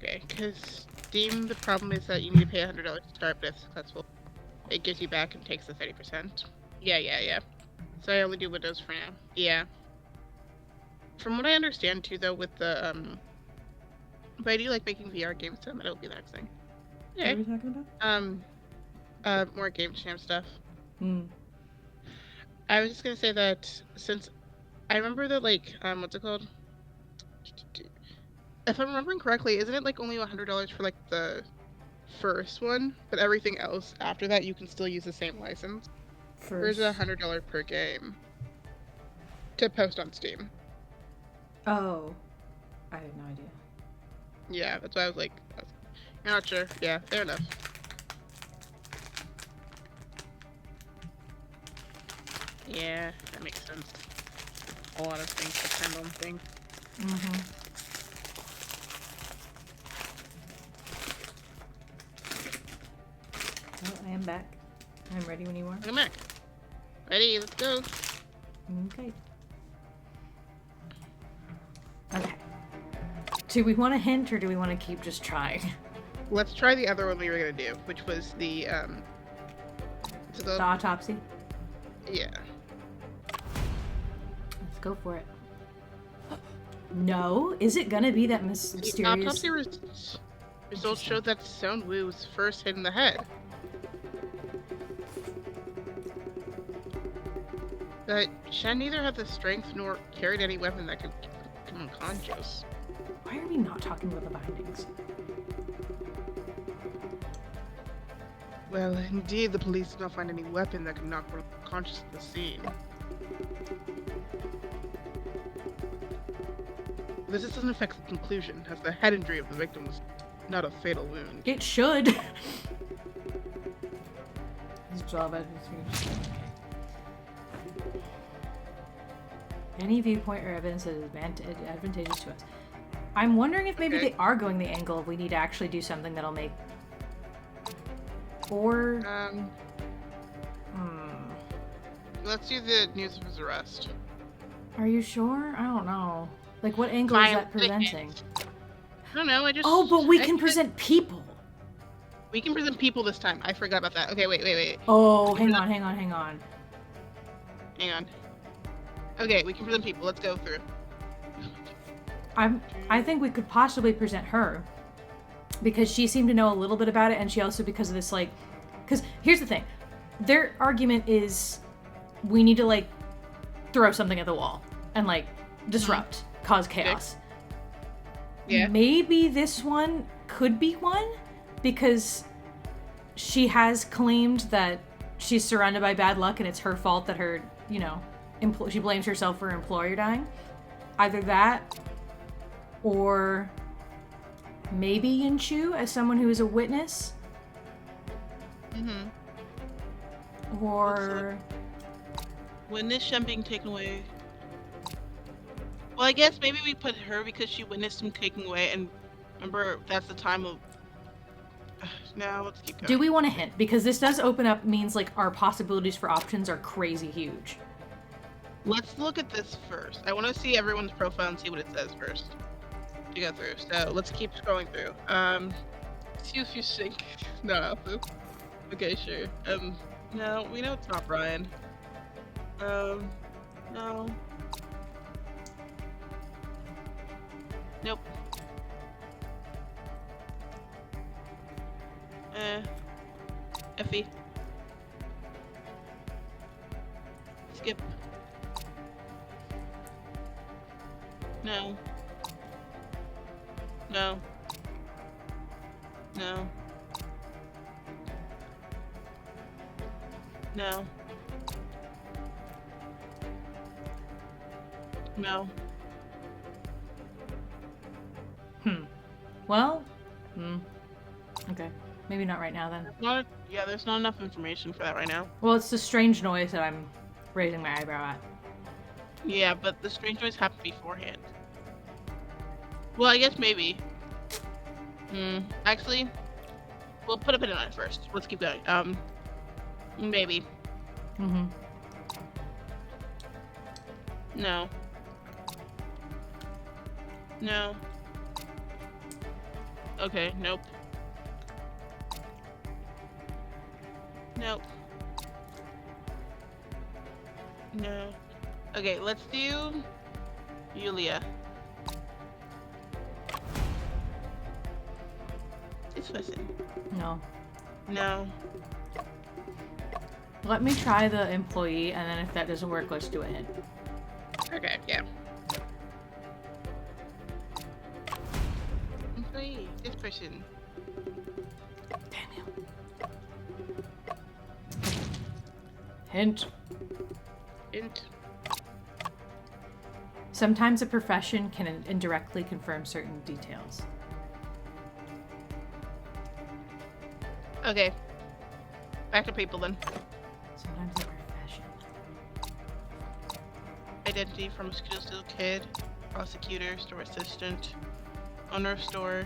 Okay, because Steam, the problem is that you need to pay $100 to start, but if successful, it gives you back and takes the 30%. Yeah, yeah, yeah. So I only do Windows for now. Yeah. From what I understand too, though, with the but I do like making VR games, so it'll be the next thing. Okay. What are we talking about? More game jam stuff. Hmm. I was just gonna say that since I remember that like what's it called? If I'm remembering correctly, isn't it like only $100 for like the first one, but everything else after that you can still use the same license? Or is it $100 per game to post on Steam? Oh, I have no idea. Yeah, that's why I was like, you're not sure. Yeah, fair enough. Yeah, that makes sense. A lot of things depend on things. Mm-hmm. Well, I am back. I'm ready when you are. I'm back. Ready, let's go. Okay. Okay. Do we want a hint or do we want to keep just trying? Let's try the other one we were gonna do, which was the The autopsy? Yeah. Let's go for it. No? Is it gonna be that mysterious... The autopsy results showed that Seonwoo was first hit in the head. But Shen neither had the strength nor carried any weapon that could keep him unconscious. Why are we not talking about the bindings? Well, indeed, the police did not find any weapon that could knock her unconscious at the scene. This doesn't affect the conclusion, as the head injury of the victim was not a fatal wound. It should. Any viewpoint or evidence that is advantageous to us. I'm wondering if maybe they are going the angle of we need to actually do something that'll make... Or... Let's do the news of his arrest. Are you sure? I don't know. Like, what angle is Fine, that presenting? I don't know. Oh, but we can present people. We can present people this time. I forgot about that. Okay, wait. Oh, hang on. Hang on. Okay, we can present people. Let's go through. I think we could possibly present her because she seemed to know a little bit about it, and she also, because of this, like, because here's the thing, their argument is we need to like throw something at the wall and like disrupt, cause chaos. Yeah. Maybe this one could be one because she has claimed that she's surrounded by bad luck and it's her fault that her, you know, she blames herself for her employer dying. Either that, or maybe Yinchu as someone who is a witness. Or when this Shem being taken away. Well, I guess maybe we put her because she witnessed him taking away, and remember that's the time of. Now let's keep going. Do we want to hint? Because this does open up, means like our possibilities for options are crazy huge. Let's look at this first. I want to see everyone's profile and see what it says first to go through. So let's keep scrolling through. See if you sync. No. Okay, sure. No, we know it's not Brian. No. Nope. Effie. Skip. No. No. No. No. No. Well, okay. Maybe not right now then. There's not enough information for that right now. Well, it's the strange noise that I'm raising my eyebrow at. Yeah, but the strange noise happened beforehand. Well, I guess maybe. Actually, we'll put a pin on it first. Let's keep going. Maybe. No. No. Okay, nope. Nope. No. Okay, let's do Yulia. This person. No. No. Let me try the employee, and then if that doesn't work, let's do a hint. Okay, yeah. Employee. This person. Daniel. Hint. Int. Sometimes a profession can indirectly confirm certain details. Okay. Back to people then. Sometimes a profession. Identity from a school still kid, prosecutor, store assistant, owner of store,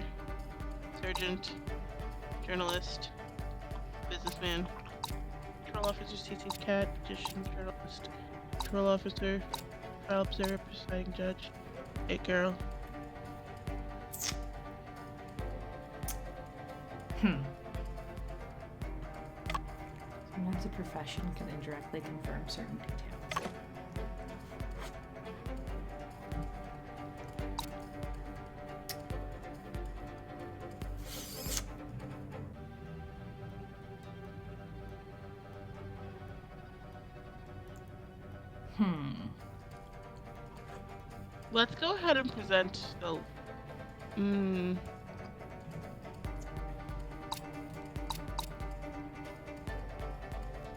surgeon, journalist, businessman, patrol officer, CC's cat, magician, journalist, patrol officer, trial observer, presiding judge, it girl. Sometimes a profession can indirectly confirm certain details. Let's go ahead and present the.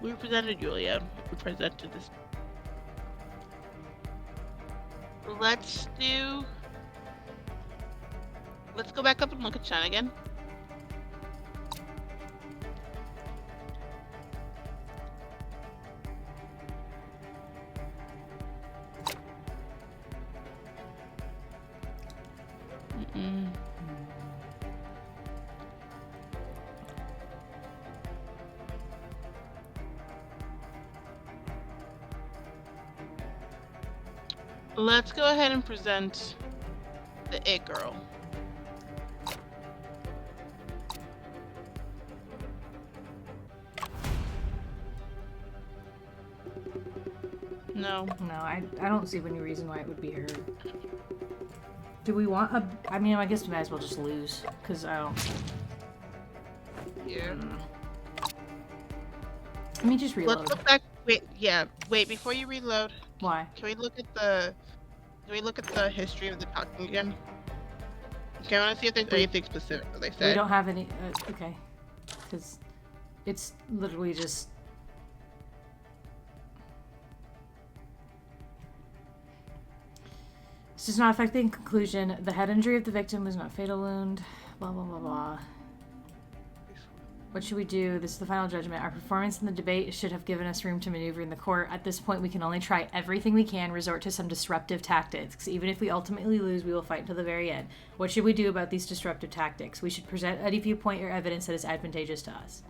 We presented Yulia. We presented this. Let's go back up and look at Chen again. Let's go ahead and present the It Girl. No. No, I don't see any reason why it would be her. Do we want a... I mean, I guess we might as well just lose, because I don't... Yeah. Let me just reload. Let's look back. Wait, before you reload. Why? Can we look at the history of the talking again? Okay, I want to see if there's anything specific that they said. We don't have any... okay. Because it's literally just... This does not affect the conclusion. The head injury of the victim was not a fatal wound. Blah, blah, blah, blah. What should we do? This is the final judgment. Our performance in the debate should have given us room to maneuver in the court. At this point, we can only try everything we can, resort to some disruptive tactics. Even if we ultimately lose, we will fight until the very end. What should we do about these disruptive tactics? We should present any viewpoint or evidence that is advantageous to us.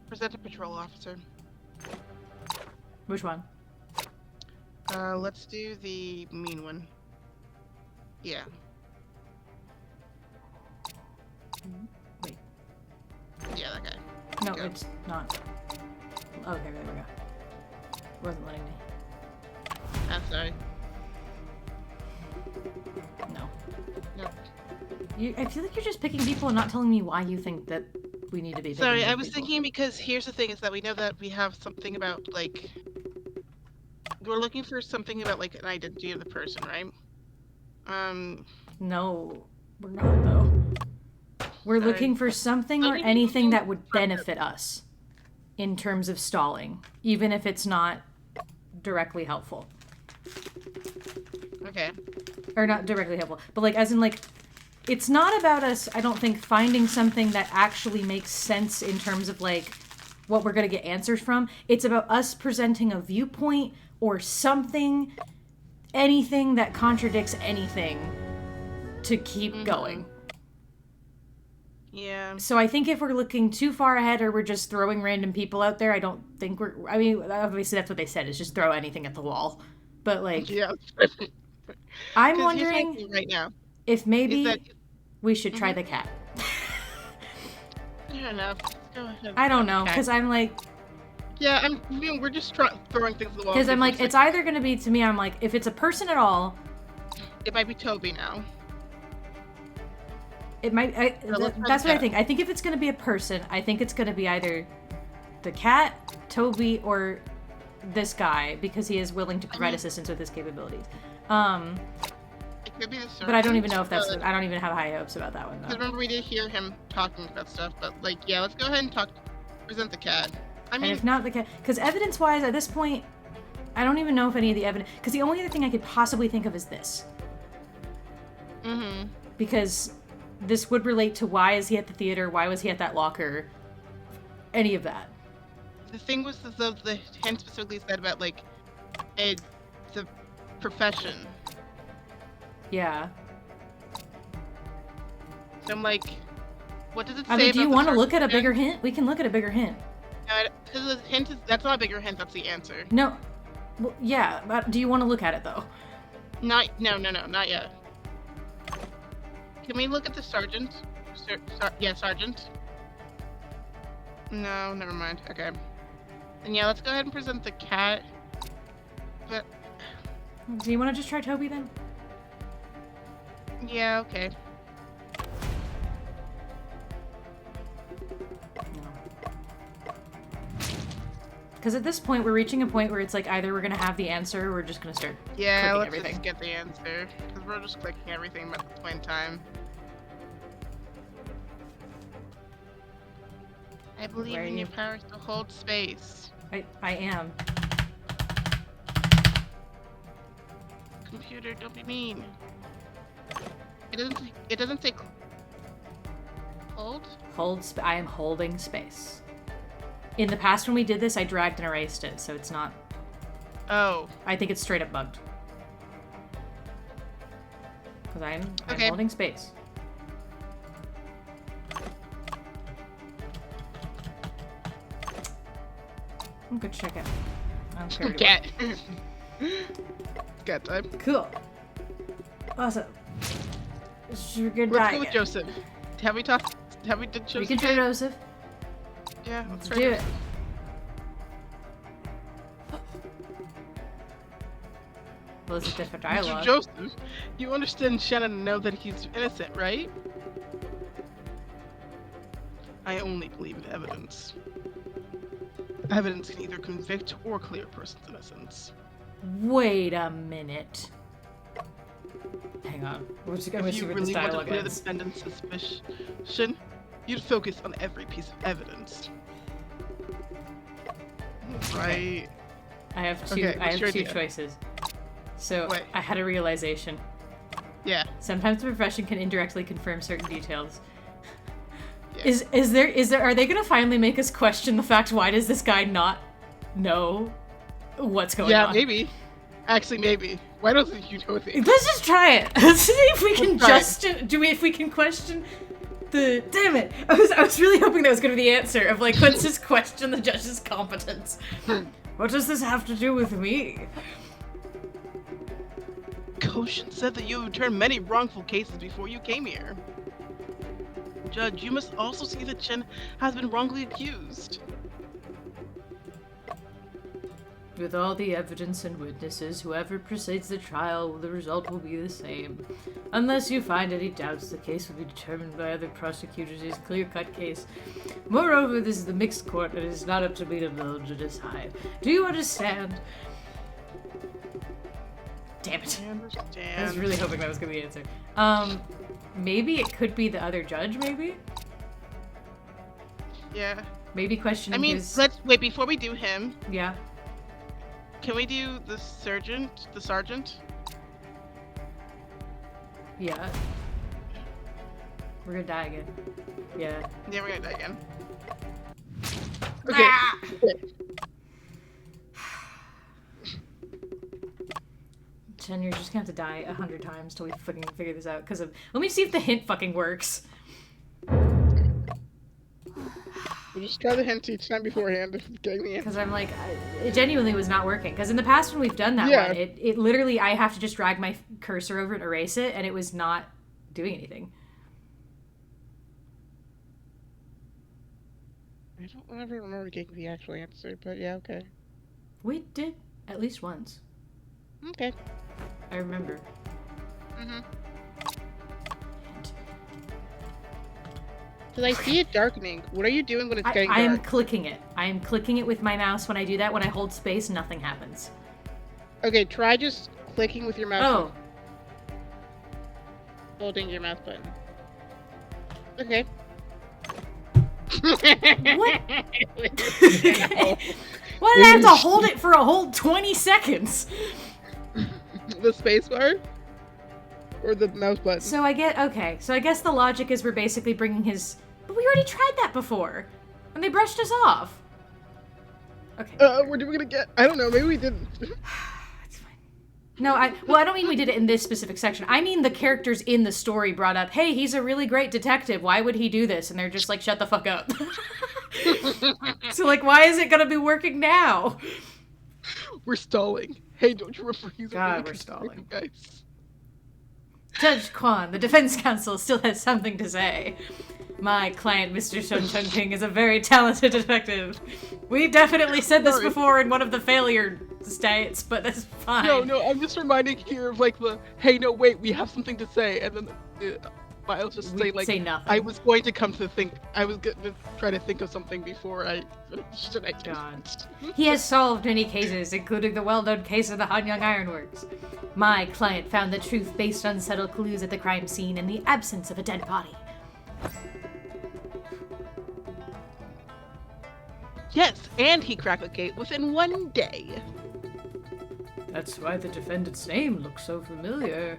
Present a patrol officer. Which one? Let's do the mean one. Yeah. Wait. Yeah, that guy. No, Go. it's not. Okay, there we go. Wasn't letting me. I'm sorry. No. Nope. I feel like you're just picking people and not telling me why you think that we need to be picking Sorry, these I was people. thinking because here's the thing is that we know that we have something about, like... We're looking for something about, like, an identity of the person, right? No, we're not, though. We're Sorry. looking for something or anything that would benefit us in terms of stalling, even if it's not directly helpful. Okay. Or not directly helpful, but, like, as in, like, it's not about us, I don't think, finding something that actually makes sense in terms of, like, what we're going to get answers from. It's about us presenting a viewpoint or something, anything that contradicts anything to keep going. Yeah. So I think if we're looking too far ahead or we're just throwing random people out there, I don't think we're... I mean, obviously that's what they said, is just throw anything at the wall. But, like, Yeah. I'm 'Cause here's my wondering thing right now. if maybe Is that... we should try the cat. Fair enough. Go ahead. I don't know, Okay. because I'm like... Yeah, we're just throwing things at the wall. Because I'm like, it's either going to be, to me, I'm like, if it's a person at all... It might be Toby now. It might... let's try that's the what I cat. think. I think if it's going to be a person, I think it's going to be either the cat, Toby, or this guy, because he is willing to provide assistance with his capabilities. It could be the sergeant. But I don't even know if that's... I don't even have high hopes about that one, Because though. remember, we did hear him talking about stuff, but, like, yeah, let's go ahead and present the cat. I And mean, if not the cat... Because evidence-wise, at this point, I don't even know if any of the evidence... Because the only other thing I could possibly think of is this. Because this would relate to why is he at the theater, why was he at that locker, any of that. the thing was the hint specifically said about, like, the profession. Yeah. So I'm like, what does it say I mean, do you about the want to look at a sergeant? bigger hint? We can look at a bigger hint. Because the hint is, that's not a bigger hint, that's the answer. No. Well, yeah, but do you want to look at it, though? No, not yet. Can we look at the sergeant? Yeah, sergeant. No, never mind. Okay. And yeah, let's go ahead and present the cat. But Do you want to just try Toby, then? yeah, okay. Because at this point, we're reaching a point where it's like either we're going to have the answer or we're just going to start Yeah, clicking let's everything. just get the answer. Because we're just clicking everything at the point in time. I believe Where are in your you? powers to hold space. I am. Computer, don't be mean. It doesn't say hold? I am holding space. In the past when we did this, I dragged and erased it, so it's not... Oh. I think it's straight up bugged. Because I'm Okay. holding space. I'm good to check it. I don't care anymore. Cat. Cat time. Cool. Awesome. Sure good Let's die go with again. Joseph. Have we talked? Have we did Joseph? We can try yet? Joseph. Yeah, let's Let's try do it. Well, this is different Mr. dialogue. Joseph, you understand Shannon and know that he's innocent, right? I only believe in evidence. Evidence can either convict or clear a person's innocence. Wait a minute. Hang on. We're just gonna If see you what really this want to dialogue clear the is. defendant's suspicion, you'd focus on every piece of evidence. Right. I have two. Okay, I what's have your two idea? choices. So Wait. I had a realization. Yeah. Sometimes the profession can indirectly confirm certain details. Yeah. Is there? Are they gonna finally make us question the fact? Why does this guy not know what's going on? Yeah, maybe. Actually, maybe. Why doesn't you know things? Let's just try it. Let's see if we can Let's try if we can question the. Damn it! I was really hoping that was gonna be the answer of like, let's just question the judge's competence. What does this have to do with me? Koshin said that you have returned many wrongful cases before you came here. Judge, you must also see that Chen has been wrongly accused. With all the evidence and witnesses, whoever precedes the trial, the result will be the same. Unless you find any doubts, the case will be determined by other prosecutors as a clear-cut case. Moreover, this is the mixed court, and it is not up to me to decide. Do you understand? Damn it. I understand. I was really hoping that was going to be the answer. Maybe it could be the other judge, maybe? Yeah. Maybe questioning I mean, his... let's wait before we do him. Yeah. Can we do the sergeant? The sergeant? Yeah. We're gonna die again. Yeah. Yeah, we're gonna die again. Ah! Chen, you're just gonna have to die 100 times till we fucking figure this out. Cause of... Let me see if the hint fucking works. We'll just try the hint each time beforehand if getting the answer. Because I'm like, it genuinely was not working. Because in the past when we've done that Yeah. one, it literally, I have to just drag my cursor over and erase it, and it was not doing anything. I don't ever remember getting the actual answer, but yeah, okay. We did at least once. Okay. I remember. Mm-hmm. And Because I see it darkening. What are you doing when it's getting I am dark? clicking it. I am clicking it with my mouse. When I do that, when I hold space, nothing happens. Okay, try just clicking with your mouse. Oh, Holding your mouse button. Okay. what? Why did I have to hold it for a whole 20 seconds? The space bar? Or the mouse button? So I get, okay, so I guess the logic is we're basically bringing his, but we already tried that before, and they brushed us off. Okay. What are we gonna get? I don't know, maybe we didn't. It's fine. No, I don't mean we did it in this specific section. I mean the characters in the story brought up, hey, he's a really great detective, why would he do this? And they're just like, shut the fuck up. So like, why is it gonna be working now? We're stalling. Hey, don't you remember he's God, a really we're good stalling. guys. Judge Kwan, the defense counsel, still has something to say. My client, Mr. Shun Chung Ping, is a very talented detective. We've definitely said this Sorry. before in one of the failure states, but that's fine. No, I'm just reminding here of like the, hey, no, wait, we have something to say, and then Miles just We say like, say nothing. I was going to come to think, I was going to try to think of something before I finished, and I didn't. God. He has solved many cases, including the well-known case of the Hanyang Ironworks. My client found the truth based on subtle clues at the crime scene and the absence of a dead body. Yes, and he cracked the gate within 1 day. That's why the defendant's name looks so familiar.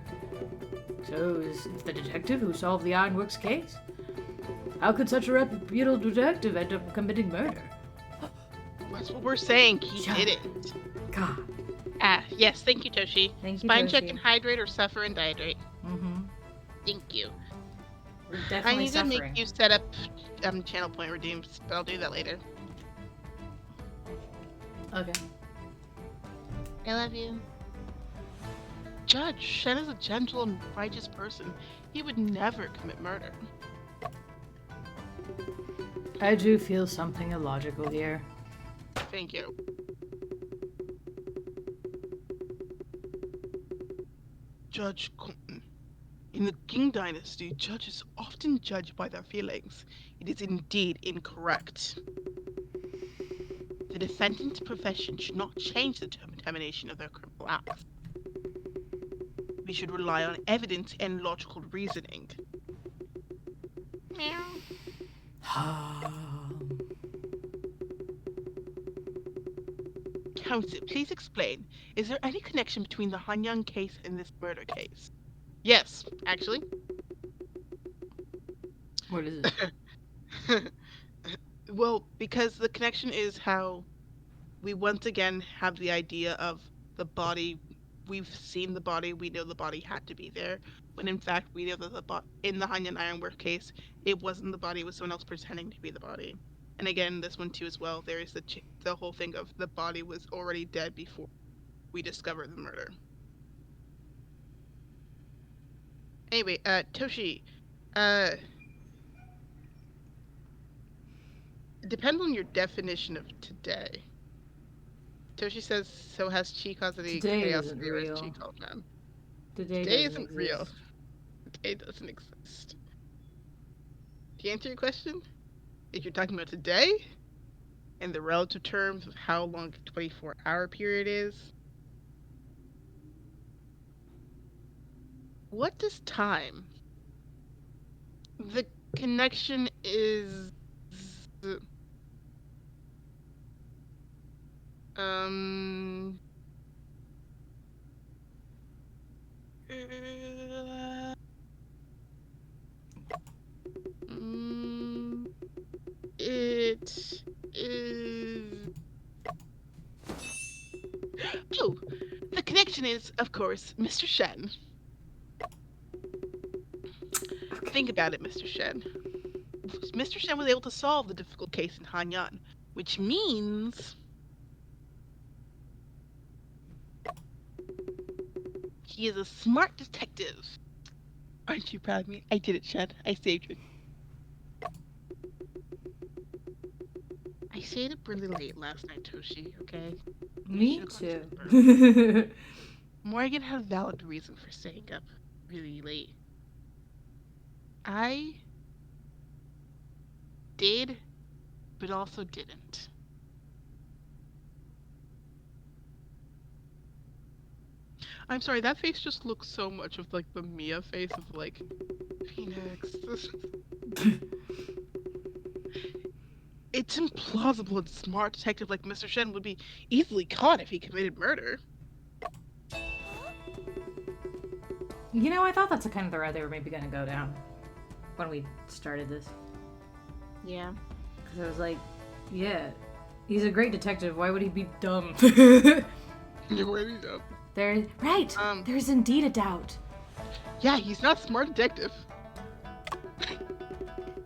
So, is it the detective who solved the Ironworks case? How could such a reputable detective end up committing murder? That's what we're saying. He Shut didn't. God. Yes, thank you, Toshi. Thank you, Spine check Toshi. and hydrate or suffer and dehydrate. Mm-hmm. Thank you. We're I definitely need suffering. to make you set up channel point redeems, but I'll do that later. Okay. I love you. Judge, Shen is a gentle and righteous person. He would never commit murder. I do feel something illogical here. Thank you. Judge Colton. In the Qing dynasty, judges often judge by their feelings. It is indeed incorrect. The defendant's profession should not change the determination of their criminal acts. We should rely on evidence and logical reasoning. Meow. Counsel, please explain. Is there any connection between the Hanyang case and this murder case? Yes, actually. What is it? Well, because the connection is how we once again have the idea of the body. We've seen the body. We know the body had to be there. When in fact, we know that in the Hanyang Ironwork case, it wasn't the body. It was someone else pretending to be the body. And again, this one too as well. There is the whole thing of the body was already dead before we discovered the murder. Anyway, Toshi, depend on your definition of today. Toshi says, so has chi caused any chaos in the chi called man? Today isn't real. Today doesn't exist. To answer your question, if you're talking about today, in the relative terms of how long a 24-hour period is, what does time? The connection is... It is... Oh! The connection is, of course, Mr. Shen. Think about it, Mr. Shen. Mr. Shen was able to solve the difficult case in Hanyang, which means... he is a smart detective. Aren't you proud of me? I did it, Shen. I saved you. I stayed up really late last night, Toshi, okay? Me too. Morgan had a valid reason for staying up really late. I did, but also didn't. I'm sorry, that face just looks so much of like the Mia face of like Phoenix. It's implausible a smart detective like Mr. Shen would be easily caught if he committed murder. You know, I thought that's the kind of the route they were maybe going to go down when we started this. Yeah. Because I was like, yeah, he's a great detective. Why would he be dumb? Yeah, why be dumb? There's indeed a doubt. Yeah, he's not a smart detective.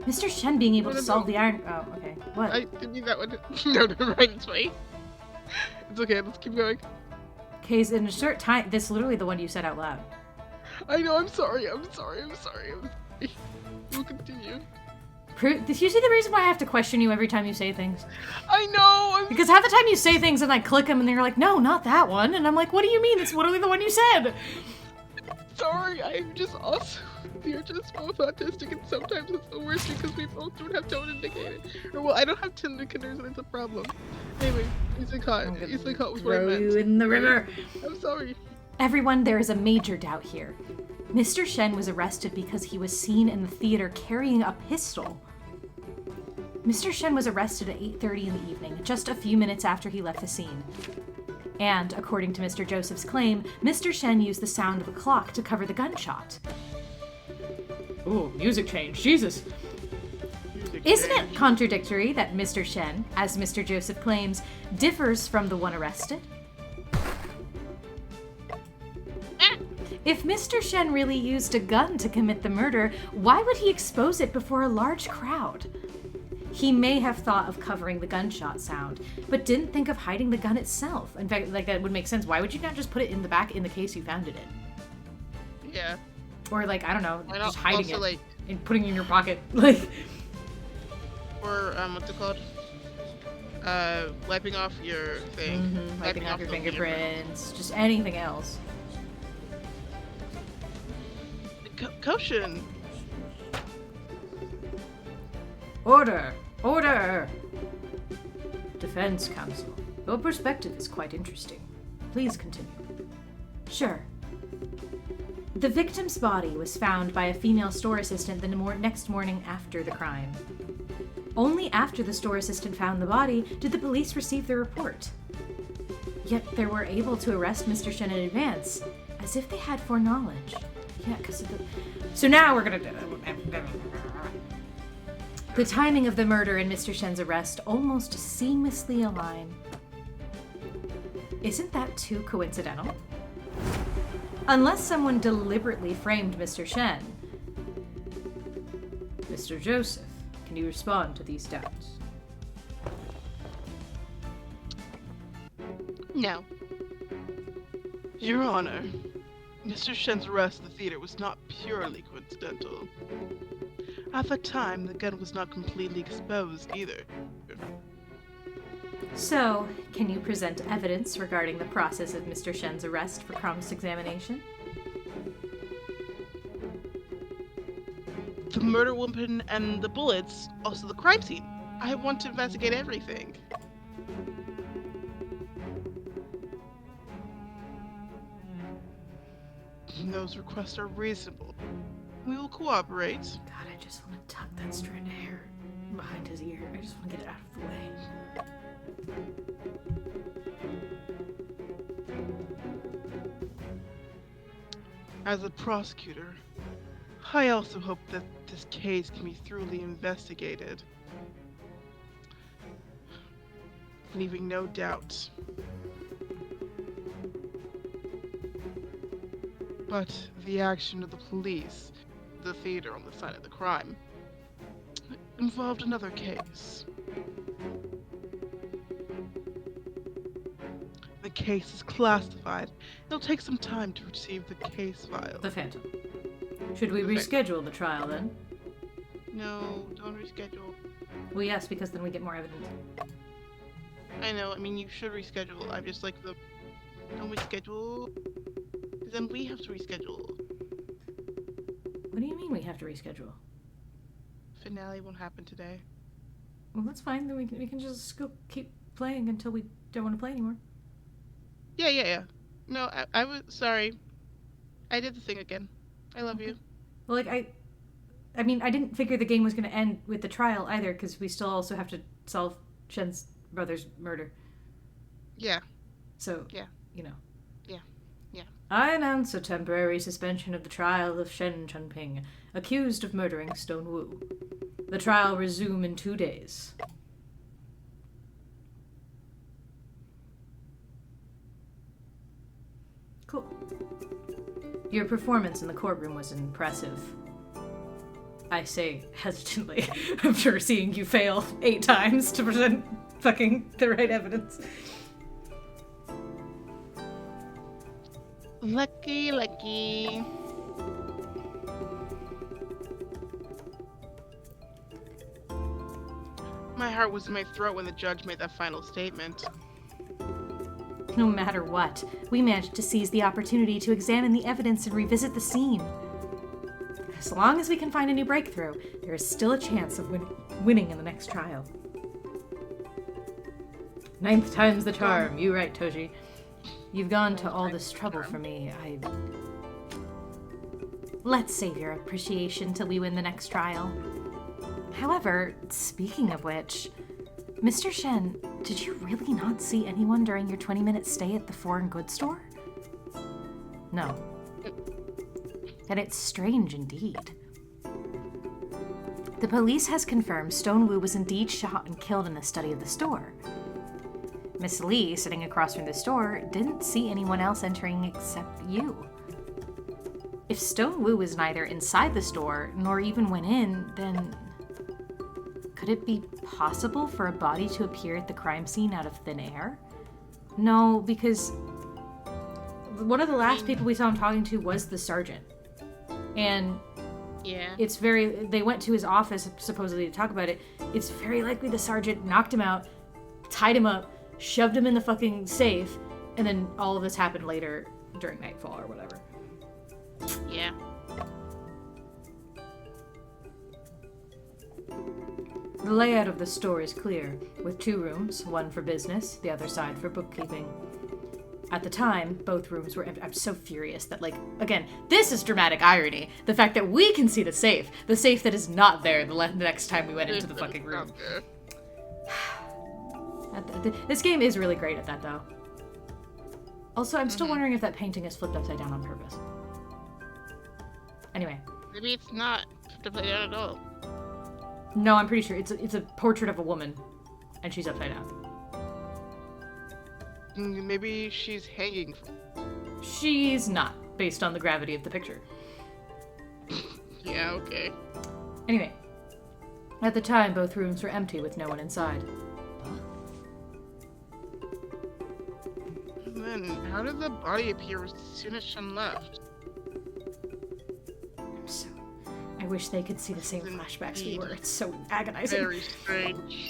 Mr. Shen being able to solve the iron... Oh, okay. What? I didn't mean that one. No, never mind. It's fine. It's okay. Let's keep going. Okay, so in a short time... This is literally the one you said out loud. I know. I'm sorry. We'll continue. Did you see the reason why I have to question you every time you say things? I know! Because half the time you say things and I click them and they're like, no, not that one. And I'm like, what do you mean? It's literally the one you said. Sorry, I'm just also... We're just both autistic and sometimes it's the worst because we both don't have tone indicators. Or, well, I don't have tone indicators and it's a problem. Anyway, easily caught was what I meant. Throw you in the river. I'm sorry. Everyone, there is a major doubt here. Mr. Shen was arrested because he was seen in the theater carrying a pistol. Mr. Shen was arrested at 8:30 in the evening, just a few minutes after he left the scene. And, according to Mr. Joseph's claim, Mr. Shen used the sound of a clock to cover the gunshot. Ooh, music change, Jesus. Isn't it contradictory that Mr. Shen, as Mr. Joseph claims, differs from the one arrested? If Mr. Shen really used a gun to commit the murder, why would he expose it before a large crowd? He may have thought of covering the gunshot sound, but didn't think of hiding the gun itself. In fact, like, that would make sense. Why would you not just put it in the back in the case you found it in? Yeah. Or, like, I don't know, Why just not hiding also, it like, and putting it in your pocket. Like, or, what's it called? Wiping off your thing. wiping off your the fingerprints, just anything else. Caution! Order! Order! Defense counsel, your perspective is quite interesting. Please continue. Sure. The victim's body was found by a female store assistant the next morning after the crime. Only after the store assistant found the body did the police receive the report. Yet they were able to arrest Mr. Shen in advance, as if they had foreknowledge. Yeah, because of the... So now we're gonna... The timing of the murder and Mr. Shen's arrest almost seamlessly align. Isn't that too coincidental? Unless someone deliberately framed Mr. Shen. Mr. Joseph, can you respond to these doubts? No. Your Honor, Mr. Shen's arrest at the theater was not purely coincidental. At the time, the gun was not completely exposed either. So, can you present evidence regarding the process of Mr. Shen's arrest for cross-examination? The murder weapon and the bullets, also the crime scene. I want to investigate everything. Those requests are reasonable. We will cooperate. God, I just want to tuck that strand of hair behind his ear. I just want to get it out of the way. As a prosecutor, I also hope that this case can be thoroughly investigated, leaving no doubt. But the action of the police, the theater on the site of the crime, involved another case. The case is classified. It'll take some time to receive the case file. The Phantom. Should we reschedule the trial then? No, don't reschedule. Well, yes, because then we get more evidence. I know, I mean, you should reschedule. I'm just like don't reschedule. Because then we have to reschedule. What do you mean we have to reschedule? Finale won't happen today. Well, that's fine. Then we can just go keep playing until we don't want to play anymore. Yeah. No, I was sorry. I did the thing again. I love you. Well, like, I mean, I didn't figure the game was going to end with the trial either, because we still also have to solve Shen's brother's murder. Yeah. So, Yeah. You know. Yeah. I announce a temporary suspension of the trial of Shen Chunping, accused of murdering Stone Wu. The trial resume in 2 days. Cool. Your performance in the courtroom was impressive. I say hesitantly, after seeing you fail 8 times to present fucking the right evidence. Lucky. My heart was in my throat when the judge made that final statement. No matter what, we managed to seize the opportunity to examine the evidence and revisit the scene. As long as we can find a new breakthrough, there is still a chance of winning in the next trial. 9th time's the charm. You right, Toji. You've gone to all this trouble for me. Let's save your appreciation till we win the next trial. However, speaking of which, Mr. Shen, did you really not see anyone during your 20-minute stay at the foreign goods store? No. And it's strange indeed. The police has confirmed Stone Wu was indeed shot and killed in the study of the store. Miss Lee, sitting across from the store, didn't see anyone else entering except you. If Stone Wu was neither inside the store nor even went in, then Could it be possible for a body to appear at the crime scene out of thin air? No, because one of the last people we saw him talking to was the sergeant. And Yeah. they went to his office supposedly to talk about it. It's very likely the sergeant knocked him out, tied him up, shoved him in the fucking safe, and then all of this happened later during nightfall or whatever. Yeah. The layout of the store is clear, with 2 rooms, one for business, the other side for bookkeeping. At the time, both rooms were empty. I'm so furious that, like, again, this is dramatic irony. The fact that we can see the safe that is not there the next time we went into the fucking room. This game is really great at that, though. Also, I'm still wondering if that painting is flipped upside down on purpose. Anyway. Maybe it's not upside down at all. No, I'm pretty sure it's a portrait of a woman, and she's upside down. Maybe she's hanging. She's not, based on the gravity of the picture. Yeah, okay. Anyway, at the time, both rooms were empty with no one inside. And then, how did the body appear as soon as Shen left? I wish they could see the same flashbacks we were. It's so agonizing. Very strange.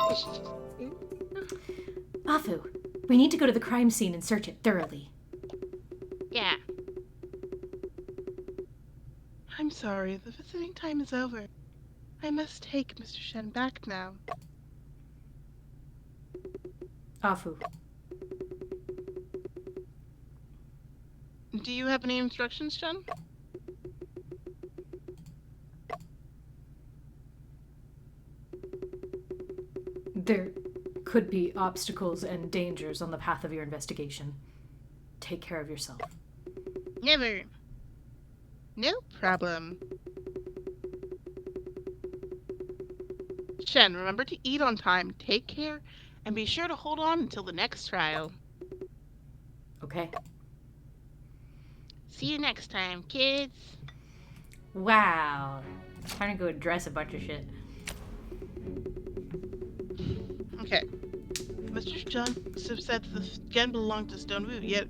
Afu, we need to go to the crime scene and search it thoroughly. Yeah. I'm sorry, the visiting time is over. I must take Mr. Shen back now. Afu. Do you have any instructions, Shen? There could be obstacles and dangers on the path of your investigation. Take care of yourself. Never. No problem. Shen, remember to eat on time, take care, and be sure to hold on until the next trial. Okay. See you next time, kids. Wow. Time to go address a bunch of shit. Okay. Mr. Joseph said the skin belonged to Stone Wu, yet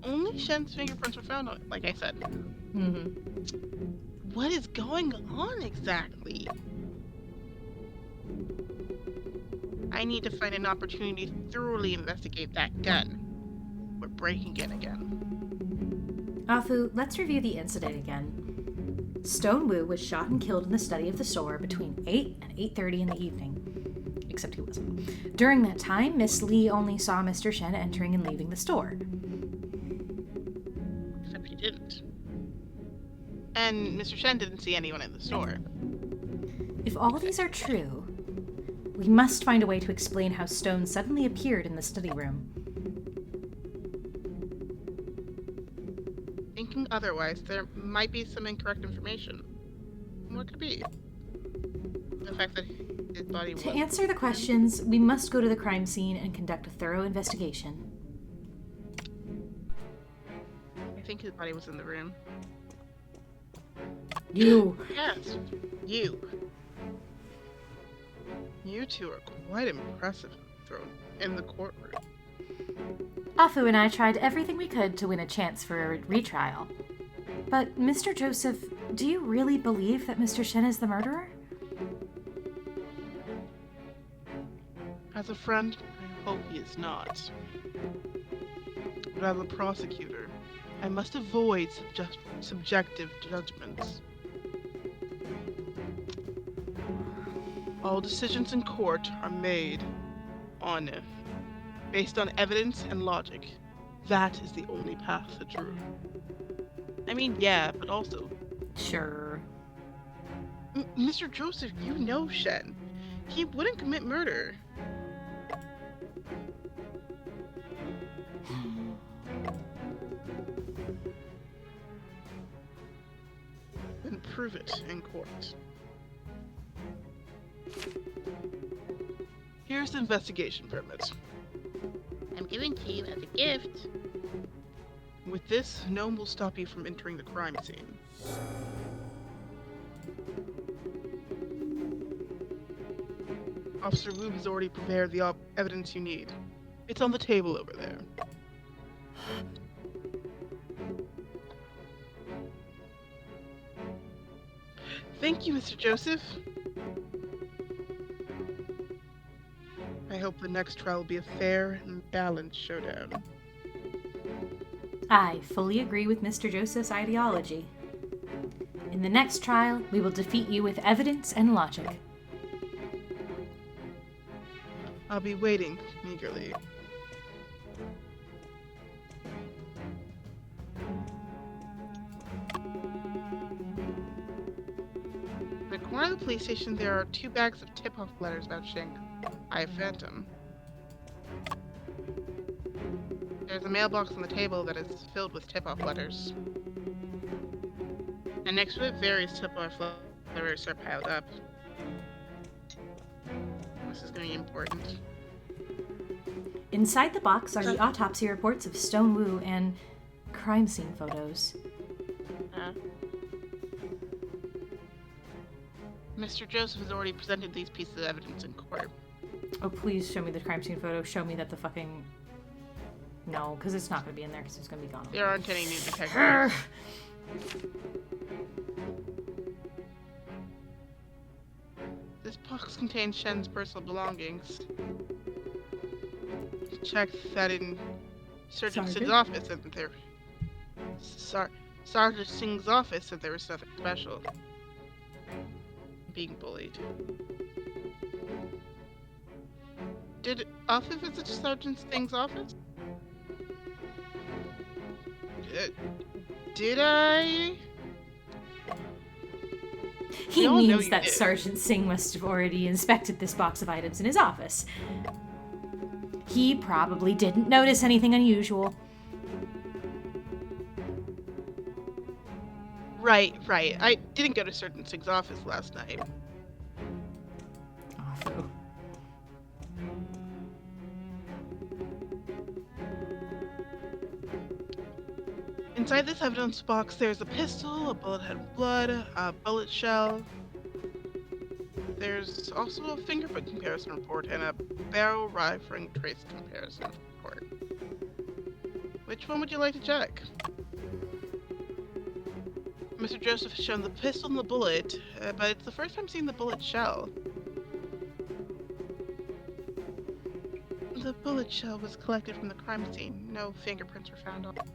only Shen's fingerprints were found on it, like I said. Mm-hmm. What is going on exactly? I need to find an opportunity to thoroughly investigate that gun. We're breaking it again. Afu, let's review the incident again. Stone Wu was shot and killed in the study of the store between 8 and 8:30 in the evening. Except he wasn't. During that time, Miss Lee only saw Mr. Shen entering and leaving the store. Except he didn't. And Mr. Shen didn't see anyone in the store. If all these are true, we must find a way to explain how Stone suddenly appeared in the study room. Thinking otherwise, there might be some incorrect information. What could it be? The fact that his body was... To answer the questions, we must go to the crime scene and conduct a thorough investigation. I think his body was in the room. You! Yes, you. You two are quite impressive thrown in the courtroom. Afu and I tried everything we could to win a chance for a retrial. But, Mr. Joseph, do you really believe that Mr. Shen is the murderer? As a friend, I hope he is not. But as a prosecutor, I must avoid subjective judgments. All decisions in court are made based on evidence and logic. That is the only path to truth. I mean, yeah, but also... Sure. Mr. Joseph, you know Shen. He wouldn't commit murder. Then prove it in court. Here's the investigation permit. I'm giving to you as a gift. With this, no one will stop you from entering the crime scene. Officer Wu has already prepared the evidence you need. It's on the table over there. Thank you, Mr. Joseph. I hope the next trial will be a fair and balanced showdown. I fully agree with Mr. Joseph's ideology. In the next trial, we will defeat you with evidence and logic. I'll be waiting eagerly. In the corner of the police station, there are 2 bags of tip-off letters about Shanghai Phantom. There's a mailbox on the table that is filled with tip-off letters. And next to it, various tip-off letters are piled up. This is going to be important. Inside the box are the autopsy reports of Stone Wu and crime scene photos. Mr. Joseph has already presented these pieces of evidence in court. Oh, please show me the crime scene photo. Show me that the fucking... No, because it's not going to be in there because it's going to be gone. There aren't any new detectives. This box contains Shen's personal belongings. Check that in Sergeant Singh's office that there... Sergeant Singh's office said there was nothing special. Being bullied. Did Alpha visit Sergeant Singh's office? Did I? He means that Sergeant Singh must have already inspected this box of items in his office. He probably didn't notice anything unusual. Right. I didn't go to Sergeant Singh's office last night. Awful. Inside this evidence box, there's a pistol, a bullet head of blood, a bullet shell. There's also a fingerprint comparison report and a barrel rifling trace comparison report. Which one would you like to check? Mr. Joseph has shown the pistol and the bullet, but it's the first time seeing the bullet shell. The bullet shell was collected from the crime scene. No fingerprints were found on it.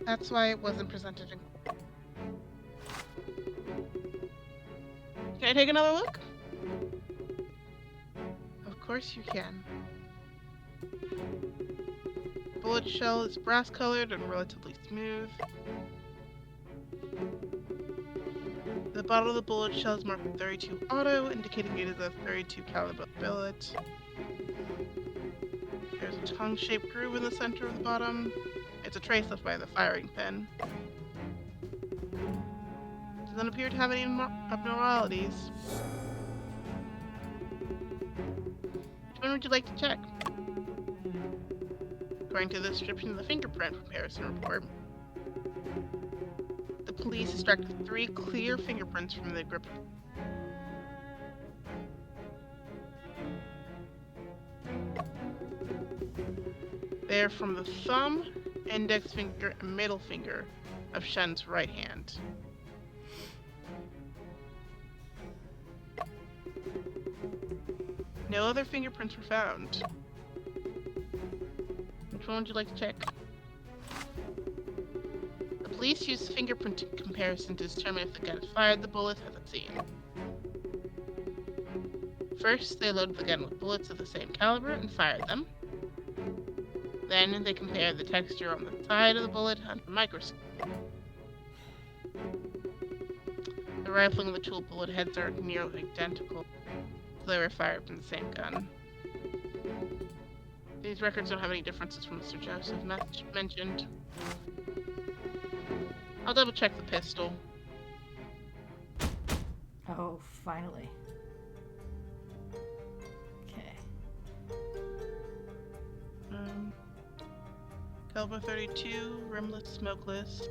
That's why it wasn't presented in court. Can I take another look? Of course you can. Bullet shell is brass colored and relatively smooth. The bottom of the bullet shell is marked 32 auto, indicating it is a 32 caliber bullet. There's a tongue-shaped groove in the center of the bottom. It's a trace left by the firing pin. Doesn't appear to have any abnormalities. Which one would you like to check? According to the description of the fingerprint comparison report, the police extracted 3 clear fingerprints from the grip. They're from the thumb, index finger, and middle finger of Shen's right hand. No other fingerprints were found. Which one would you like to check? The police used fingerprint comparison to determine if the gun fired the bullets at the scene. First, they loaded the gun with bullets of the same caliber and fired them. Then they compared the texture on the side of the bullet under a microscope. The rifle and the tool bullet heads are nearly identical, so they were fired from the same gun. These records don't have any differences from Mr. Joseph mentioned. I'll double check the pistol. Oh, finally. Okay. Caliber 32, rimless, smokeless.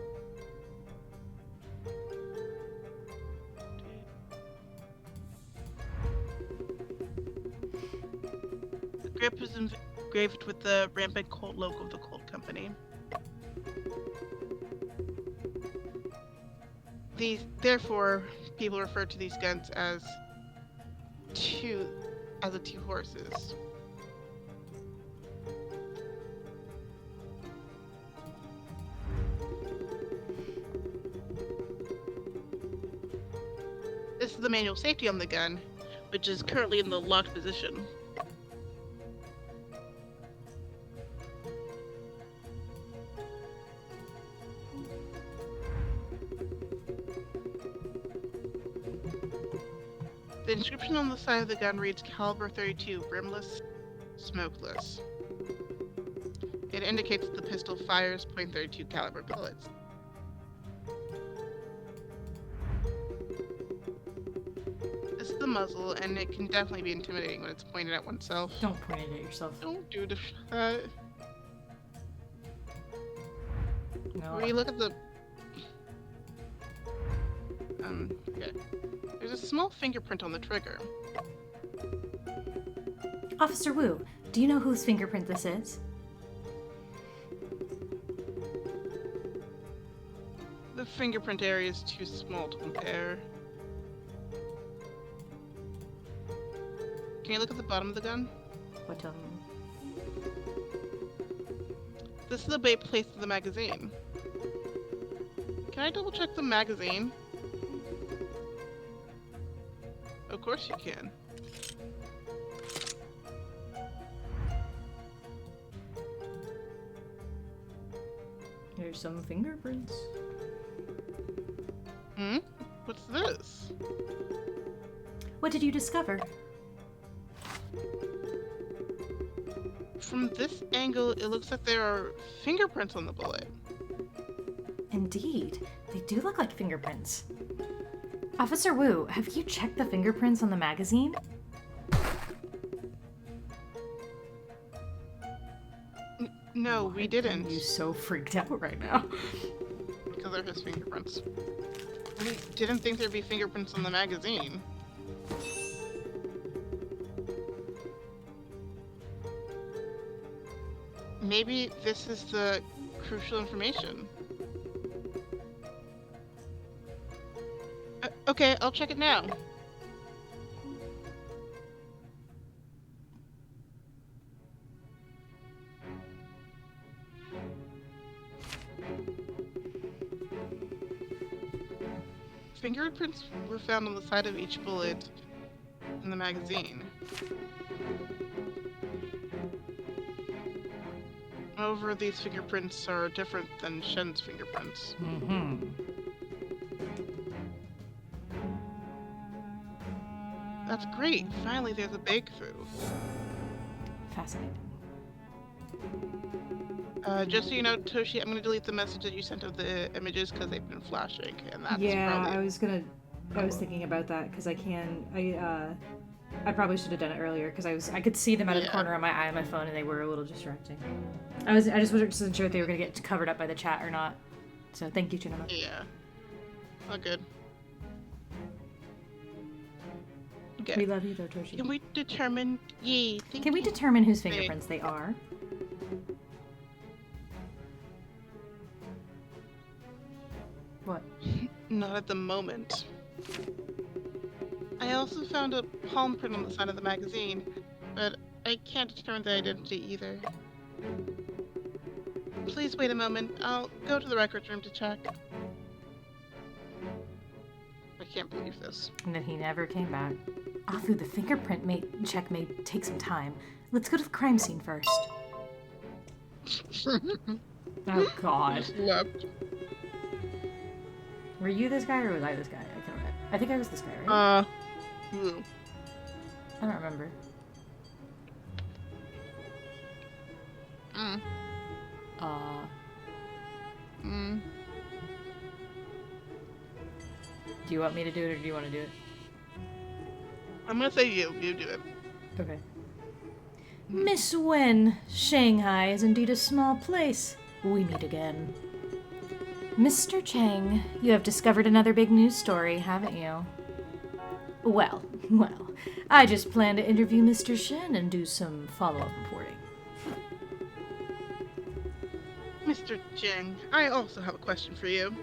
grip is engraved with the rampant Colt logo of the Colt Company. Therefore, people refer to these guns as the two horses. This is the manual safety on the gun, which is currently in the locked position. The inscription on the side of the gun reads caliber 32, brimless, smokeless. It indicates that the pistol fires .32 caliber bullets. This is the muzzle, and it can definitely be intimidating when it's pointed at oneself. Don't point it at yourself. Don't do the No. When you look at the okay. There's a small fingerprint on the trigger. Officer Wu, do you know whose fingerprint this is? The fingerprint area is too small to compare. Can you look at the bottom of the gun? What tell me? This is the bait placed in the magazine. Can I double check the magazine? Of course you can. Here's some fingerprints. Hmm? What's this? What did you discover? From this angle, it looks like there are fingerprints on the bullet. Indeed, they do look like fingerprints. Officer Wu, have you checked the fingerprints on the magazine? No, we didn't. You're so freaked out right now. Because they're his fingerprints. We didn't think there'd be fingerprints on the magazine. Maybe this is the crucial information. Okay, I'll check it now. Fingerprints were found on the side of each bullet in the magazine. However, these fingerprints are different than Shen's fingerprints. Mm-hmm. That's great. Finally, there's a breakthrough. Fascinating. Just so you know, Toshi, I'm going to delete the message that you sent of the images because they've been flashing, and that's probably... I was thinking about that because I probably should have done it earlier because I could see them out of the corner of my eye on my phone and they were a little distracting. I just wasn't sure if they were going to get covered up by the chat or not. So thank you, Chinema. Yeah. All good. Okay. We love you though, Toshi. Can we determine... Can we determine whose fingerprints they are? What? Not at the moment. I also found a palm print on the side of the magazine, but I can't determine the identity either. Please wait a moment. I'll go to the records room to check. I can't believe this. And then he never came back. Afu, the fingerprint check may take some time. Let's go to the crime scene first. Oh God. Left. Were you this guy or was I this guy? I think I was this guy, right? Who? I don't remember. Do you want me to do it or do you want to do it? I'm gonna say you. You do it. Okay. Miss Wen, Shanghai is indeed a small place. We meet again. Mr. Chang, you have discovered another big news story, haven't you? Well, Well, I just plan to interview Mr. Shen and do some follow-up reporting. Mr. Jing, I also have a question for you.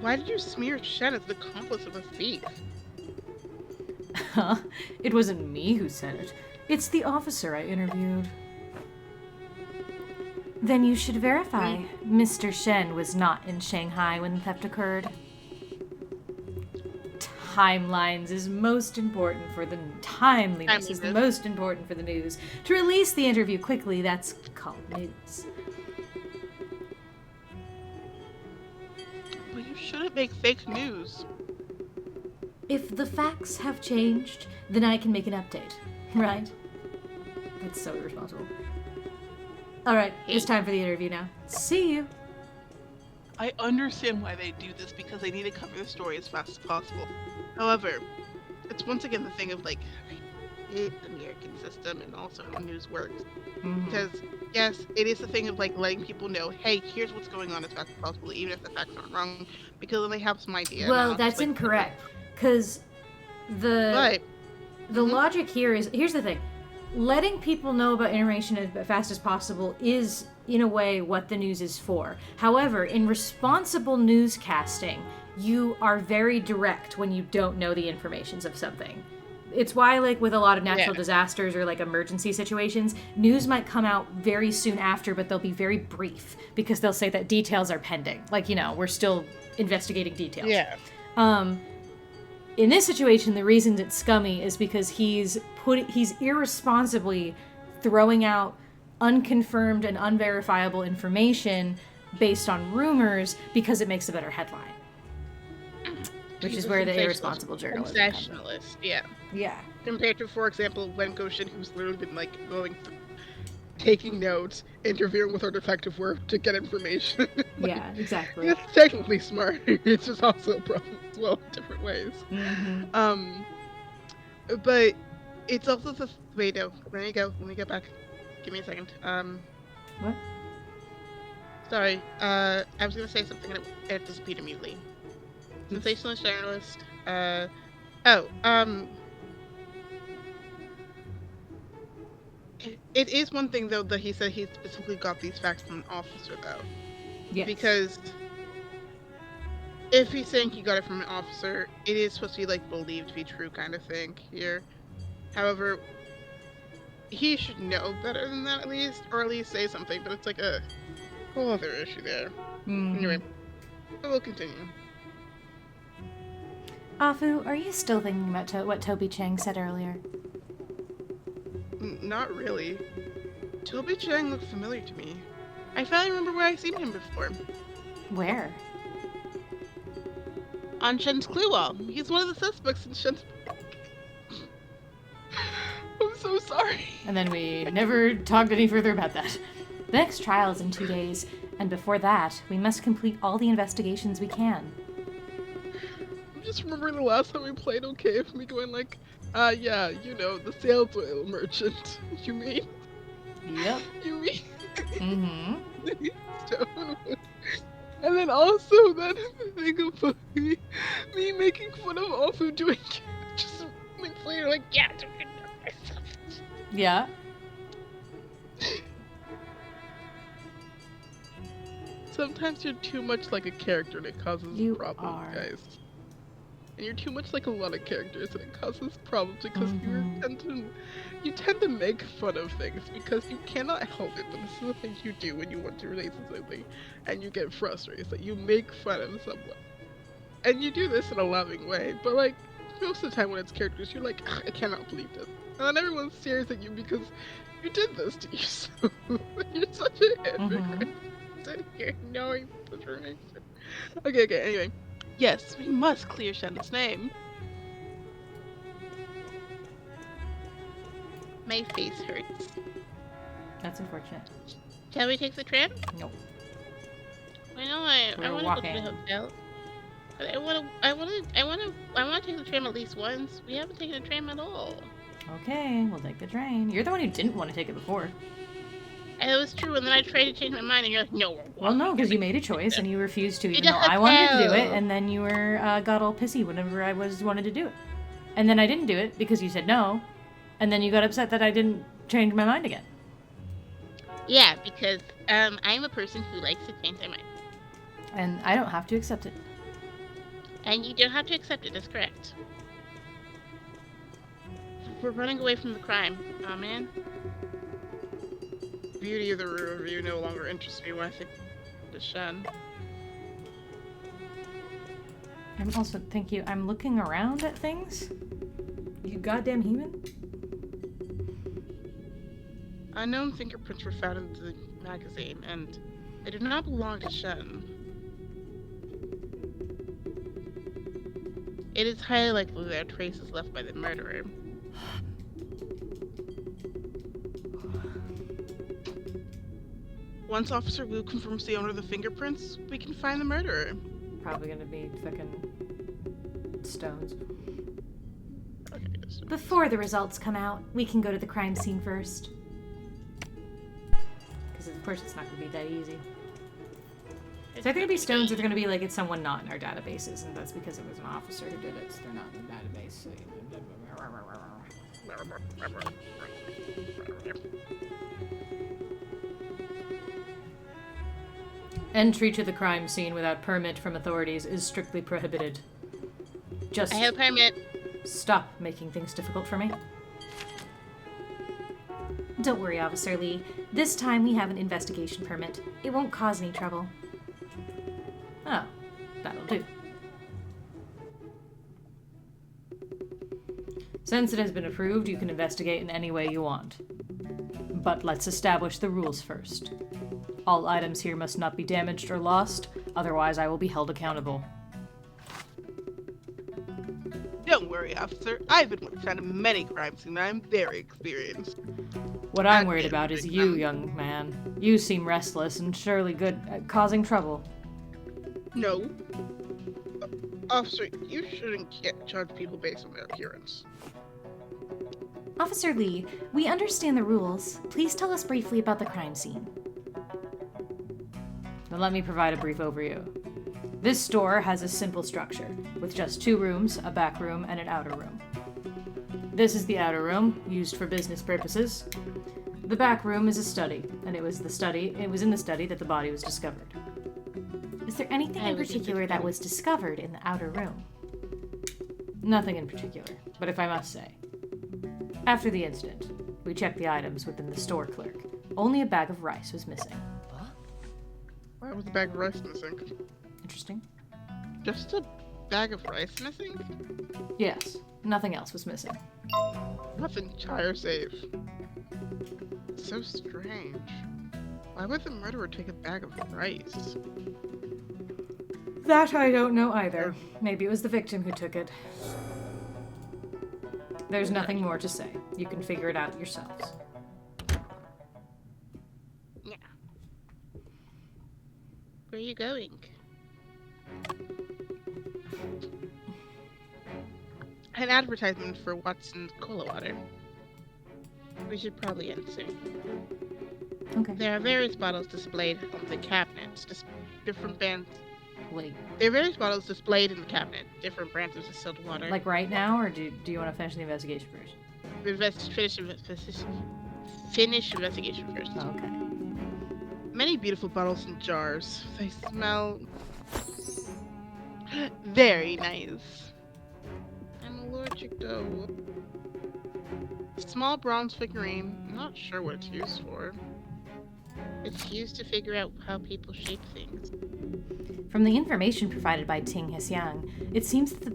Why did you smear Shen as the accomplice of a thief? Huh? It wasn't me who said it. It's the officer I interviewed. Then you should verify. Mr. Shen was not in Shanghai when the theft occurred. Timelines is most important for the timeliness is most important for the news. To release the interview quickly, that's called news. But you shouldn't make fake news. If the facts have changed, then I can make an update, right? That's so irresponsible. Alright, it's time for the interview now. See you! I understand why they do this, because they need to cover the story as fast as possible. However, it's once again the thing of, like, I hate the American system and also how news works. Mm-hmm. Because, yes, it is the thing of, like, letting people know, hey, here's what's going on as fast as possible, even if the facts aren't wrong, because then they have some idea. Well, that's incorrect. Because the logic here is, here's the thing. Letting people know about information as fast as possible is, in a way, what the news is for. However, in responsible newscasting, you are very direct when you don't know the informations of something. It's why, like, with a lot of natural disasters or, like, emergency situations, news might come out very soon after, but they'll be very brief, because they'll say that details are pending. Like, you know, we're still investigating details. Yeah. In this situation, the reason it's scummy is because he's irresponsibly throwing out unconfirmed and unverifiable information based on rumors because it makes a better headline. Which is where the irresponsible journalism comes in. Sensationalist, yeah. Yeah. Compared to, for example, Wen Goshen, who's literally been, like, going through, taking notes, interfering with her detective work to get information. Like, yeah, exactly. It's technically smart. It's just also a problem as well in different ways. Mm-hmm. But it's also the... Wait, no. Let me get back. Give me a second. What? Sorry. I was going to say something and it disappeared immediately. Sensationalist journalist. It is one thing, though, that he said he specifically got these facts from an officer, though. Yes. Because if he's saying he got it from an officer, it is supposed to be, like, believed to be true kind of thing here. However, he should know better than that, at least, or at least say something, but it's like a whole other issue there. Mm-hmm. Anyway, we'll continue. Afu, are you still thinking about what Toby Chang said earlier? Not really. Toby Chang looked familiar to me. I finally remember where I've seen him before. Where? On Shen's clue wall. He's one of the suspects in Shen's... I'm so sorry. And then we never talked any further about that. The next trial is in 2 days, and before that, we must complete all the investigations we can. I'm just remembering the last time we played okay of me going like, yeah, you know, the sales oil merchant. You mean? Yep. You mean? Mm-hmm. And then also that thing of me making fun of Afu doing just like later, like, yeah, yeah. Sometimes you're too much like a character and it causes problems, guys. And you're too much like a lot of characters and it causes problems because you tend to make fun of things because you cannot help it, but this is the thing you do when you want to relate to something and you get frustrated, that you make fun of someone. And you do this in a loving way, but like most of the time when it's characters, you're like, I cannot believe this. And then everyone stares at you because you did this to yourself. You're such a hypocrite. Sitting here knowing this information. Okay, anyway. Yes, we must clear Shen's name. My face hurts. That's unfortunate. Shall we take the tram? Nope. I know I want to go to the hotel. But I want to take the tram at least once. We haven't taken the tram at all. Okay, we'll take the train. You're the one who didn't want to take it before. And it was true, and then I tried to change my mind, and you're like, no, we're Well, walking. no, because you made a choice and you refused to, You even the though I wanted to do it, hell. and then you were got all pissy whenever I wanted to do it, and then I didn't do it because you said no, and then you got upset that I didn't change my mind again. Yeah, because I'm a person who likes to change their mind. And I don't have to accept it. And you don't have to accept it, that's correct. We're running away from the crime. Oh man. Beauty of the river view no longer interests me when I think of the Shen. I'm also, thank you, I'm looking around at things. You goddamn human. Unknown fingerprints were found in the magazine, and they do not belong to Shen. It is highly likely there are traces left by the murderer. Once Officer Wu confirms the owner of the fingerprints, we can find the murderer. Probably gonna be fucking stones. Okay, Before the results come out, we can go to the crime scene first. Because of course it's not gonna be that easy. It's either gonna be stones or they're gonna be like it's someone not in our databases, and that's because it was an officer who did it, so they're not in the database. So, Entry to the crime scene without permit from authorities is strictly prohibited. Just I have a permit. stop making things difficult for me. Don't worry, Officer Lee. This time we have an investigation permit. It won't cause any trouble. Oh, that'll do. Since it has been approved, you can investigate in any way you want. But let's establish the rules first. All items here must not be damaged or lost, otherwise I will be held accountable. Don't worry, officer. I've been working on many crimes and I'm very experienced. What I'm worried about is you, them. young man. You seem restless and surely good at causing trouble. No. Officer, you shouldn't judge people based on their appearance. Officer Lee, we understand the rules. Please tell us briefly about the crime scene. Then let me provide a brief overview. This store has a simple structure, with just 2 rooms, a back room, and an outer room. This is the outer room, used for business purposes. The back room is a study, and it was in the study that the body was discovered. Is there anything in particular that was discovered in the outer room? Nothing in particular, but if I must say. After the incident, we checked the items within the store clerk. Only a bag of rice was missing. Why was the bag of rice missing? Interesting. Just a bag of rice missing? Yes, nothing else was missing. That's entire safe. So strange. Why would the murderer take a bag of rice? That I don't know either. Maybe it was the victim who took it. There's nothing more to say. You can figure it out yourselves. Yeah. Where are you going? An advertisement for Watson's Cola Water. We should probably end soon. Okay. There are various bottles displayed on the cabinet. Different brands. Wait, There are various bottles displayed in the cabinet. Different brands of distilled water. like right now, or do you want to finish the investigation first? Finish investigation first. Oh, okay. Many beautiful bottles and jars. They smell very nice. I'm allergic though. Small bronze figurine. I'm not sure what it's used for. It's used to figure out how people shape things. From the information provided by Ting Hsiang, it seems that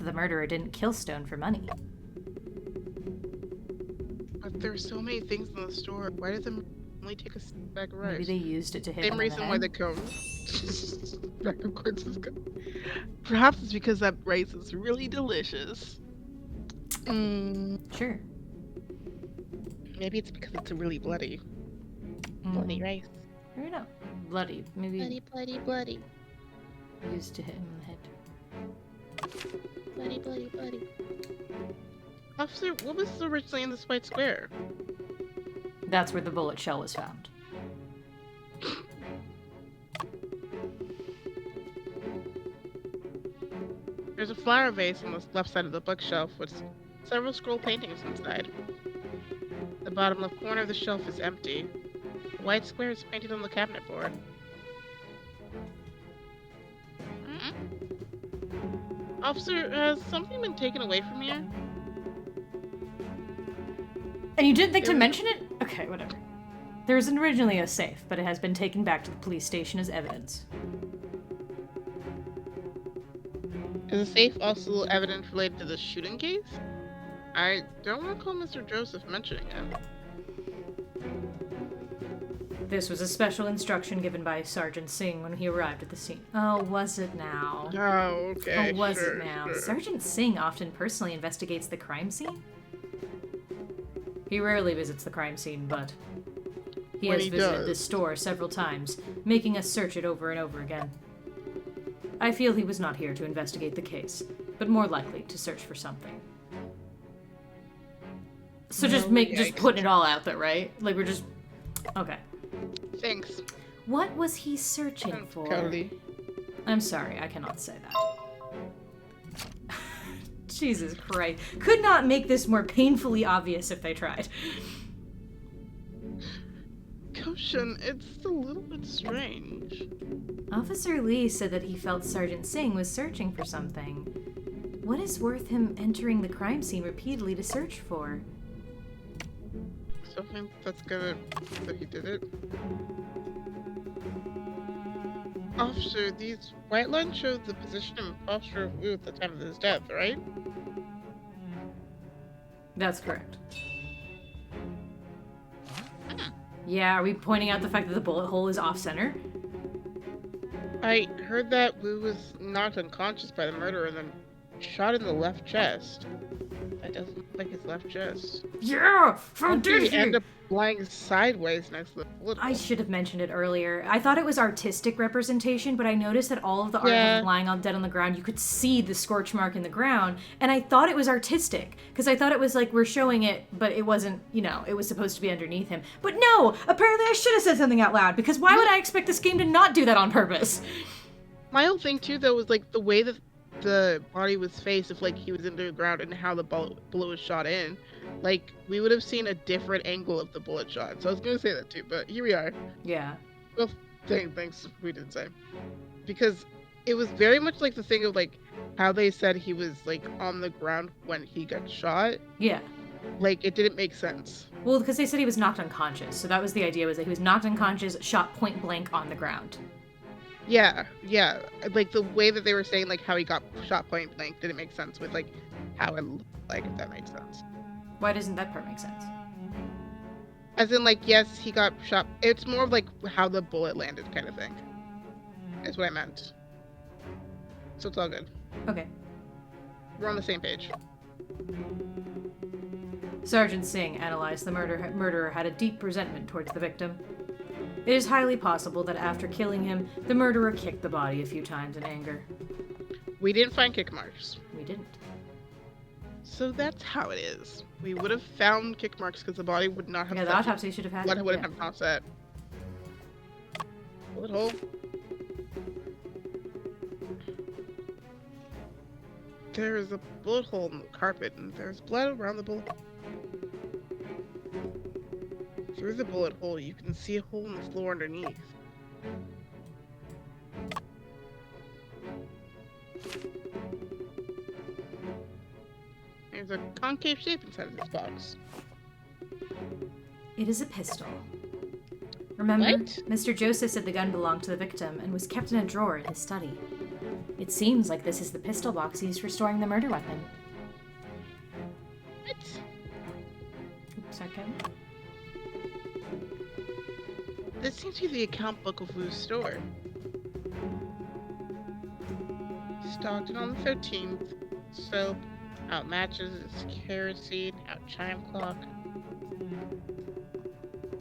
the murderer didn't kill Stone for money. But there are so many things in the store. Why did them only take a bag of rice? Maybe they used it to hit Same him in the reason why head. they come. Bag of course is good. Perhaps it's because that rice is really delicious. Sure. Maybe it's because it's really bloody. Bloody rice. I don't know. Bloody. Maybe Bloody, bloody, bloody. used to hit him in the head. Bloody, bloody, bloody. Officer, what was originally in this white square? That's where the bullet shell was found. There's a flower vase on the left side of the bookshelf with several scroll paintings inside. The bottom left corner of the shelf is empty. A white square is painted on the cabinet board. Officer, has something been taken away from you? And you didn't think to mention it? Okay, whatever. There was originally a safe, but it has been taken back to the police station as evidence. Is the safe also evidence related to the shooting case? I don't recall Mr. Joseph mentioning it. This was a special instruction given by Sergeant Singh when he arrived at the scene. Oh, was it now? Oh, okay. Oh, was sure, it now? Sure. Sergeant Singh often personally investigates the crime scene? He rarely visits the crime scene, but he has visited this store several times, making us search it over and over again. I feel he was not here to investigate the case, but more likely to search for something. So just putting it all out there, right? Like we're just okay. Thanks. What was he searching for? Cody. I'm sorry, I cannot say that. Jesus Christ. Could not make this more painfully obvious if they tried. Koshin, it's a little bit strange. Officer Lee said that he felt Sergeant Singh was searching for something. What is worth him entering the crime scene repeatedly to search for? Something that's gonna... that he did it? Officer, these white lines show the position and posture of Wu at the time of his death, right? That's correct. Yeah, are we pointing out the fact that the bullet hole is off-center? I heard that Wu was knocked unconscious by the murderer and then shot in the left chest. That doesn't look like his left chest. Yeah! How dare He you! end up lying sideways next to the bullet hole. I should have mentioned it earlier. I thought it was artistic representation, but I noticed that all of the art was lying dead on the ground. You could see the scorch mark in the ground, and I thought it was artistic, because I thought it was like we're showing it, but it wasn't, it was supposed to be underneath him. But no! Apparently I should have said something out loud, because why would I expect this game to not do that on purpose? My whole thing, too, though, was, like, the way that the body was faced, if, like, he was into the ground and how the bullet was shot in. Like, we would have seen a different angle of the bullet shot. So I was going to say that, too, but here we are. Yeah. Well, thanks, we didn't say. Because it was very much like the thing of, like, how they said he was, like, on the ground when he got shot. Yeah. Like, it didn't make sense. Well, because they said he was knocked unconscious, so that was the idea, was that he was knocked unconscious, shot point blank on the ground. Yeah. Like, the way that they were saying, like, how he got shot point blank didn't make sense with, like, how it looked like, if that makes sense. Why doesn't that part make sense? As in, like, yes, he got shot. It's more of, like, how the bullet landed kind of thing. Is what I meant. So it's all good. Okay. We're on the same page. Sergeant Singh analyzed the murderer had a deep resentment towards the victim. It is highly possible that after killing him, the murderer kicked the body a few times in anger. We didn't find kick marks. We didn't. So that's how it is. We would have found kick marks because the body would not have... Yeah, the autopsy should have had... Blood wouldn't have crossed that. Bullet hole. There is a bullet hole in the carpet, and there's blood around the bullet hole. Through the bullet hole, you can see a hole in the floor underneath. There's a concave shape inside of this box. It is a pistol. Remember, What? Mr. Joseph said the gun belonged to the victim and was kept in a drawer in his study. It seems like this is the pistol box used for storing the murder weapon. What? Oops, okay. This seems to be the account book of Wu's store. Stocked it on the 13th. Soap, out matches, kerosene, out chime clock.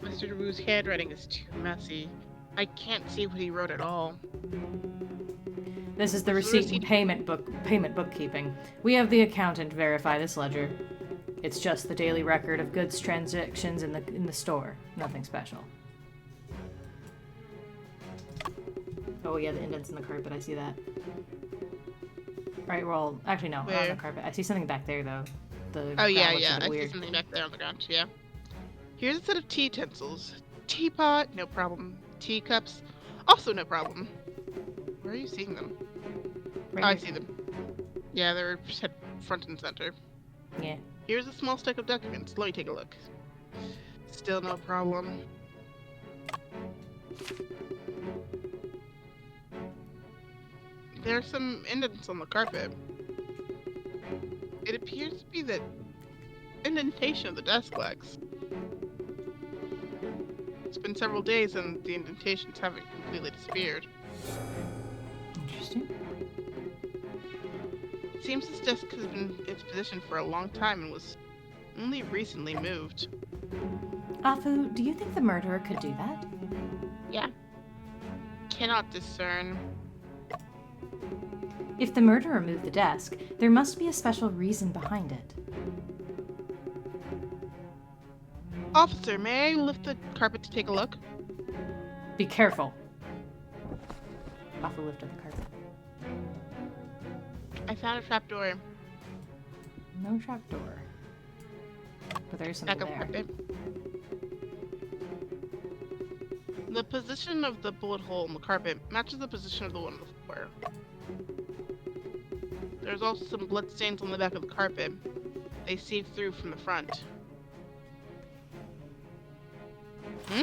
Mr. Wu's handwriting is too messy. I can't see what he wrote at all. This is the receipt and payment bookkeeping. We have the accountant verify this ledger. It's just the daily record of goods transactions in the store. Nothing special. Oh yeah, the indents in the carpet. I see that. Right. Well, actually no, not on Where? the carpet. I see something back there though. The Oh yeah, ground looks a yeah. bit I weird. see something back there on the ground. Yeah. Here's a set of tea utensils. Teapot, no problem. Teacups, also no problem. Where are you seeing them? Right Oh, I here. see them. Yeah, they're set front and center. Yeah. Here's a small stack of documents. Let me take a look. Still no problem. There are some indents on the carpet. It appears to be the indentation of the desk legs. It's been several days and the indentations haven't completely disappeared. Interesting. It seems this desk has been in its position for a long time and was only recently moved. Afu, do you think the murderer could do that? Yeah. Cannot discern. If the murderer moved the desk, there must be a special reason behind it. Officer, may I lift the carpet to take a look? Be careful. Afu lifted the carpet. I found a trapdoor. No trapdoor. But there's something Back up there. carpet. The position of the bullet hole in the carpet matches the position of the one on the floor. There's also some blood stains on the back of the carpet. They seep through from the front. Hmm?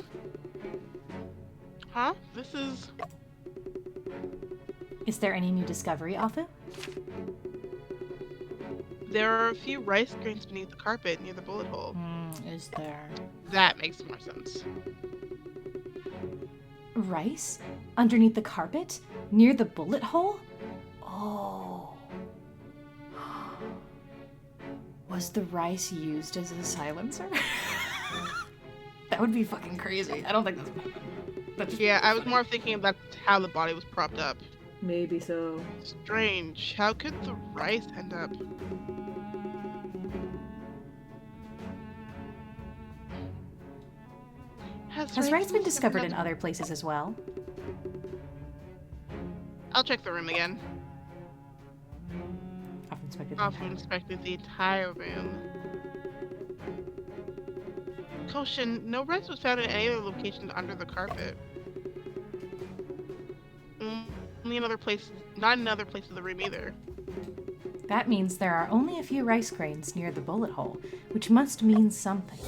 Huh? This is... Is there any new discovery, Afu? There are a few rice grains beneath the carpet near the bullet hole. Is there... That makes more sense. Rice? Underneath the carpet? Near the bullet hole? Oh. Was the rice used as a silencer? That would be fucking crazy. I don't think that's Yeah, I was more thinking that's how the body was propped up. Maybe so. Strange. How could the rice end up? Has rice been discovered in other places as well? I'll check the room again. I've inspected I've inspected the entire room. Caution, no rice was found in any other location under the carpet. Only in other places, not in other places of the room either. That means there are only a few rice grains near the bullet hole, which must mean something.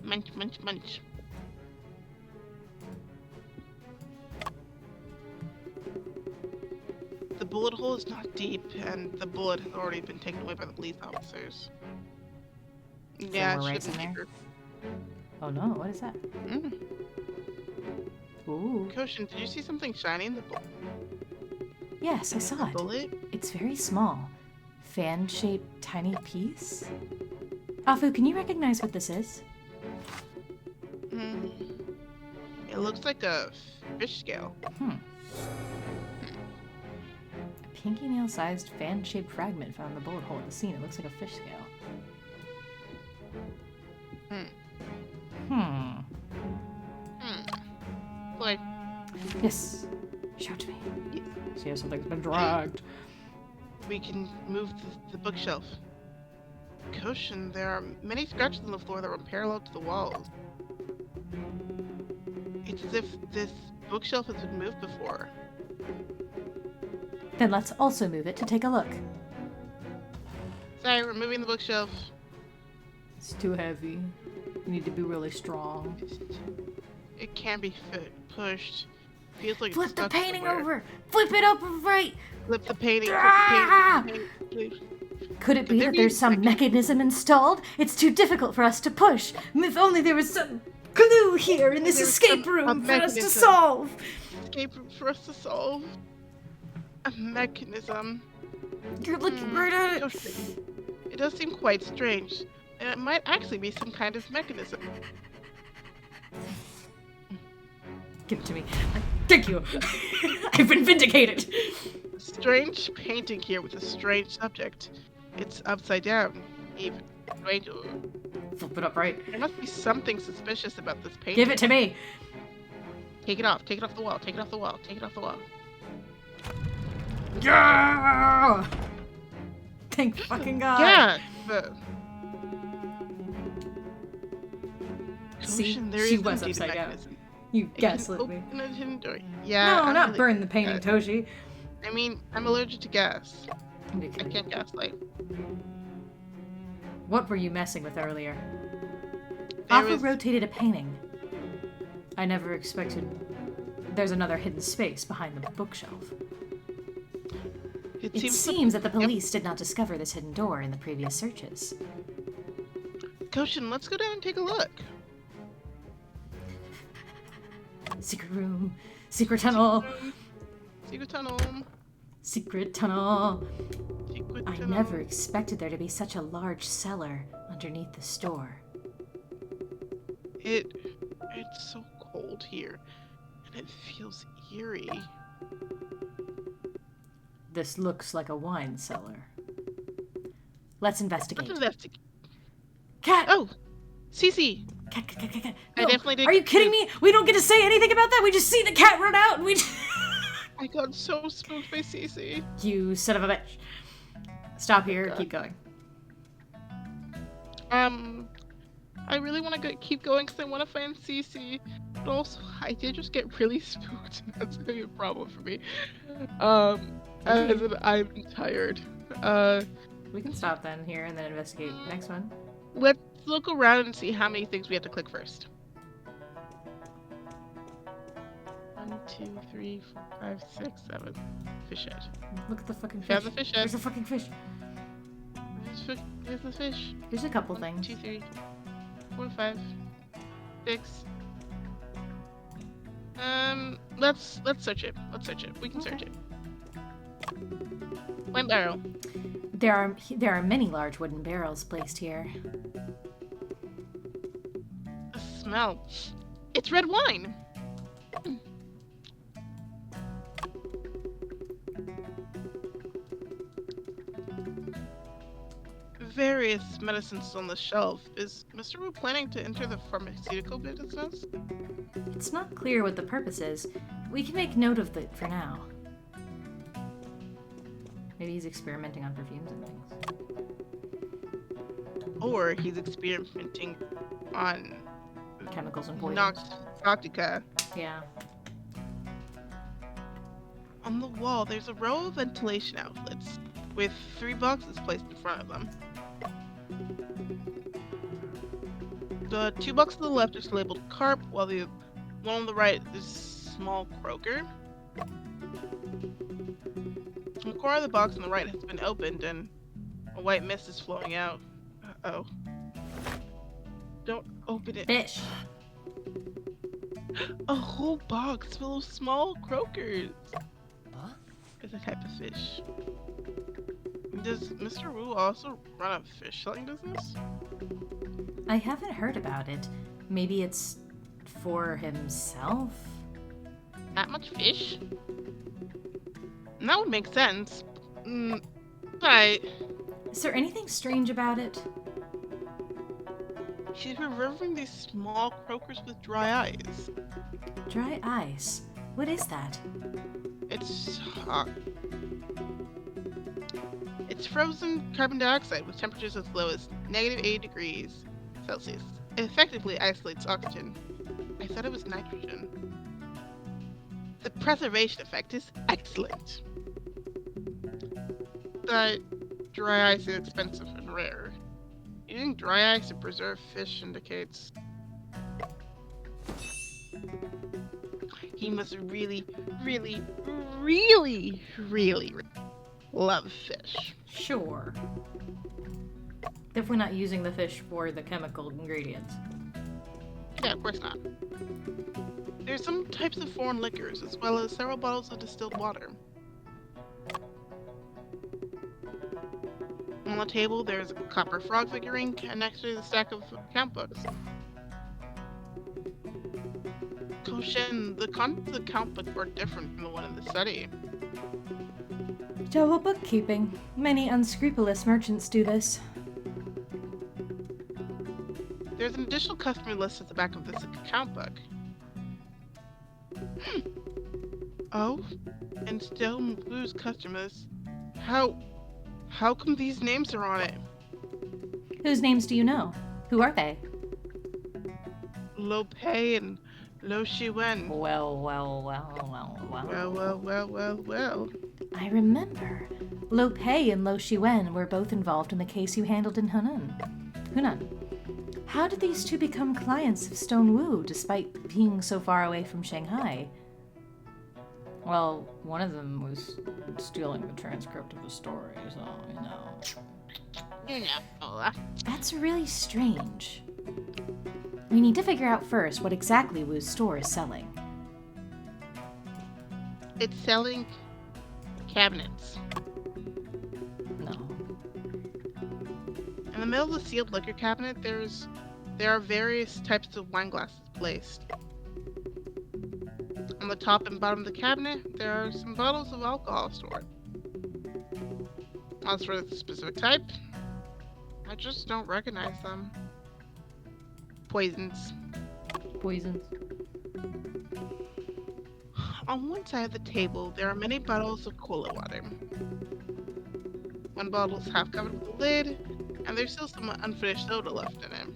Munch, munch, munch. The bullet hole is not deep, and the bullet has already been taken away by the police officers. Yeah, more it rice should in be there? deeper. Oh no, what is that? Ooh. Koshin, did you see something shiny in the Yes, I saw it. bullet? It's very small. Fan-shaped tiny piece? Afu, can you recognize what this is? It looks like a fish scale. A pinky nail-sized fan-shaped fragment found in the bullet hole at the scene. It looks like a fish scale. Boy, Yes. Show it to me. Yes. See how something's been dragged. we can move the bookshelf. Koshin, there are many scratches on the floor that run parallel to the walls. It's as if this bookshelf has been moved before. Then let's also move it to take a look. Sorry, we're moving the bookshelf. It's too heavy. You need to be really strong. It can't be pushed. Feels like Flip it's the stuck painting somewhere. over! Flip it up and right! Flip the painting. Ah! Flip the painting. Could it be there that be there's some like- mechanism installed? It's too difficult for us to push. If only there was some clue here in this There was escape some- a room for us to mechanism. solve. Escape room for us to solve. A mechanism. You're looking right at it. Koshin, it does seem quite strange, and it might actually be some kind of mechanism. Give it to me. Thank you. I've been vindicated. Strange painting here with a strange subject. It's upside down. Even. Wait, Flip it up right. there must be something suspicious about this painting. Give it to me. Take it off. Take it off the wall. Take it off the wall. Take it off the wall. Yeah! Thank fucking God. Yeah. But... See, Ocean, there she is was indeed a upside down. mechanism. You It can gaslit me. open a hidden door. Yeah. No, I'm not really burn the good painting, at- Toshi. I mean, I'm allergic to gas. I'm just I kidding. can't gaslight. What were you messing with earlier? There Aqua was- rotated a painting. I never expected. There's another hidden space behind the bookshelf. It It seems that the police did not discover this hidden door in the previous searches. Goshen, let's go down and take a look. Secret room. Secret tunnel. Secret tunnel. Secret tunnel. Secret I tunnel. never expected there to be such a large cellar underneath the store. It's so cold here, and it feels eerie. This looks like a wine cellar. Let's investigate. Let's investigate. Cat! Oh, Cece. Cat, cat, cat, cat, cat. I No. definitely did. Are you kidding me? We don't get to say anything about that. We just see the cat run out and we. I got so spooked by Cece. You son of a bitch. Stop here. God. Keep going. I really want to keep going because I want to find Cece, but also I did just get really spooked, and that's gonna be a problem for me. As in, I'm tired. We can stop then here and then investigate next one. Let's look around and see how many things we have to click first. 1, 2, 3, 4, 5, 6, 7. Fish head. Look at the fucking fish. Found the fish head. There's a fucking fish. Here's the fish. There's a couple 1, things. 2, 3, 4, 5, 6. Let's search it. Let's search it. We can search it. Wine barrel. There are many large wooden barrels placed here. The smell. It's red wine. Various medicines on the shelf. Is Mr. Wu planning to enter the pharmaceutical business? It's not clear what the purpose is. We can make note of it for now. Maybe he's experimenting on perfumes and things. Or he's experimenting on Chemicals and poisons. Noctica. Yeah. On the wall, there's a row of ventilation outlets with 3 boxes placed in front of them. The 2 boxes on the left is labeled carp, while the one on the right is small croaker. The core of the box on the right has been opened and a white mist is flowing out. Uh-oh. Don't open it. Fish. A whole box full of small croakers. It's a type of fish. Does Mr. Wu also run a fish selling business? I haven't heard about it. Maybe it's for himself? That much fish? That would make sense. But Is there anything strange about it? she's preserving these small croakers with dry eyes. Dry ice. What is that? It's hot. It's frozen carbon dioxide with temperatures as low as -80 degrees Celsius. It effectively isolates oxygen. I thought it was nitrogen. The preservation effect is excellent. But dry ice is expensive and rare. Using dry ice to preserve fish indicates he must really, really, really, really love fish. Sure. Definitely not using the fish for the chemical ingredients. Yeah, of course not. There's some types of foreign liquors, as well as several bottles of distilled water. On the table, there's a copper frog figurine, and next to the stack of account books. Koshen, the contents of the account book are different from the one in the study. Double bookkeeping. Many unscrupulous merchants do this. There's an additional customer list at the back of this account book. Oh, and still Wu's customers. How come these names are on it? Whose names do you know? Who are they? Lo Pei and Lo Shiwen. Well. Well. I remember. Lo Pei and Lo Shiwen were both involved in the case you handled in Hunan. How did these two become clients of Stone Wu, despite being so far away from Shanghai? Well, one of them was stealing the transcript of the story, so, you know. You know. That's really strange. We need to figure out first what exactly Wu's store is selling. It's selling cabinets. No. In the middle of the sealed liquor cabinet, there are various types of wine glasses placed. On the top and bottom of the cabinet, there are some bottles of alcohol stored. As for the specific type, I just don't recognize them. Poisons. On one side of the table, there are many bottles of cola water. One bottle is half covered with a lid, and there's still some unfinished soda left in it.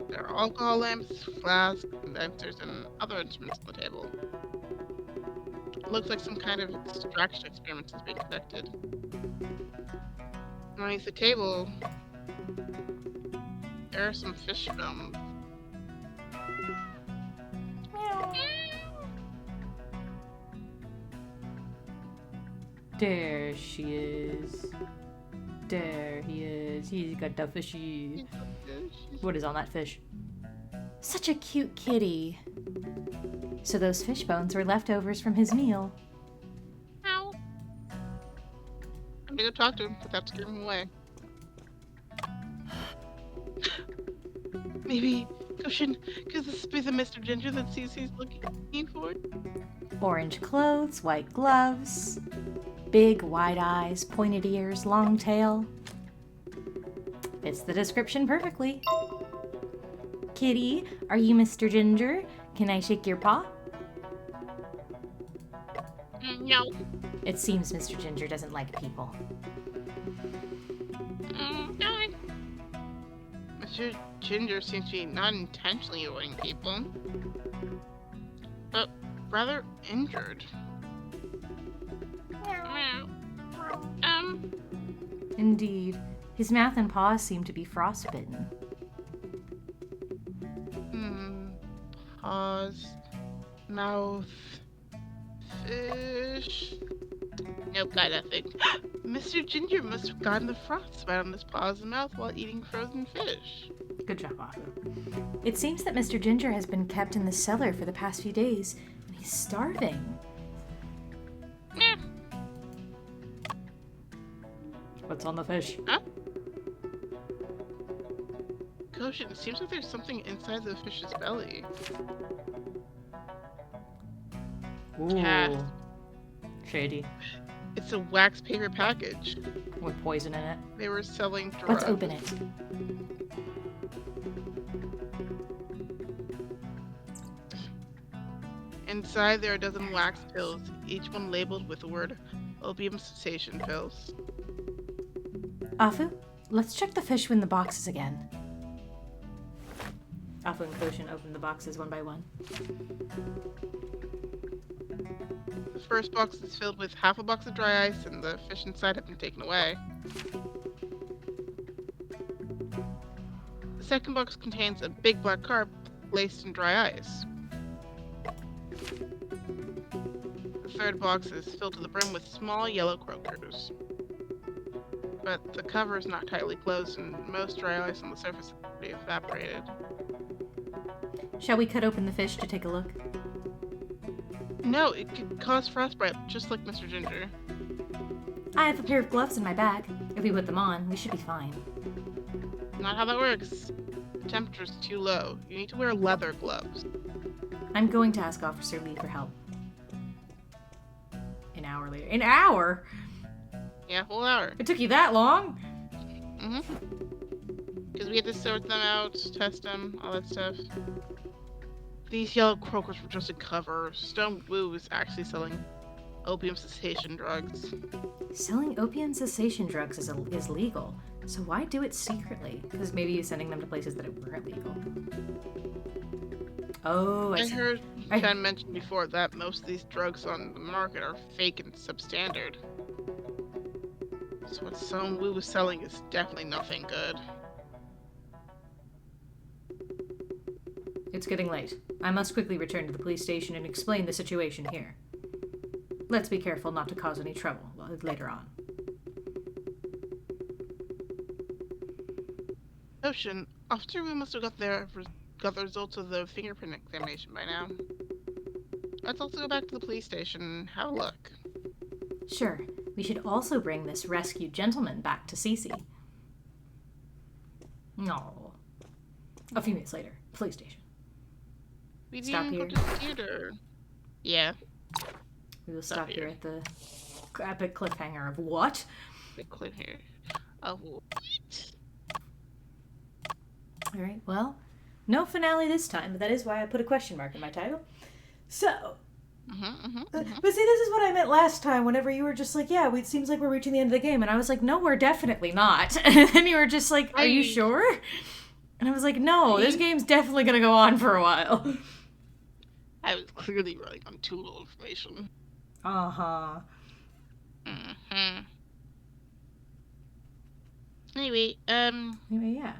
There are alcohol lamps, flasks, condensers, and other instruments on the table. It looks like some kind of extraction experiment is being conducted. Underneath the table, there are some fish bones. There she is. There he is. He's got the fishy. What is on that fish? Such a cute kitty. So those fish bones were leftovers from his meal. Ow. I'm gonna go talk to him without scaring him away. Maybe Goshen, because this be the Mr. Ginger that Cece's looking for. Orange clothes, white gloves, big wide eyes, pointed ears, long tail. Fits the description perfectly. Kitty, are you Mr. Ginger? Can I shake your paw? No. It seems Mr. Ginger doesn't like people. No. Mr. Ginger seems to be not intentionally avoiding people, but rather injured. Indeed. His mouth and paws seem to be frostbitten. Paws, mouth, fish. Nope, got nothing. Mr. Ginger must have gotten the frostbite on his paws and mouth while eating frozen fish. Good job, Afu. It seems that Mr. Ginger has been kept in the cellar for the past few days, and he's starving. What's on the fish? Huh? Goshen, it seems like there's something inside the fish's belly. Ooh. Cat. Shady. It's a wax paper package. With poison in it. They were selling drugs. Let's open it. Inside there are a dozen wax pills, each one labeled with the word opium cessation pills. Afu, let's check the fish in the boxes again. Afu and Goshen open the boxes one by one. The first box is filled with half a box of dry ice, and the fish inside have been taken away. The second box contains a big black carp laced in dry ice. The third box is filled to the brim with small yellow croakers. But the cover is not tightly closed, and most dry ice on the surface has already evaporated. Shall we cut open the fish to take a look? No, it could cause frostbite, just like Mr. Ginger. I have a pair of gloves in my bag. If we put them on, we should be fine. Not how that works. The temperature's too low. You need to wear leather gloves. I'm going to ask Officer Lee for help. In hour later. An hour? Yeah, whole hour. It took you that long? Because we had to sort them out, test them, all that stuff. These yellow croakers were just a cover. Stone Wu was actually selling opium cessation drugs. Selling opium cessation drugs is legal. So why do it secretly? Because maybe he's sending them to places that weren't legal. Oh, I heard Ken mention before that most of these drugs on the market are fake and substandard. So what Stone Wu was selling is definitely nothing good. It's getting late. I must quickly return to the police station and explain the situation here. Let's be careful not to cause any trouble later on. Ocean, Officer Wu must have got the results of the fingerprint examination by now. Let's also go back to the police station and have a look. Sure. We should also bring this rescued gentleman back to Cece. No. A few minutes later, police station. We Stop didn't here. go to the theater. Yeah. We will stop here at the epic cliffhanger of what? The cliffhanger. Oh, what? Alright, well, no finale this time, but that is why I put a question mark in my title. So, but see, this is what I meant last time whenever you were just like, yeah, it seems like we're reaching the end of the game. And I was like, no, we're definitely not. And then you were just like, are you sure? And I was like, no, this game's definitely going to go on for a while. I was clearly running on too little information. Uh-huh. Anyway, yeah.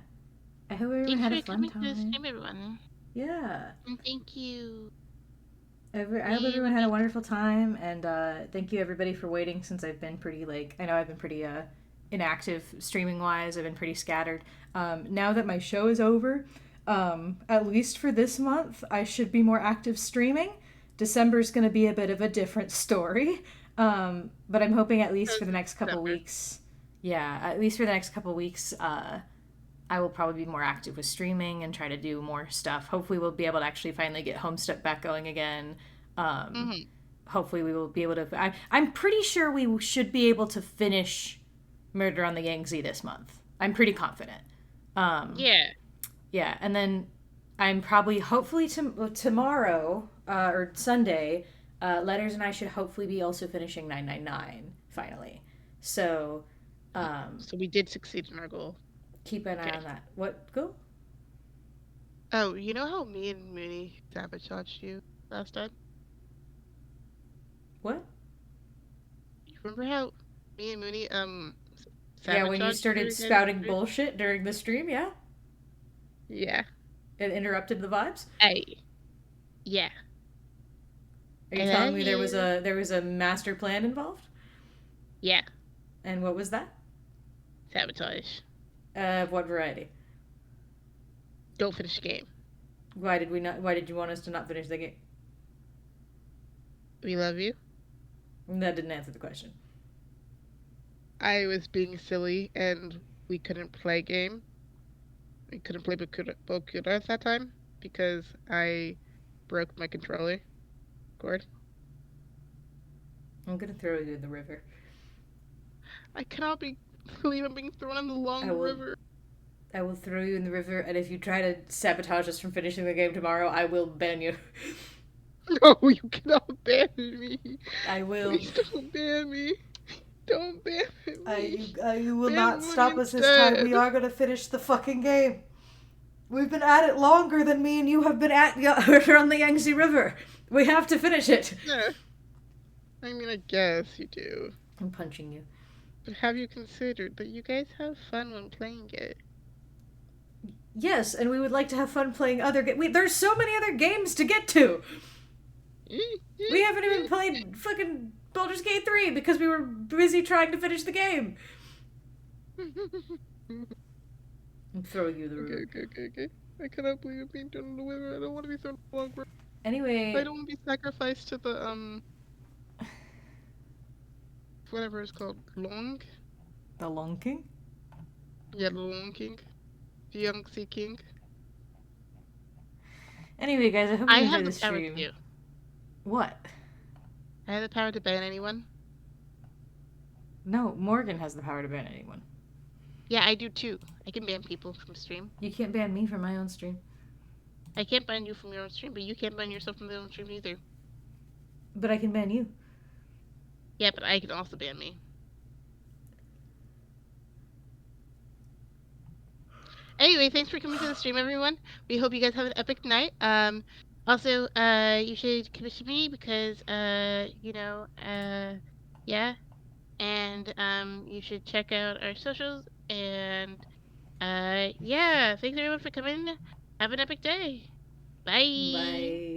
I hope everyone had a fun time. To the stream, everyone. Yeah. And thank you. I hope everyone had a wonderful time, and thank you everybody for waiting since I've been pretty, I know I've been pretty inactive streaming-wise. I've been pretty scattered. Now that my show is over, at least for this month, I should be more active streaming. December's going to be a bit of a different story, but I'm hoping at least for the next couple weeks, I will probably be more active with streaming and try to do more stuff. Hopefully we'll be able to actually finally get Homestuck back going again. Hopefully we will be able to... I'm pretty sure we should be able to finish Murder on the Yangtze this month. I'm pretty confident. Yeah, and then I'm probably, hopefully tomorrow, or Sunday, Letters and I should hopefully be also finishing 999, finally. So we did succeed in our goal. Keep an eye on that. What goal? Oh, you know how me and Mooney sabotaged you last time? What? You remember how me and Mooney, yeah, when you started spouting bullshit during the stream, yeah? Yeah. It interrupted the vibes? Yeah. Are you telling me there was a master plan involved? Yeah. And what was that? Sabotage. Of what variety? Don't finish the game. Why did you want us to not finish the game? We love you. That didn't answer the question. I was being silly and we couldn't play game. We couldn't play Bokura at that time because I broke my controller cord. I'm gonna throw you in the river. I cannot believe I'm being thrown in the river. I will throw you in the river, and if you try to sabotage us from finishing the game tomorrow, I will ban you. No, you cannot ban me. I will. Please don't ban me. Don't ban me. You will not stop us this time. We are going to finish the fucking game. We've been at it longer than me and you have been at on the Yangtze River. We have to finish it. Yeah. I mean, I guess you do. I'm punching you. But have you considered that you guys have fun when playing it? Yes, and we would like to have fun playing other games. There's so many other games to get to. We haven't even played fucking Baldur's Gate 3 because we were busy trying to finish the game. I'm throwing you the river. Okay. I cannot believe I'm being thrown in the river. I don't want to be thrown in the long river. Anyway. I don't want to be sacrificed to the, whatever it's called. Long? The Long King? Yeah, the Long King. The Yangtze King. Anyway, guys, I hope you enjoyed the stream. You. What? I have the power to ban anyone. No, Morgan has the power to ban anyone. Yeah, I do too. I can ban people from stream. You can't ban me from my own stream. I can't ban you from your own stream, but you can't ban yourself from your own stream either. But I can ban you. Yeah, but I can also ban me. Anyway, thanks for coming to the stream, everyone. We hope you guys have an epic night. Also, you should commission me because, yeah. And, you should check out our socials. And, yeah. Thanks everyone for coming. Have an epic day. Bye. Bye.